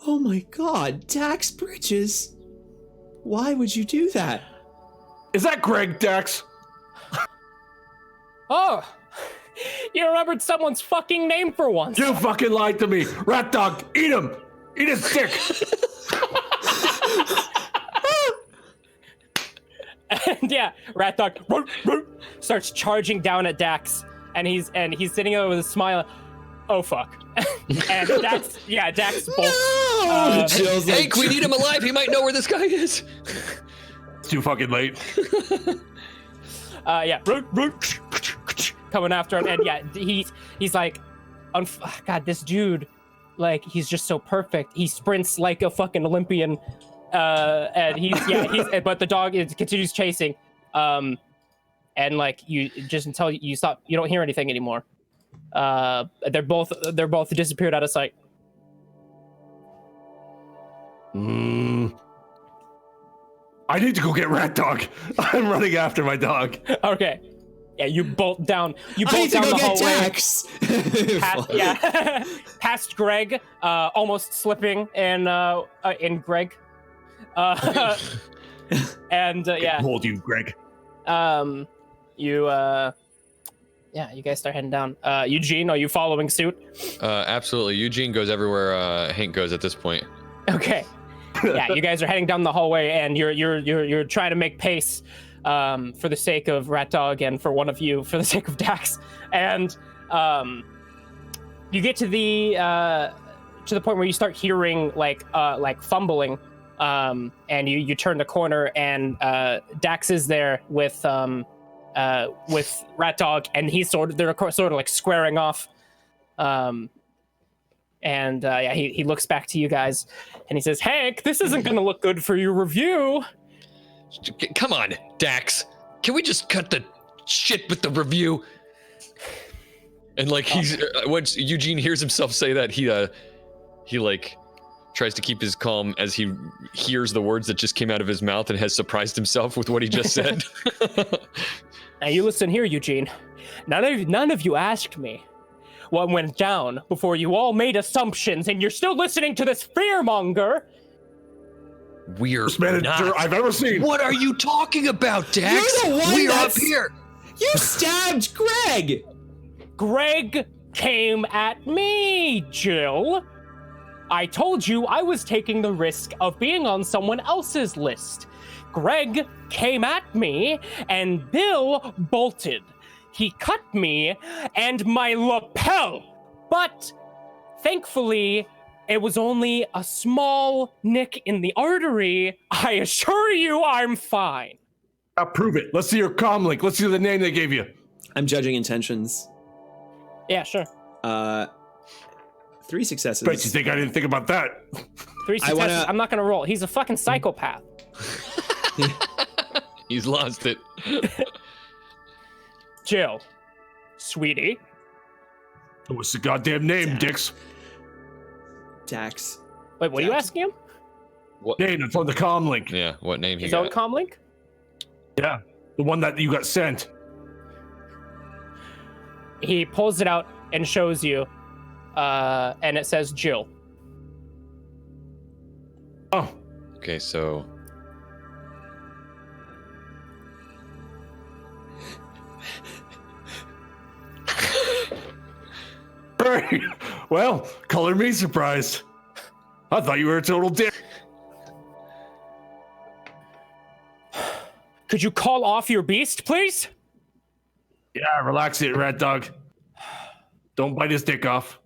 Oh my God, Dax Bridges. Why would you do that? Is that Greg, Dax? Oh, you remembered someone's fucking name for once. You fucking lied to me. Rat dog, eat him. Eat his dick. And yeah, Rat Dog starts charging down at Dax, and he's sitting there with a smile. Oh fuck! And Dax both. Jill's Hey, like, we need him alive. He might know where this guy is. It's too fucking late. Coming after him, and yeah, he's like, God, this dude, like, he's just so perfect. He sprints like a fucking Olympian, and but the dog continues chasing, and like you just until you stop, you don't hear anything anymore. They're both disappeared out of sight. I need to go get Rat Dog. I'm running after my dog. Okay. Yeah, you bolt down. You I bolt need to down go the get hallway. Dax. Past Greg, almost slipping in Greg. And yeah. Hold you, Greg. You guys start heading down. Eugene, are you following suit? Absolutely. Eugene goes everywhere Hank goes at this point. Okay. Yeah, you guys are heading down the hallway, and you're trying to make pace, for the sake of Rat Dog and for one of you, for the sake of Dax. And you get to the point where you start hearing like fumbling, and you turn the corner, and Dax is there with Rat Dog, and they're sort of like squaring off. He looks back to you guys, and he says, Hank, this isn't going to look good for your review. Come on, Dax. Can we just cut the shit with the review? And like once Eugene hears himself say that, he like tries to keep his calm as he hears the words that just came out of his mouth and has surprised himself with what he just said. Now you listen here, Eugene. None of you asked me what went down before you all made assumptions, and you're still listening to this fearmonger. We're Worst manager not. I've ever seen. What are you talking about, Dax? You're the one We're up that's- here. You stabbed Greg. Greg came at me, Jill. I told you I was taking the risk of being on someone else's list. Greg came at me, and Bill bolted. He cut me and my lapel, but thankfully, it was only a small nick in the artery. I assure you I'm fine. Now prove it. Let's see your comm link. Let's see the name they gave you. I'm judging intentions. Yeah, sure. 3 successes. Bet you think I didn't think about that. 3 successes. I'm not gonna roll. He's a fucking psychopath. He's lost it. Jill, sweetie. What's the goddamn name, Dix? Dax. Wait, what are you asking him? What Name that's on the comm link. Yeah, what name he His own got? comm link? Yeah, the one that you got sent. He pulls it out and shows you, and it says Jill. Oh, Okay, so great. Well, color me surprised. I thought you were a total dick. Could you call off your beast, please? Yeah, relax it, Rat Dog. Don't bite his dick off.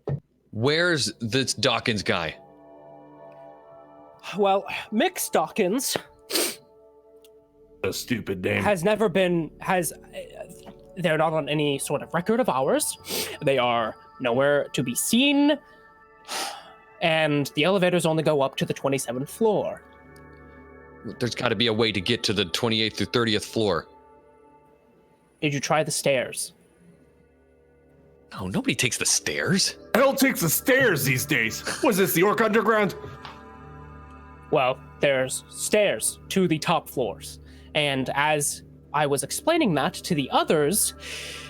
where's this Dawkins guy? Well, Mick Dawkins A stupid name. they're not on any sort of record of ours. They are nowhere to be seen. And the elevators only go up to the 27th floor. There's got to be a way to get to the 28th through 30th floor. Did you try the stairs? No, nobody takes the stairs. Hell takes the stairs these days. Was this the Orc Underground? Well, there's stairs to the top floors. And as I was explaining that to the others,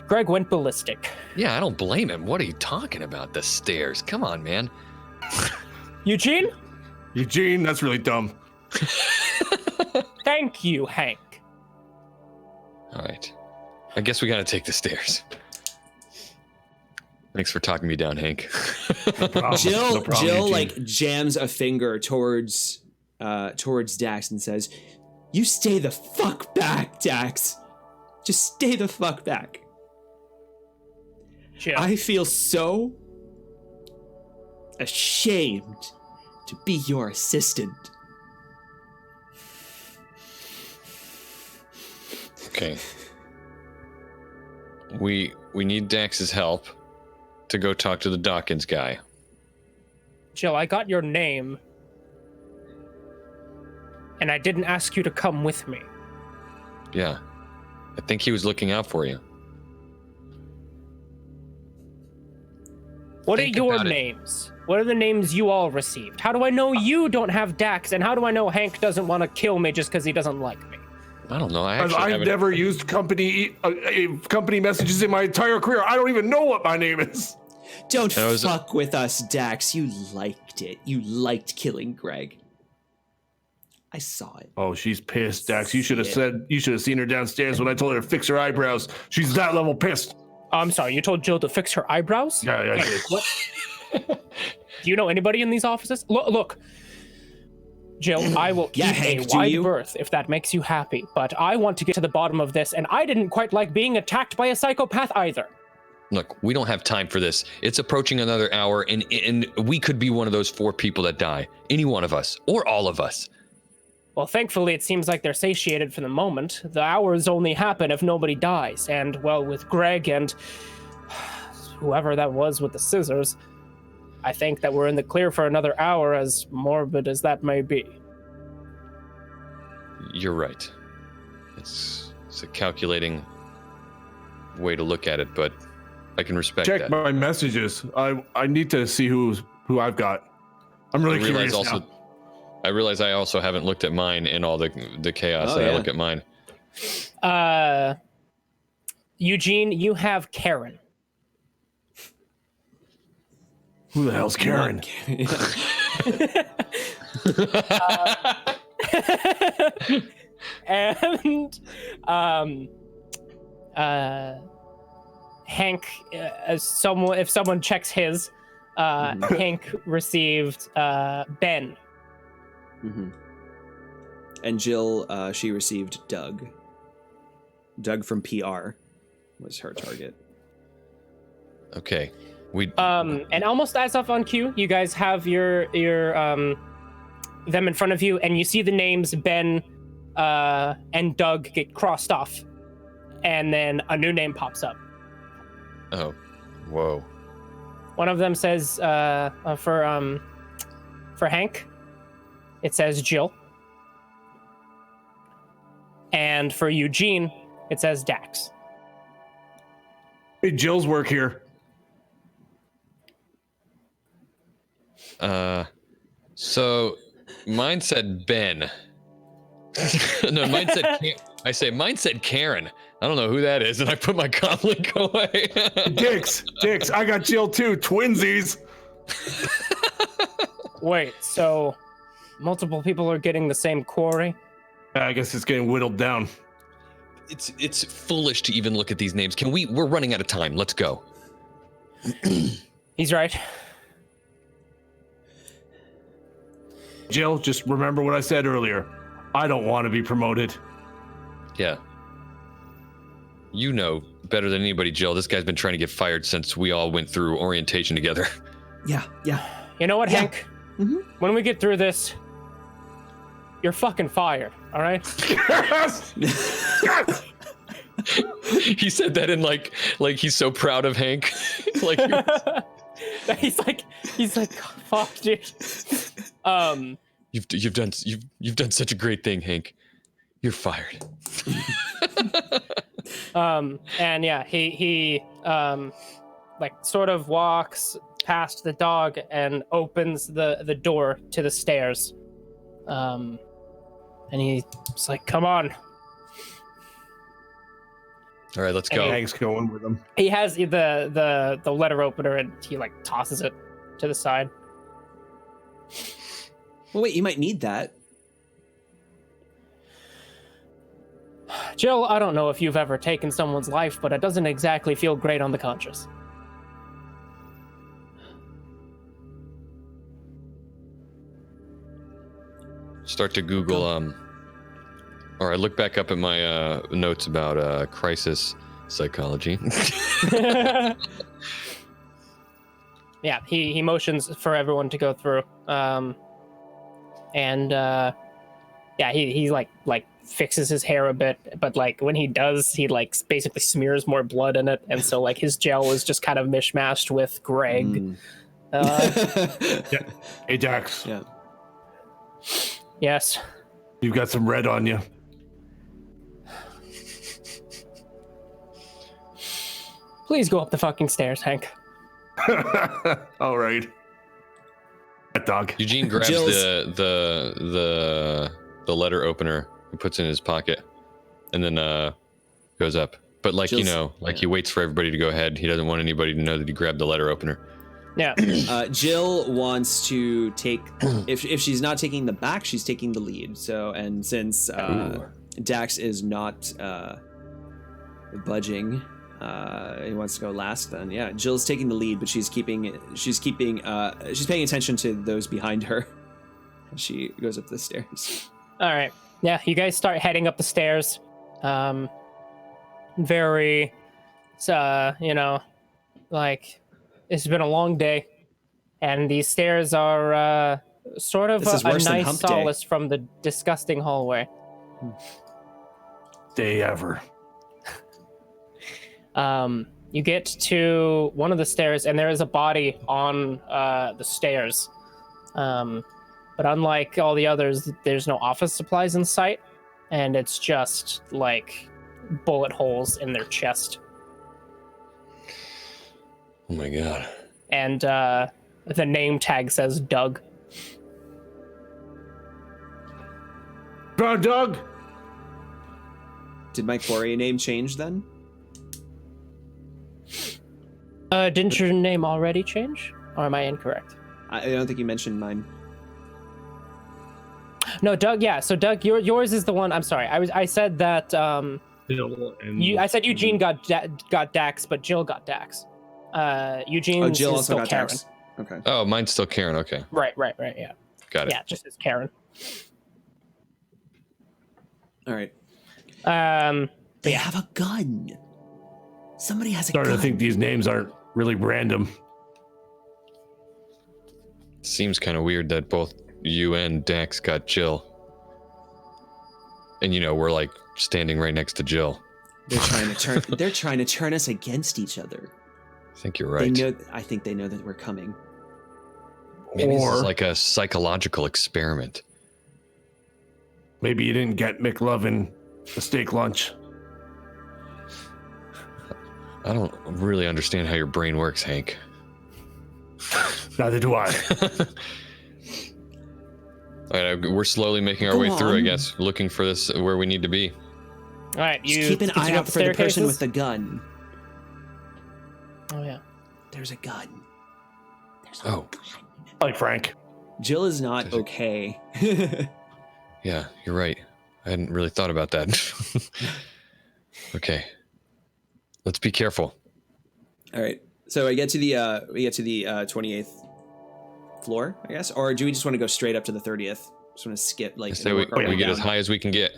Greg went ballistic. Yeah, I don't blame him. What are you talking about? The stairs. Come on, man. Eugene? Eugene, that's really dumb. Thank you, Hank. All right. I guess we gotta take the stairs. Thanks for talking me down, Hank. Jill Eugene. like jams a finger towards Dax and says, "You stay the fuck back, Dax. Just stay the fuck back." Jill. I feel so ashamed to be your assistant. Okay. We need Dax's help to go talk to the Dawkins guy. Jill, I got your name. And I didn't ask you to come with me. Yeah. I think he was looking out for you. What Think are your about it. names? What are the names you all received? How do I know you don't have Dax? And how do I know Hank doesn't want to kill me just because he doesn't like me? I don't know. I've never used company messages in my entire career. I don't even know what my name is. Don't fuck with us, Dax. You liked it. You liked killing Greg. I saw it. Oh, she's pissed, Dax. You should have seen her downstairs when I told her to fix her eyebrows. She's that level pissed. I'm sorry, you told Jill to fix her eyebrows? Yeah, I did. What? Do you know anybody in these offices? Look. Jill, I will keep Hank, a do wide you? berth if that makes you happy, but I want to get to the bottom of this, and I didn't quite like being attacked by a psychopath either. Look, we don't have time for this. It's approaching another hour, and we could be one of those 4 people that die. Any one of us, or all of us. Well, thankfully, it seems like they're satiated for the moment. The hours only happen if nobody dies, and, well, with Greg and whoever that was with the scissors, I think that we're in the clear for another hour, as morbid as that may be. You're right. It's a calculating way to look at it, but I can respect Check that. my messages. I need to see who I've got. I'm really curious now. I realize I also haven't looked at mine in all the chaos that I look at mine. Eugene, you have Karen. Who the hell's Karen? And Hank, if someone checks his, Hank received Ben. Mm-hmm. And Jill, she received Doug. Doug from PR was her target. Okay. And almost as off on cue, you guys have your them in front of you, and you see the names Ben and Doug get crossed off, and then a new name pops up. Oh, whoa. One of them says for Hank, it says Jill, and for Eugene, it says Dax. Hey, Jill's work here. So mine said Ben. No, mine said mine said Karen. I don't know who that is, and I put my comm link away. Dix, I got Jill too. Twinsies. Wait, so multiple people are getting the same quarry? I guess it's getting whittled down. It's foolish to even look at these names. We're running out of time. Let's go. He's right. Jill, just remember what I said earlier. I don't want to be promoted. Yeah. You know better than anybody, Jill. This guy's been trying to get fired since we all went through orientation together. Yeah. You know what, Yeah. Hank? Mm-hmm. When we get through this, you're fucking fired, all right? He said that in like he's so proud of Hank. Like he's like, fuck, dude. you've done such a great thing, Hank. You're fired. And yeah, he like sort of walks past the dog and opens the door to the stairs. And he's like, come on. All right, let's And go. Hank's going with him. He has the letter opener, and he like tosses it to the side. Well, wait, you might need that. Jill, I don't know if you've ever taken someone's life, but it doesn't exactly feel great on the conscience. Start to Google, or I look back up at my notes about crisis psychology. Yeah, he motions for everyone to go through. He like fixes his hair a bit, but like when he does, he like basically smears more blood in it, and so like his gel is just kind of mishmashed with Greg. Yeah. Hey, Dax. Yeah. Yes. You've got some red on you. Please go up the fucking stairs, Hank. All right. That dog. Eugene grabs Jill's- the letter opener and puts it in his pocket, and then goes up. But like Jill's- he waits for everybody to go ahead. He doesn't want anybody to know that he grabbed the letter opener. Yeah. Jill wants to take, if she's not taking the back, she's taking the lead. So, and since Dax is not budging, he wants to go last. Then yeah, Jill's taking the lead, but she's paying attention to those behind her as she goes up the stairs. All right. Yeah, you guys start heading up the stairs. Very, like it's been a long day, and these stairs are sort of This is a worse than nice hump day. solace from the disgusting hallway. Day ever. You get to one of the stairs, and there is a body on the stairs. But unlike all the others, there's no office supplies in sight, and it's just like bullet holes in their chest. Oh my god. And the name tag says Doug. Brown dog. Did my quarry name change then? Didn't your name already change? Or am I incorrect? I don't think you mentioned mine. No, Doug, yeah. So Doug, yours is the one. I'm sorry. I said that Bill and I said Eugene got Dax, but Jill got Dax. Eugene Oh, Jill is also still got Karen. Dax. Okay. Oh, mine's still Karen. Okay, Right, yeah. got it. Yeah, just as Karen. All right. Yeah. They have a gun. Somebody has a starting gun. to think these names aren't really random. Seems kind of weird that both you and Dax got Jill, and we're like standing right next to Jill. They're trying to turn. They're trying to turn us against each other. I think you're They right. know. I think they know that we're coming. Maybe this Or- is like a psychological experiment. Maybe you didn't get McLovin a steak lunch. I don't really understand how your brain works, Hank. Neither do I. All right, we're slowly making our Go way through, I on. guess, looking for this where we need to be. All right, you Just keep an eye continue up out for the person staircases? with the gun. Oh yeah. There's a gun. There's a Oh. gun. Like Frank. Jill is not okay. Yeah, you're right. I hadn't really thought about that. Okay, let's be careful. All right. So we get to the 28th floor, I guess, or do we just want to go straight up to the 30th? Just want to skip I like. say and we, work our way we get down? as high as we can get.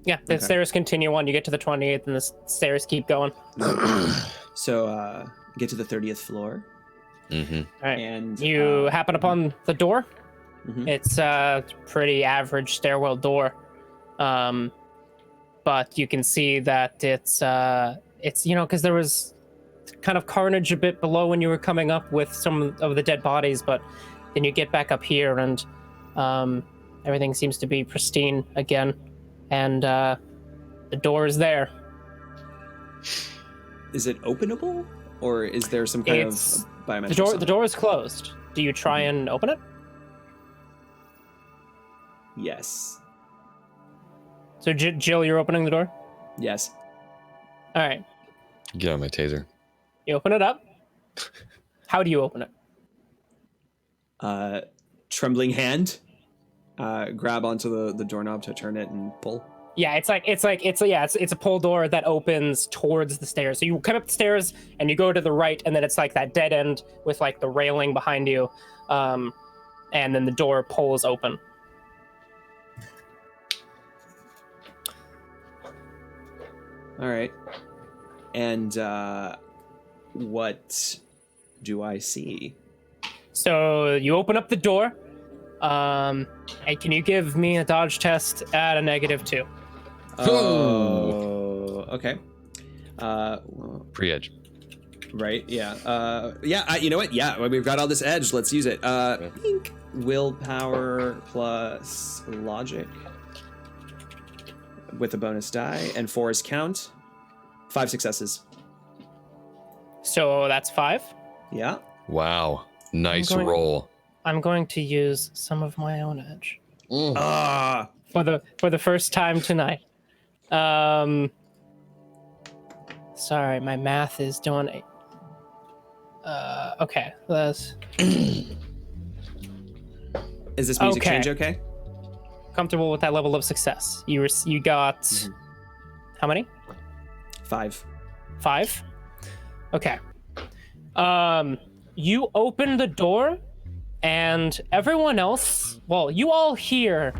Yeah, the Okay. stairs continue on. You get to the 28th, and the stairs keep going. So get to the 30th floor, Mm-hmm. All right. and You happen upon the door. Mhm. It's a pretty average stairwell door, but you can see that it's because there was kind of carnage a bit below when you were coming up with some of the dead bodies, but then you get back up here and everything seems to be pristine again, and the door is there. Is it openable, or is there some kind It's- of biometric? The door sign? the door is closed. Do you try and open it? Yes. So Jill, you're opening the door. Yes. All right. Get on my taser. You open it up. How do you open it? Trembling hand. Grab onto the doorknob to turn it and pull. Yeah, it's a pull door that opens towards the stairs. So you come up the stairs and you go to the right, and then it's like that dead end with like the railing behind you, and then the door pulls open. All right. And what do I see? So you open up the door. And can you give me a dodge test at a -2? Oh, okay. Pre-edge. Right, yeah. You know what? Yeah, we've got all this edge. Let's use it. Pink. Willpower plus logic with a bonus die, and 4 is count. 5 successes. So that's 5. Yeah. Wow. Nice roll. I'm going to use some of my own edge. Ah. For the first time tonight. Sorry, my math is doing it. Okay. Let's... Is this music change okay? Comfortable with that level of success. You got how many? 5. 5? Okay. You open the door and everyone else, well, you all hear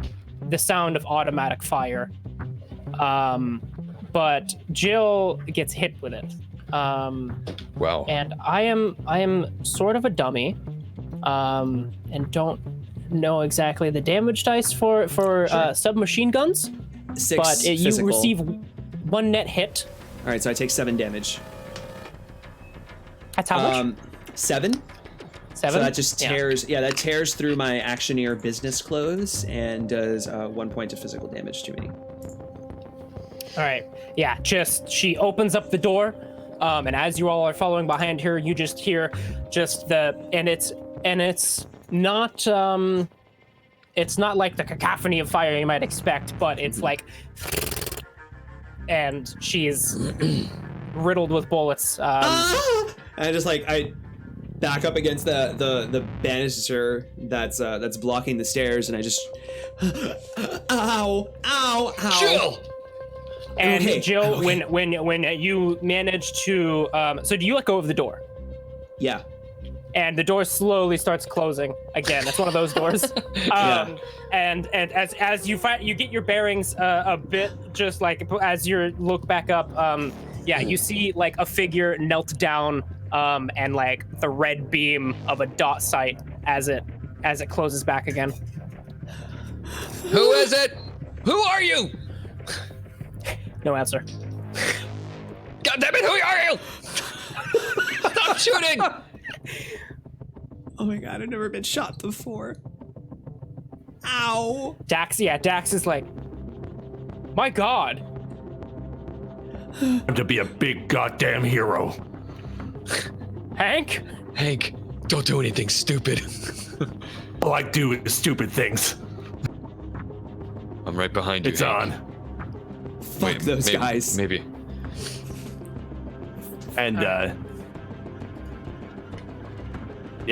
the sound of automatic fire. But Jill gets hit with it. Wow. And I am sort of a dummy, and don't know exactly the damage dice for submachine guns. 6 but you physical. receive 1 net hit. All right, so I take 7 damage. That's how much? 7. 7. So that just tears. Yeah, that tears through my actioneer business clothes and does 1 point of physical damage to me. All right. Yeah. She opens up the door, and as you all are following behind her, you just hear it's not like the cacophony of fire you might expect, but it's like, and she's riddled with bullets. And I back up against the banister that's blocking the stairs, and I just ow. Jill! And Okay, Jill, okay. when you manage to, so do you let go of the door? Yeah. And the door slowly starts closing again. It's one of those doors. And as you get your bearings a bit, just like as you look back up, you see like a figure knelt down, and like the red beam of a dot sight as it closes back again. Who is it? Who are you? No answer. God damn it, who are you? Stop shooting! Oh my god, I've never been shot before. Ow. Dax is like, my god. To be a big goddamn hero. Hank, don't do anything stupid. All I do is stupid things. I'm right behind you. It's Hank. on. Fuck those guys. Maybe. And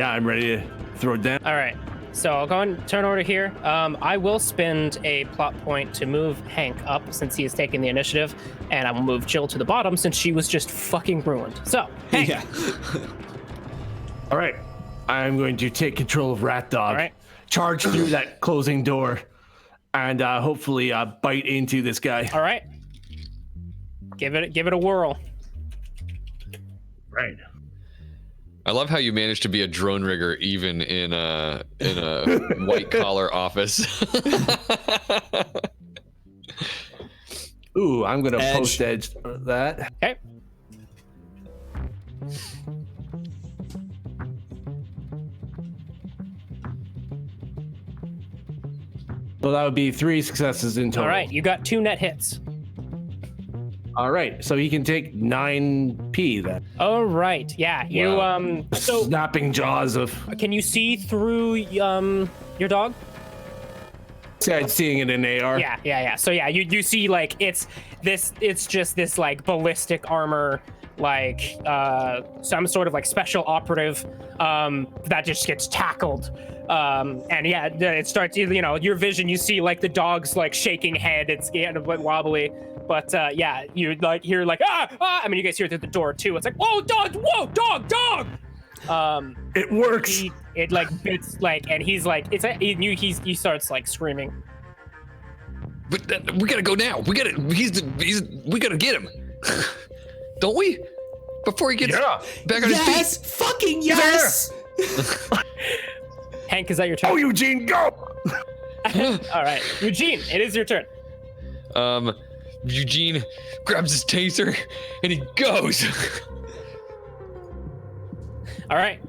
I'm ready to throw it down. All right, so I'll go and turn order here. I will spend a plot point to move Hank up since he is taking the initiative, and I will move Jill to the bottom since she was just fucking ruined. So, Hank. Yeah. All right, I'm going to take control of Rat Dog. All right. Charge through that closing door, and hopefully bite into this guy. All right. Give it a whirl. Right. I love how you managed to be a drone rigger even in a white collar office. Ooh, I'm gonna Edge. post edge that. Okay. So that would be 3 successes in total. All right, you got 2 net hits. All right, so he can take 9p then. All right, yeah. You so Snapping jaws of. can you see through your dog? seeing it in AR. Yeah. So yeah, you see like it's just this like ballistic armor, like some sort of like special operative that just gets tackled. And yeah, it starts, your vision, you see like the dog's like shaking head, it's kind of wobbly, but yeah, you like hear like I mean, you guys hear it through the door too. It's like, whoa dog. It works. It like bits like, and he's like, he starts like screaming. But we gotta go now. We gotta get him. Don't we? Before he gets back on his feet. Yes, fucking yes. Hank, is that your turn? Oh, Eugene, go! All right, Eugene, it is your turn. Eugene grabs his taser and he goes. All right.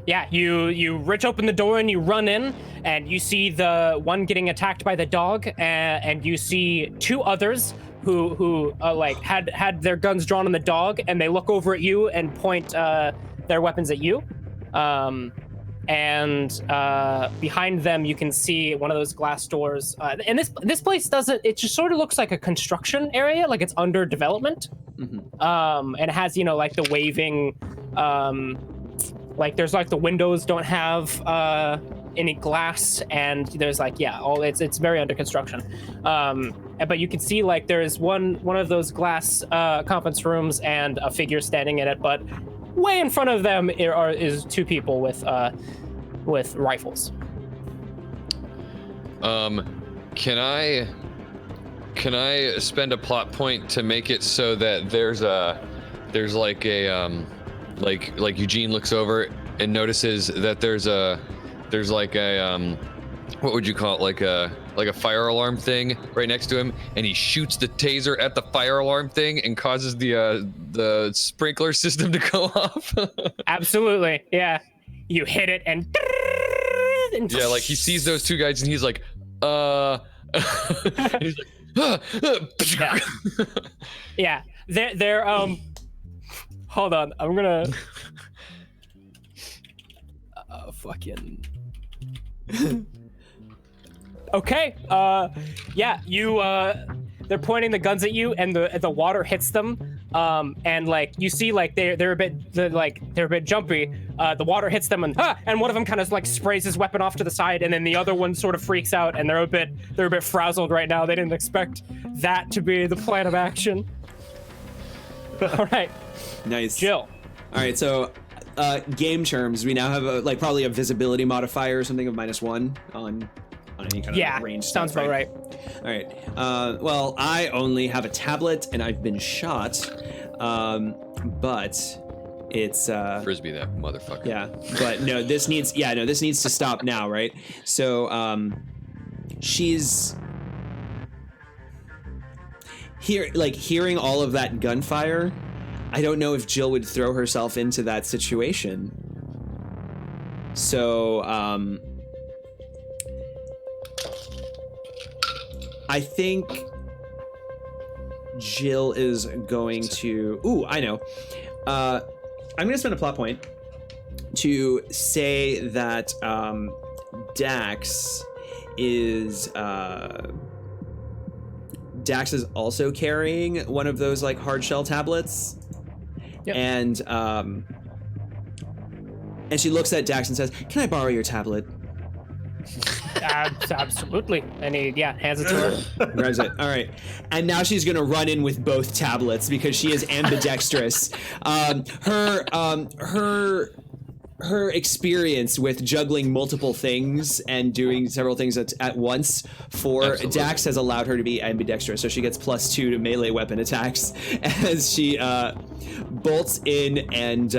Yeah, you rip open the door and you run in, and you see the one getting attacked by the dog, and you see two others who like had their guns drawn on the dog, and they look over at you and point their weapons at you. And behind them you can see one of those glass doors. And this place doesn't. It just sort of looks like a construction area, like it's under development. Mm-hmm. And it has like the waving. Like there's like the windows don't have any glass, and there's like it's very under construction. But you can see like there's one of those glass conference rooms and a figure standing in it, but way in front of them is two people with rifles. Can I spend a plot point to make it so that there's like a like Eugene looks over and notices that there's like a what would you call it, like a fire alarm thing right next to him, and he shoots the taser at the fire alarm thing and causes the sprinkler system to go off? Absolutely, yeah. You hit it and yeah, like he sees those two guys and he's like, and he's like, yeah. They're hold on, I'm gonna fucking okay. Yeah, you they're pointing the guns at you, and the water hits them, and like you see like they're a bit jumpy. The water hits them, and one of them kind of like sprays his weapon off to the side, and then the other one sort of freaks out, and they're a bit frazzled right now. They didn't expect that to be the plan of action. All right. Nice. Jill. All right, so game terms, we now have probably a visibility modifier or something of -1 on any kind of range sounds stuff, about right. All right. Well, I only have a tablet and I've been shot, but it's frisbee that motherfucker. Yeah, but no, this needs to stop now, right? So she's hearing all of that gunfire. I don't know if Jill would throw herself into that situation. So, I think Jill is going to... Ooh, I know. I'm going to spend a plot point to say that Dax is also carrying one of those like hard shell tablets. Yep. And she looks at Dax and says, "Can I borrow your tablet?" Absolutely. And he hands it to her. Grabs it. All right. And now she's gonna run in with both tablets because she is ambidextrous. Her experience with juggling multiple things and doing several things at once for Dax has allowed her to be ambidextrous, so she gets +2 to melee weapon attacks as she bolts in and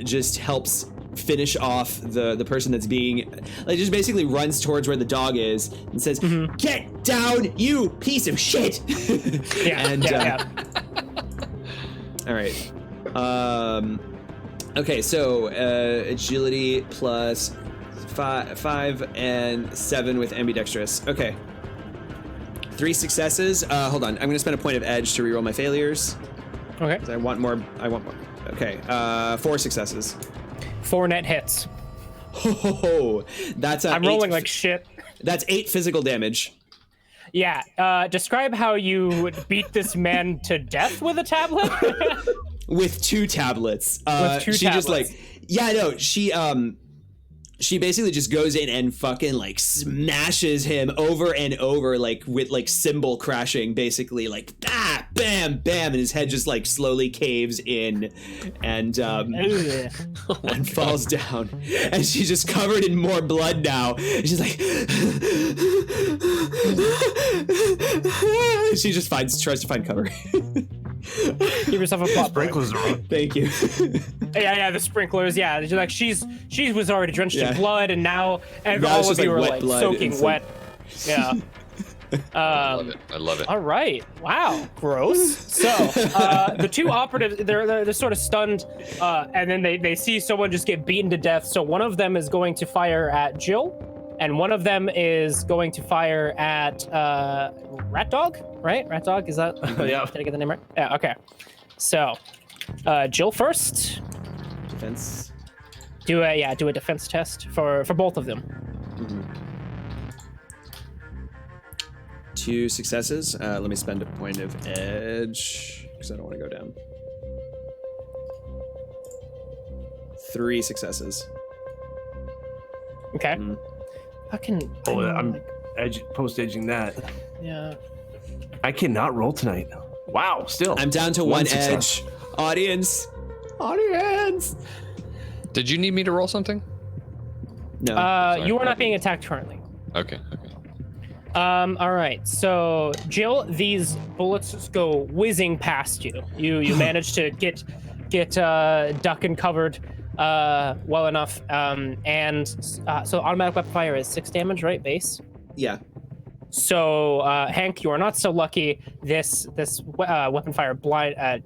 just helps finish off the person that's being just basically runs towards where the dog is and says, "Get down, you piece of shit!" All right. Okay, so agility plus 5 and 7 with ambidextrous. Okay. 3 successes. Hold on. I'm going to spend a point of edge to reroll my failures. Okay. I want more. Okay. 4 successes. 4 net hits. Oh, that's I'm rolling like shit. That's 8 physical damage. Yeah. Describe how you would beat this man to death with a tablet. With 2 tablets. She just like, she basically just goes in and fucking like smashes him over and over, like with like cymbal crashing, basically like bam, bam, and his head just like slowly caves in and and falls down. And she's just covered in more blood now. And she's like, she just tries to find cover. Give yourself a pop. Sprinklers are on. Thank you. Yeah, the sprinklers. Yeah, like she was already drenched in blood, and now all of you are like soaking wet. Yeah. I love it. All right. Wow. Gross. So the 2 operatives, they're sort of stunned, and then they see someone just get beaten to death. So one of them is going to fire at Jill, and one of them is going to fire at Rat Dog. Right? Rat Dog. Is that? Yeah. Did I get the name right? Yeah. Okay. So Jill first. Defense. Do a defense test for both of them. Mm-hmm. 2 successes. Let me spend a point of edge because I don't want to go down. 3 successes. Okay. Mm-hmm. Fucking. I'm post-edging that. Yeah. I cannot roll tonight. Wow, still. I'm down to 1 edge. Audience. Did you need me to roll something? No. You are not being attacked currently. Okay. All right. So, Jill, these bullets just go whizzing past you. You manage to get duck and covered well enough. So automatic weapon fire is 6 damage, right? Base. Yeah. So, Hank, you are not so lucky. This weapon fire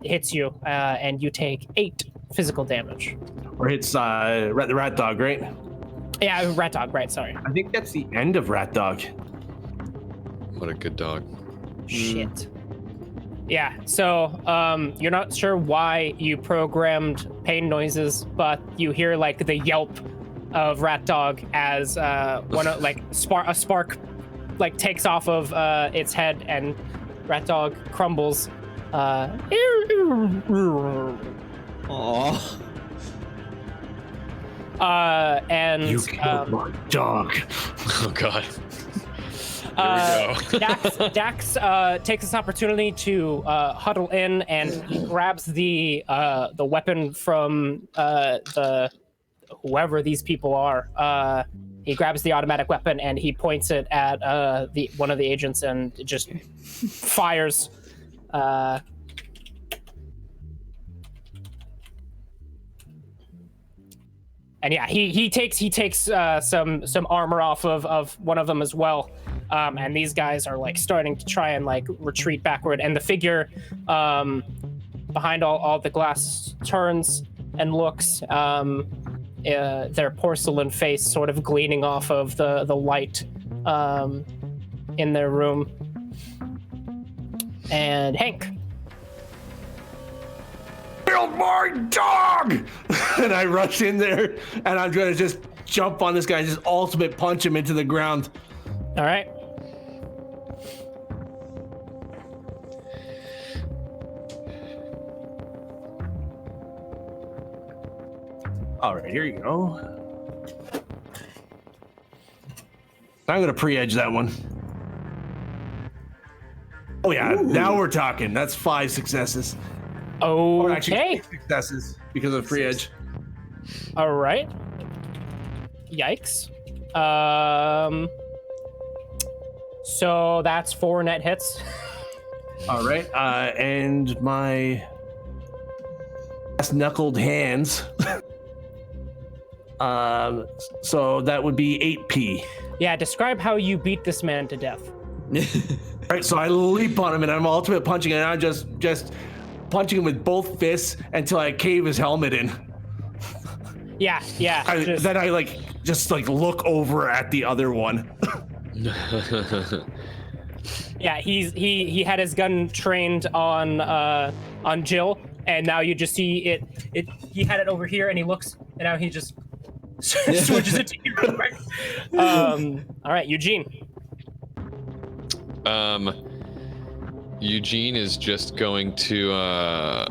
hits you, and you take 8 physical damage. Or hits the Rat Dog, right? Yeah, Rat Dog, right, sorry. I think that's the end of Rat Dog. What a good dog. Shit. Yeah, so you're not sure why you programmed pain noises, but you hear like the yelp of Rat Dog as a spark like takes off of its head and Rat Dog crumbles. Aww. And you killed my dog. Oh god. Here we go. Dax takes this opportunity to huddle in, and he grabs the weapon from the whoever these people are. He grabs the automatic weapon and he points it at one of the agents and just fires. And yeah, he takes some armor off of one of them as well. And these guys are like starting to try and like retreat backward, and the figure behind all the glass turns and looks, their porcelain face sort of gleaming off of the light in their room. And Hank. Killed my dog! And I rush in there, and I'm gonna just jump on this guy, just ultimate punch him into the ground. All right. All right, here you go. I'm gonna pre-edge that one. Oh yeah, now we're talking. That's 5 successes. Or actually Okay. 6 successes because of pre-edge. All right. Yikes. So that's 4 net hits. All right, and my knuckled hands. So that would be 8p. Yeah, describe how you beat this man to death. Right, so I leap on him and I'm ultimate punching, and I'm just punching him with both fists until I cave his helmet in. Yeah. Then I look over at the other one. Yeah, he had his gun trained on Jill, and now you just see it. He had it over here, and he looks, and now he just switches it to you real quick. All right, Eugene. Eugene is just going to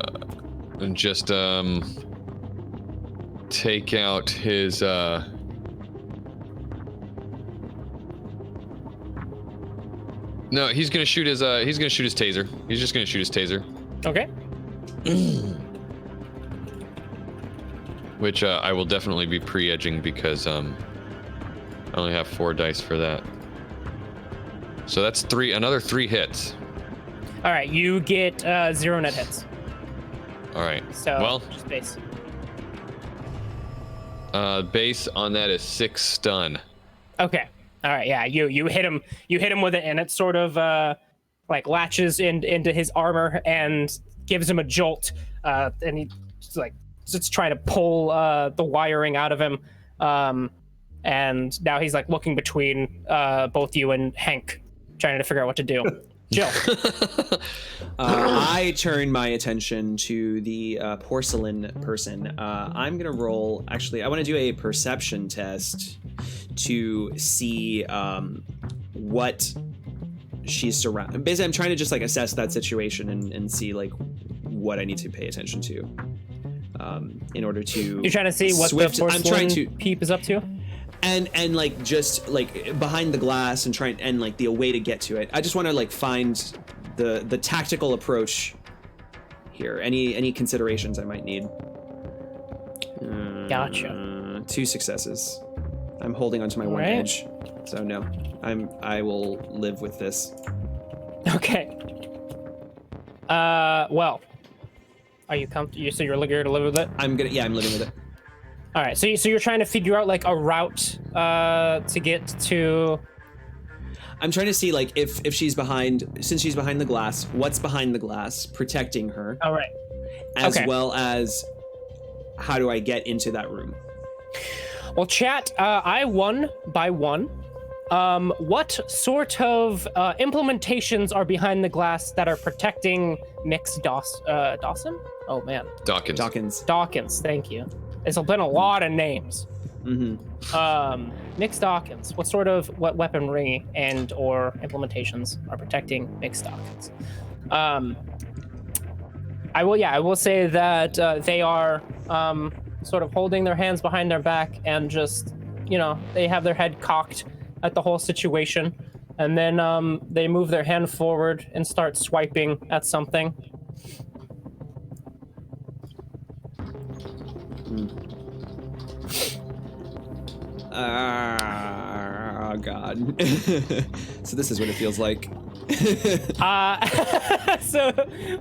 take out his No, he's gonna shoot his taser. He's just gonna shoot his taser. Okay. Which I will definitely be pre-edging because I only have 4 dice for that. So that's another 3 hits. All right, you get 0 net hits. All right. So well, just base. Base on that is 6 stun. Okay. All right. Yeah. You hit him. You hit him with it, and it sort of like latches into his armor and gives him a jolt. And he just trying to pull the wiring out of him. And now he's like looking between both you and Hank, trying to figure out what to do. Jill. I turn my attention to the porcelain person. I'm gonna roll. Actually, I want to do a perception test to see what she's surrounded. Basically, I'm trying to just like assess that situation and see like what I need to pay attention to in order to. You're trying to see what the porcelain peep is up to. And like just like behind the glass and trying and like the way to get to it. I just want to like find the tactical approach here. Any considerations I might need. Gotcha. 2 successes. I'm holding onto my one edge, so no. I will live with this. Okay. Well, are you comfortable? So you're gonna live with it? I'm living with it. All right, so you're trying to figure out like a route to get to. I'm trying to see like if she's since she's behind the glass, what's behind the glass protecting her? All right. As well as how do I get into that room? Well, chat, I won by 1. What sort of implementations are behind the glass that are protecting Mix Dawson? Oh man. Dawkins, thank you. There's been a lot of names. Mm-hmm. Mix Dawkins. What weaponry and or implementations are protecting Mix Dawkins? I will say that they are sort of holding their hands behind their back and just, they have their head cocked at the whole situation, and then they move their hand forward and start swiping at something. Oh God. So this is what it feels like. So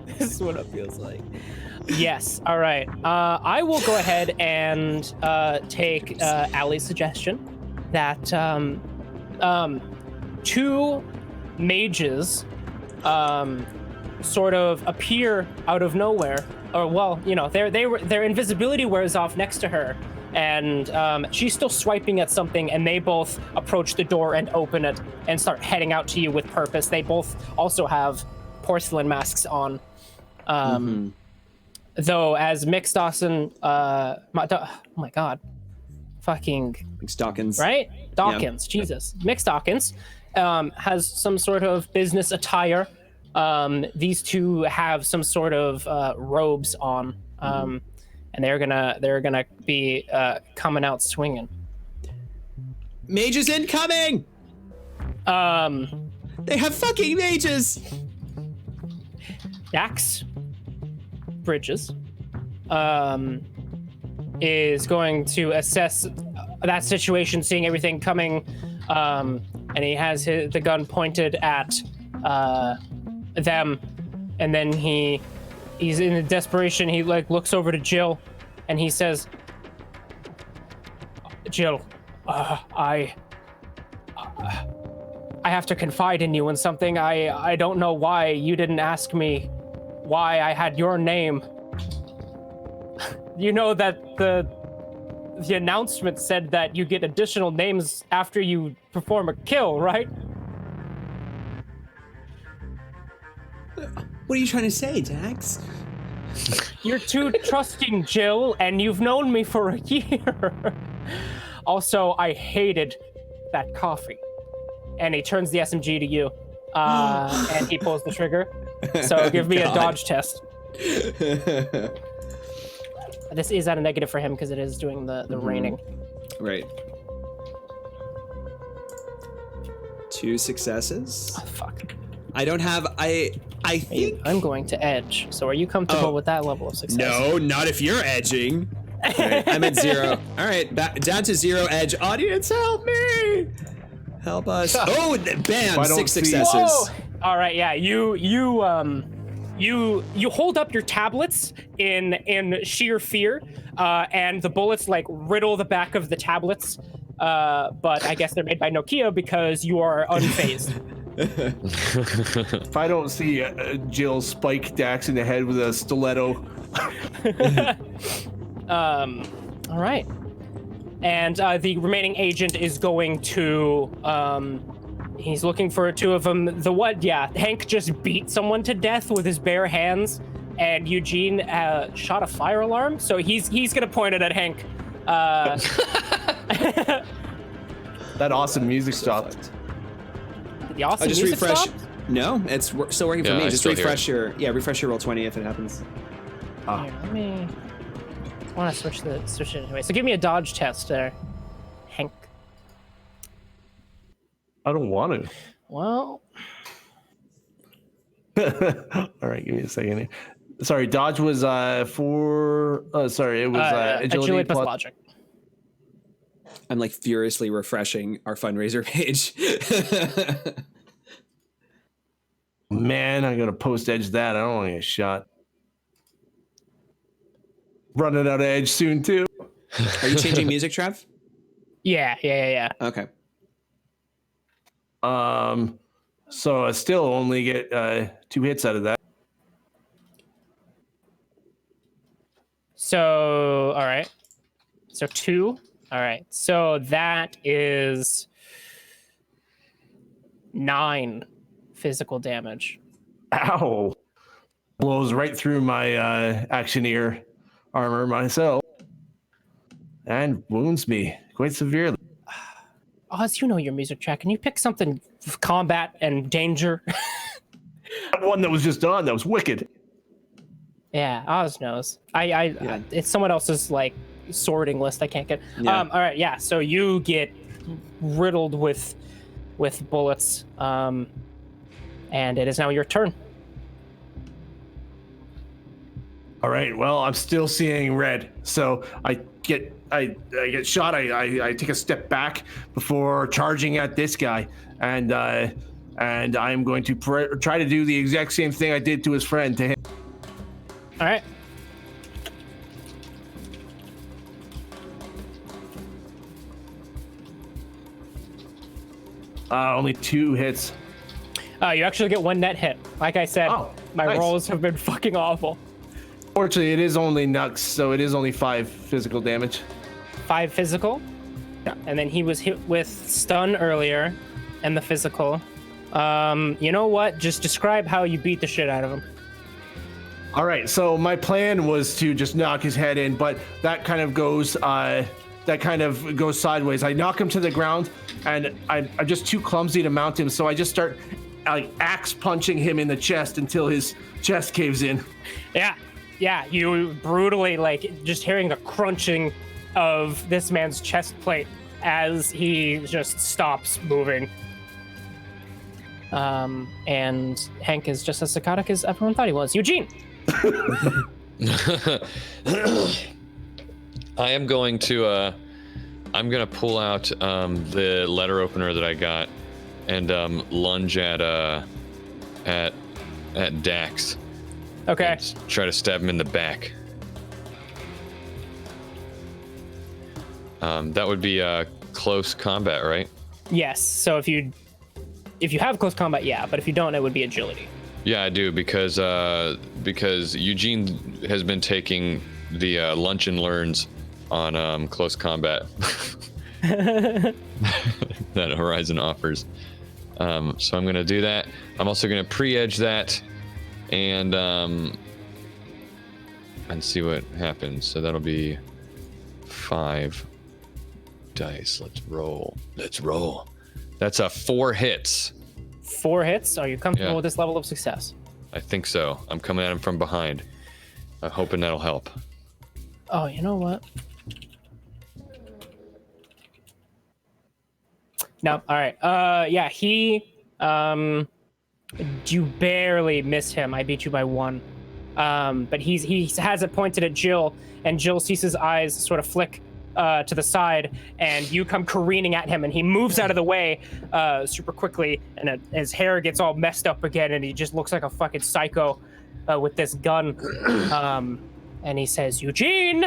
this is what it feels like. Yes. All right. I will go ahead and take Allie's suggestion that 2 mages sort of appear out of nowhere, or their invisibility wears off next to her, and she's still swiping at something, and they both approach the door and open it and start heading out to you with purpose. They both also have porcelain masks on. Though, as Mix Dawson, oh my God, fucking Mix Dawkins, right? Dawkins, yeah. Jesus, Mix Dawkins has some sort of business attire. These 2 have some sort of robes on, and they're gonna be coming out swinging. Mages incoming! They have fucking mages. Dax Bridges is going to assess that situation, seeing everything coming, and he has the gun pointed at them, and then he's in desperation. He looks over to Jill, and he says, "Jill, I have to confide in you in something. I don't know why you didn't ask me why I had your name. You know that the announcement said that you get additional names after you perform a kill, right?" What are you trying to say, Dax? You're too trusting, Jill, and you've known me for a year. Also, I hated that coffee. And he turns the SMG to you. and he pulls the trigger. So give me a dodge test. This is at a negative for him because it is doing the raining. Right. 2 successes. Oh, fuck. I don't have. I think I'm going to edge. So are you comfortable with that level of success? No, not if you're edging. Right, I'm at 0. All right, down to 0 edge. Audience, help me! Help us! Oh, bam! 6 successes. Whoa! All right, yeah. You hold up your tablets in sheer fear, and the bullets like riddle the back of the tablets. But I guess they're made by Nokia because you are unfazed. If I don't see Jill spike Dax in the head with a stiletto. All right. And the remaining agent is going to, he's looking for 2 of them. The what? Yeah, Hank just beat someone to death with his bare hands, and Eugene shot a fire alarm. So he's gonna point it at Hank. That awesome music stopped. The awesome just music refresh. stopped? No, it's still working for me. I Just still hear refresh your roll 20 if it happens. Here, let me. I want to switch it anyway. So give me a dodge test there, Hank. I don't want to. Well, all right, give me a second here. Sorry, dodge was 4. Sorry, it was agility plus logic. I'm like furiously refreshing our fundraiser page. Man, I'm gonna post edge that. I don't want to get shot. Running out of edge soon too. Are you changing music, Trav? Yeah. Okay. So I still only get 2 hits out of that. So, all right. So 2. All right. So that is 9 physical damage. Ow! Blows right through my actioneer armor myself and wounds me quite severely. Oz, you know your music track. Can you pick something with combat and danger? That one that was just on, that was wicked. Yeah, Oz knows. I it's someone else's like sorting list. I can't get. Yeah. All right, yeah. So you get riddled with bullets, and it is now your turn. All right. Well, I'm still seeing red, so I get shot. I take a step back before charging at this guy, and I'm going to try to do the exact same thing I did to his friend to him. All right. Only 2 hits. You actually get 1 net hit. Like I said, my nice. rolls have been fucking awful. Fortunately, it is only Nux, so it is only 5 physical damage. 5 physical. Yeah. And then he was hit with stun earlier, and the physical. You know what? Just describe how you beat the shit out of him. All right. So my plan was to just knock his head in, but that kind of goes sideways. I knock him to the ground, and I'm just too clumsy to mount him, so I just start like axe punching him in the chest until his chest caves in. Yeah, you brutally, like, just hearing the crunching of this man's chest plate as he just stops moving. And Hank is just as psychotic as everyone thought he was. Eugene! I am going to I'm gonna pull out the letter opener that I got and lunge at Dax. Okay. And try to stab him in the back. That would be close combat, right? Yes. So if you have close combat, yeah, but if you don't, it would be agility. Yeah, I do because Eugene has been taking the lunch and learns on close combat that Horizon offers. So I'm gonna do that. I'm also gonna pre-edge that and see what happens. So that'll be 5 dice. Let's roll. That's 4 hits. 4 hits. Are you comfortable Yeah. with this level of success? I think so. I'm coming at him from behind. I'm hoping that'll help. Oh, you know what? No, all right. Yeah, he, you barely missed him. I beat you by 1. But he has it pointed at Jill, and Jill sees his eyes sort of flick to the side, and you come careening at him, and he moves out of the way super quickly, and his hair gets all messed up again, and he just looks like a fucking psycho with this gun. And he says, Eugene,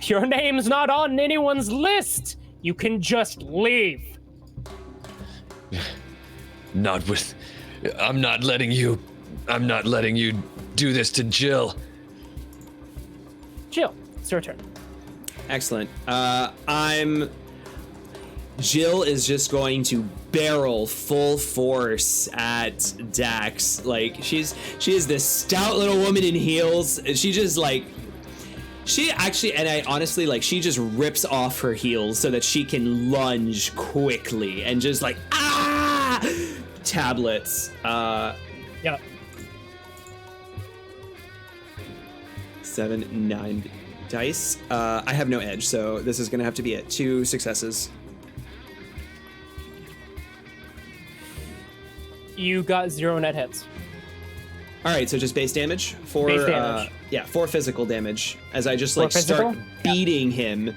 your name's not on anyone's list. You can just leave. I'm not letting you do this to Jill. Jill, it's your turn. Excellent. Jill is just going to barrel full force at Dax. Like, she is this stout little woman in heels. She just like, she just rips off her heels so that she can lunge quickly and just like, tablets. Yeah. 7, 9 dice. I have no edge, so this is gonna have to be it. 2 successes. You got 0 net hits. All right, so just base damage. 4 Base damage. 4 physical damage as I just 4 like start physical? beating him.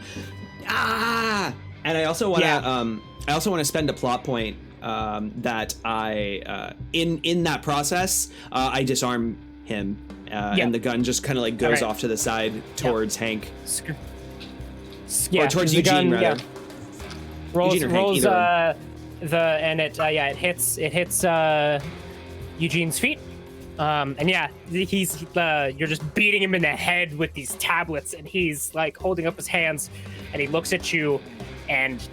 And I also want to spend a plot point that I in that process I disarm him and the gun just kind of like goes off to the side towards Hank. Yeah, or towards the Eugene gun, rather. Rolls Eugene or Hank, it hits Eugene's feet. And yeah, you're just beating him in the head with these tablets, and he's like holding up his hands, and he looks at you, and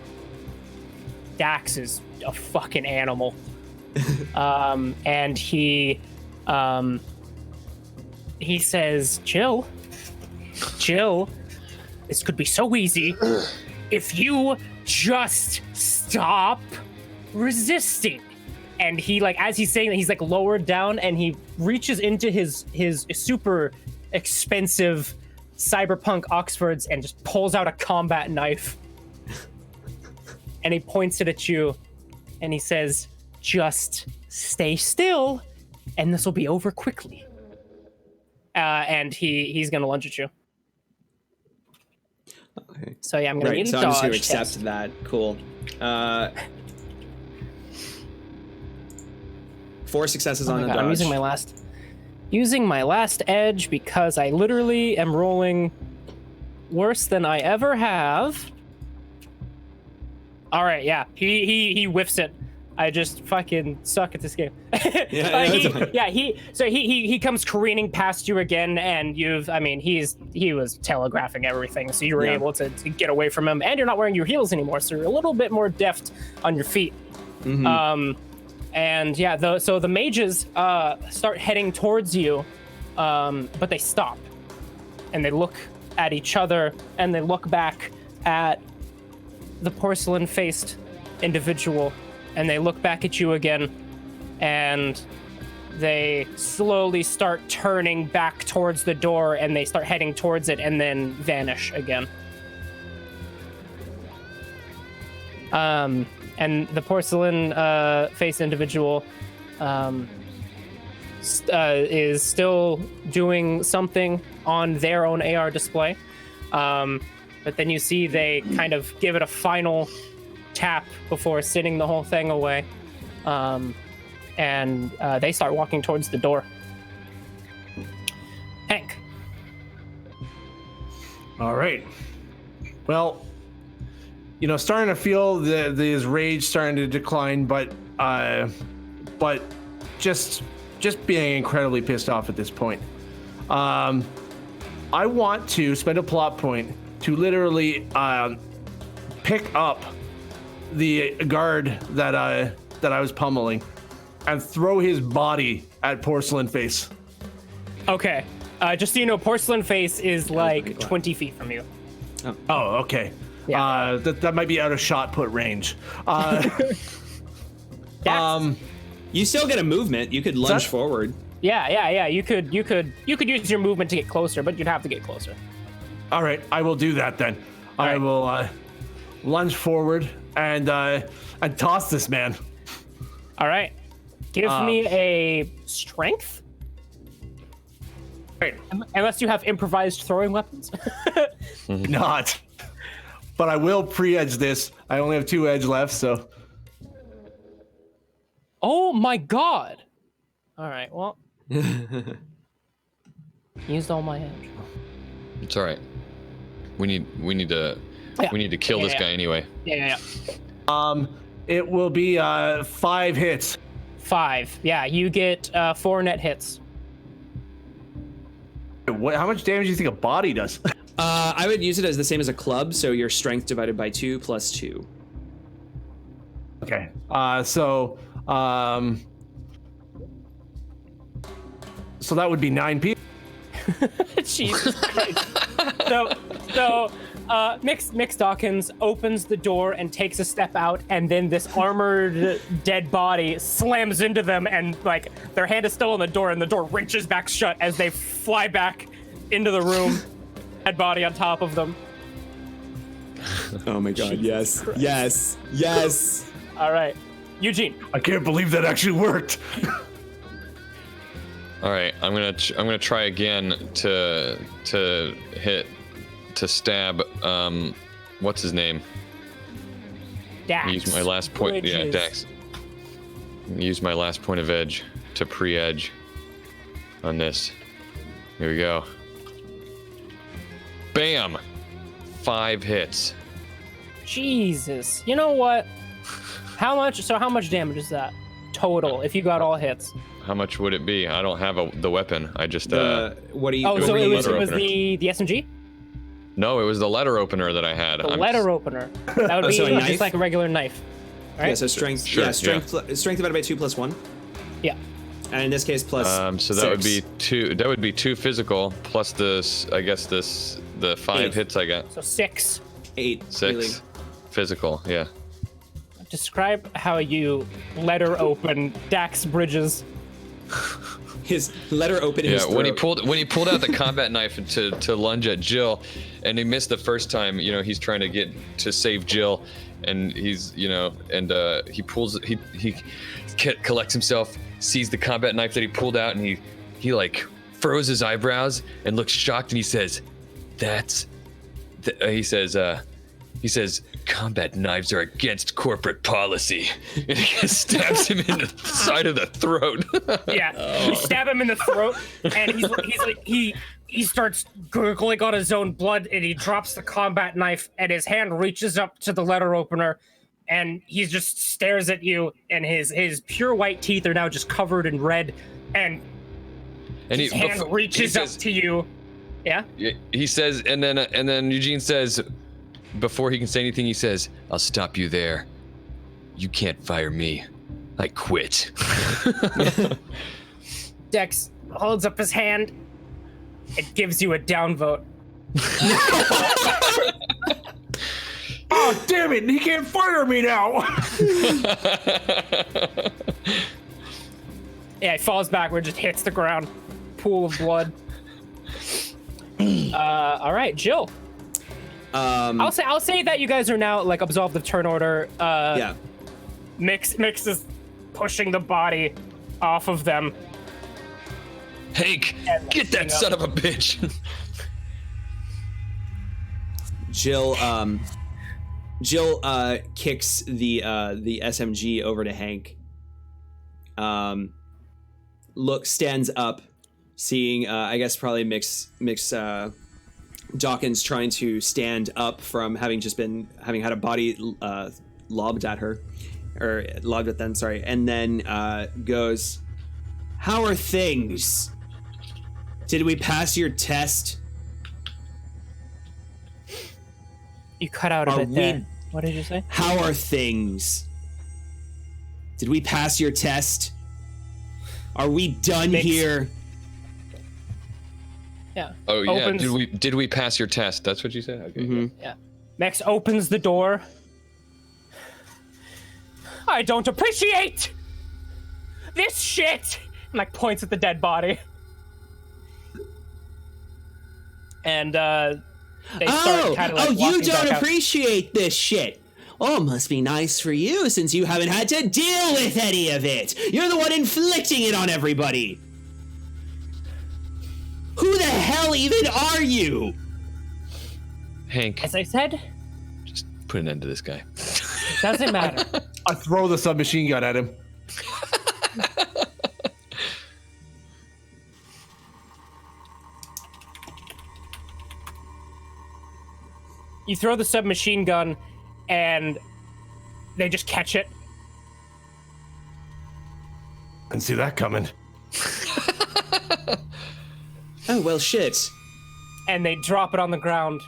Dax is a fucking animal. And he says, Jill, this could be so easy if you just stop resisting. And he, like, as he's saying that, he's like lowered down, and he reaches into his super expensive cyberpunk Oxfords and just pulls out a combat knife. And he points it at you, and he says, just stay still, and this will be over quickly. And he's gonna lunge at you. Okay. So yeah, I'm gonna need a so dodge I'm just gonna test. accept that. Cool. 4 successes on the dodge. I'm using my last edge because I literally am rolling worse than I ever have. All right, yeah, he whiffs it. I just fucking suck at this game. He comes careening past you again, and he was telegraphing everything, so you were able to get away from him, and you're not wearing your heels anymore, so you're a little bit more deft on your feet. Mm-hmm. And yeah, so the mages start heading towards you, but they stop, and they look at each other, and they look back at the porcelain-faced individual, and they look back at you again, and they slowly start turning back towards the door, and they start heading towards it, and then vanish again. And the porcelain face individual is still doing something on their own AR display. But then you see they kind of give it a final tap before sitting the whole thing away. And they start walking towards the door. Hank. All right. Well, starting to feel his rage starting to decline, but just being incredibly pissed off at this point. I want to spend a plot point to literally pick up the guard that I was pummeling and throw his body at Porcelain Face. Okay. Just so you know, Porcelain Face is like 20 feet from you. Oh, okay. Yeah. That might be out of shot put range. Dax. You still get a movement. You could lunge forward. Yeah. You could use your movement to get closer, but you'd have to get closer. All right, I will do that then. I will lunge forward and toss this man. All right. Give me a strength. Right. Unless you have improvised throwing weapons. Not. But I will pre-edge this. I only have 2 edge left, so. Oh my god. All right, well. Used all my edge. It's all right. We need to kill this guy anyway. Yeah. It will be 5 hits. 5. Yeah, you get 4 net hits. How much damage do you think a body does? I would use it as the same as a club, so your strength divided by 2 plus 2. Okay. So that would be 9 people. Jesus Christ. So Mix Dawkins opens the door and takes a step out, and then this armored dead body slams into them, and like their hand is still on the door, and the door wrenches back shut as they fly back into the room. Dead body on top of them. Oh my god! Jesus Yes. Yes. All right, Eugene. I can't believe that actually worked. All right, I'm gonna try again to stab what's his name? Dax. Use my last point. Bridges. Yeah, Dax. Use my last point of edge to pre-edge on this. Here we go. Bam! 5 hits. Jesus. You know what? How much damage is that total if you got all hits? How much would it be? I don't have the weapon. I just what do you? Oh, so it was letter the SMG? No, it was the letter opener that I had. The letter opener. That would be so a knife? just like a regular knife. All right? Yeah. So strength. Sure, strength divided by 2 plus 1. Yeah. And in this case, plus. So that would be 2. That would be 2 physical plus this. I guess the 5 8. hits I got. So 6. 8. 6 Really. physical. Yeah. Describe how you letter open Dax Bridges. His letter open. Yeah, His when he throat. pulled out the combat knife to lunge at Jill, and he missed the first time. You know, he's trying to get to save Jill, and he's he collects himself, sees the combat knife that he pulled out, and he like furrows his eyebrows and looks shocked, and he says, he says, combat knives are against corporate policy. And he stabs him in the side of the throat. Yeah, you stab him in the throat, and he starts gurgling on his own blood, and he drops the combat knife, and his hand reaches up to the letter opener, and he just stares at you, and his pure white teeth are now just covered in red, and his hand reaches up to you. Yeah? He says, and then Eugene says, before he can say anything, he says, I'll stop you there. You can't fire me. I quit. Dex holds up his hand. It gives you a downvote. Oh, damn it! He can't fire me now! Yeah, he falls backward, just hits the ground. Pool of blood. All right, Jill. I'll say that you guys are now like absolved of turn order. Yeah. Mix is pushing the body off of them. Hank, get that son of a bitch. Jill kicks the SMG over to Hank. Stands up, seeing I guess probably Mix Dawkins trying to stand up from having had a body lobbed at them, sorry, and then goes, "How are things? Did we pass your test?" You cut out a bit there. What did you say? How are things? Did we pass your test? Are we done here? Yeah. Oh yeah. Opens- Did we pass your test? That's what you said. Okay. Mm-hmm. Yeah. Max opens the door. I don't appreciate this shit. And like points at the dead body. And they start kind of like you walking don't back out. appreciate this shit. Oh, must be nice for you since you haven't had to deal with any of it. You're the one inflicting it on everybody. Who the hell even are you? Hank, As I said, just put an end to this guy. doesn't matter. I throw the submachine gun at him. You throw the submachine gun, and they just catch it. Didn't see that coming. Oh, well, shit. And they drop it on the ground.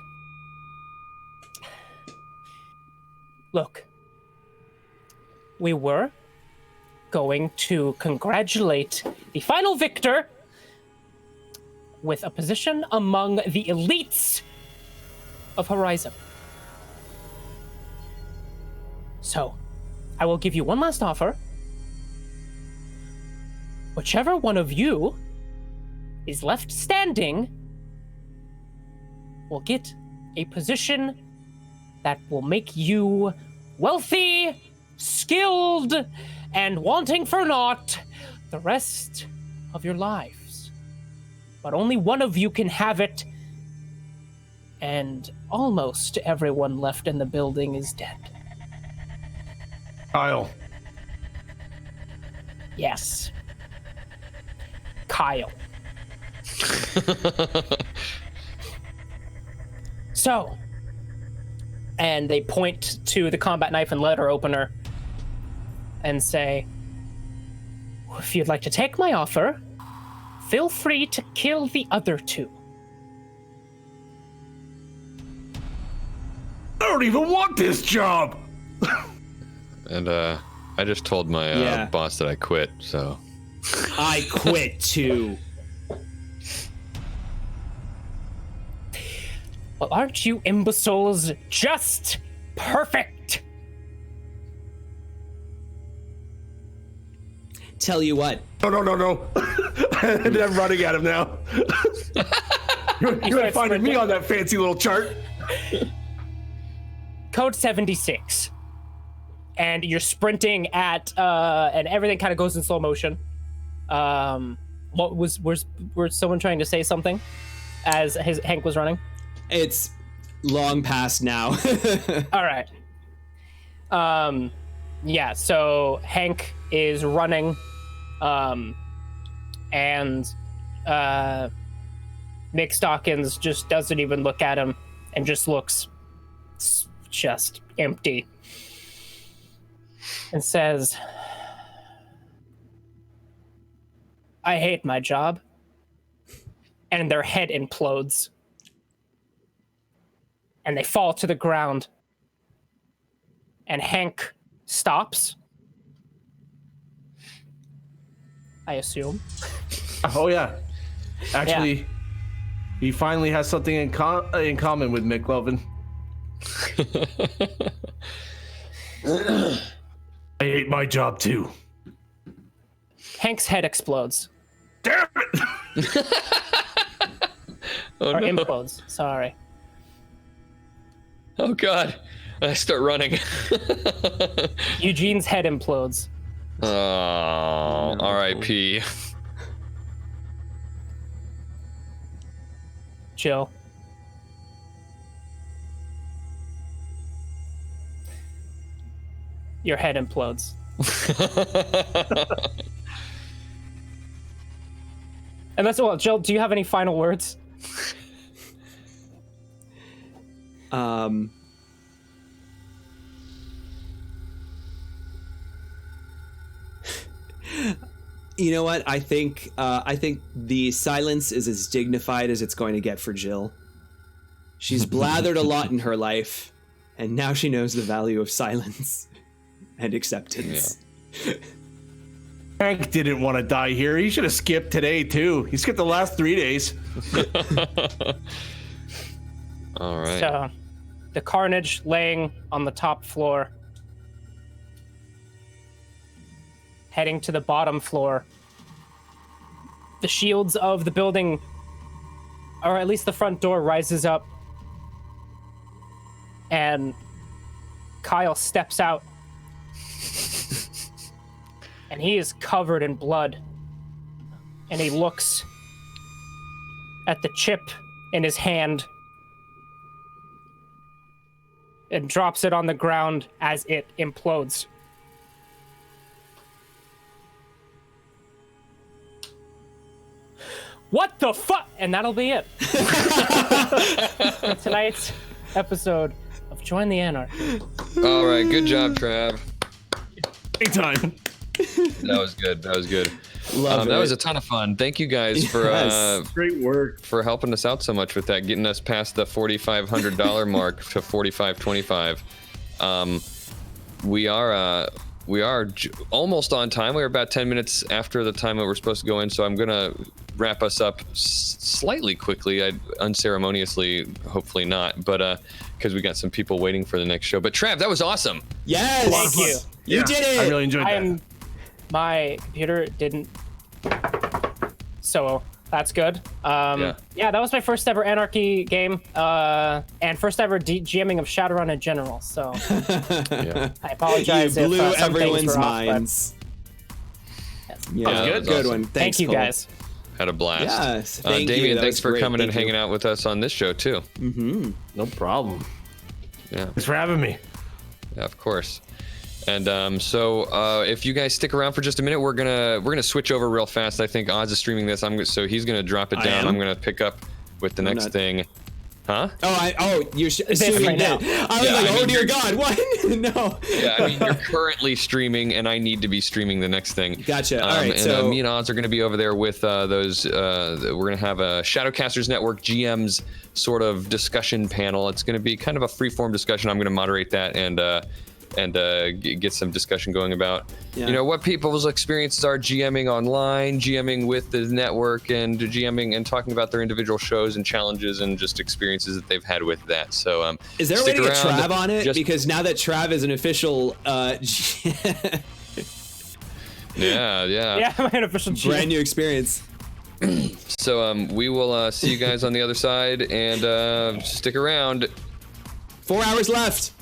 Look, we were going to congratulate the final victor with a position among the elites of Horizon. So, I will give you one last offer. Whichever one of you is left standing will get a position that will make you wealthy, skilled, and wanting for naught the rest of your lives. But only one of you can have it, and almost everyone left in the building is dead. Kyle. Yes. Kyle. So, and they point to the combat knife and letter opener and say, if you'd like to take my offer, feel free to kill the other two. I don't even want this job. And I just told my Yeah. boss that I quit, so. I quit too. Well, aren't you imbeciles just perfect? Tell you what. No. And I'm running at him now. You're gonna find me on that fancy little chart. Code 76. And you're sprinting at, and everything kind of goes in slow motion. Was someone trying to say something as Hank was running? It's long past now. All right. Yeah, so Hank is running, and Nick Stockins just doesn't even look at him and just looks just empty and says, I hate my job. And their head implodes. And they fall to the ground. And Hank stops. I assume. Oh yeah. Actually, he finally has something in common with McLovin. I hate my job too. Hank's head explodes. Damn it! Oh, Or no. implodes, sorry. Oh, God. I start running. Eugene's head implodes. Oh, R.I.P. Jill. Your head implodes. And that's all. Jill, do you have any final words? You know what? I think the silence is as dignified as it's going to get for Jill. She's blathered a lot in her life, and now she knows the value of silence and acceptance. Hank didn't want to die here. He should have skipped today too. He skipped the last 3 days. All right. So, the carnage laying on the top floor. heading to the bottom floor. The shields of the building, or at least the front door, rises up, and Kyle steps out, and he is covered in blood, and he looks at the chip in his hand and drops it on the ground as it implodes. What the fuck? And that'll be it. For tonight's episode of Join the Anarchy. All right, good job, Trav. Big time. That was good. That was good. Love that it. was a ton of fun. Thank you guys for Yes. Great work. for helping us out so much with that, getting us past the $4,500 mark to $4,525. We are almost on time. We're about 10 minutes after the time that we're supposed to go in, so I'm gonna wrap us up slightly quickly, unceremoniously, hopefully not, but because we got some people waiting for the next show. But Trav, that was awesome. Yes. Thank you. You did it. I really enjoyed that. My computer didn't, so that's good. Yeah, that was my first ever Anarchy game, and first ever GMing of Shadowrun in general. So Yeah. I apologize You if blew some things everyone's were off, but minds. Yeah, that was good awesome. one. Thank you Cole. guys. Had a blast. Yes, thank you. Damian, That thanks was for great. coming and Thank you. hanging out with us on this show too. No problem. Yeah. Thanks for having me. Yeah, of course. And so if you guys stick around for just a minute, we're gonna switch over real fast. I think Oz is streaming this. So he's gonna drop it down. I'm gonna pick up with the next not. thing. Huh? You're assuming right that. now. I was Yeah, like, I mean, oh dear God, what? No. Yeah, I mean you're currently streaming, and I need to be streaming the next thing. Gotcha. All right, and so me and Oz are gonna be over there with those. We're gonna have a ShadowcastersNetwork GMs sort of discussion panel. It's gonna be kind of a free-form discussion. I'm gonna moderate that and get some discussion going about, what people's experiences are GMing online, GMing with the network, and GMing and talking about their individual shows and challenges and just experiences that they've had with that. So, is there a way to get around. Trav on it? Because now that Trav is an official Yeah, my unofficial GM. brand new experience. So we will see you guys on the other side, and stick around. 4 hours left.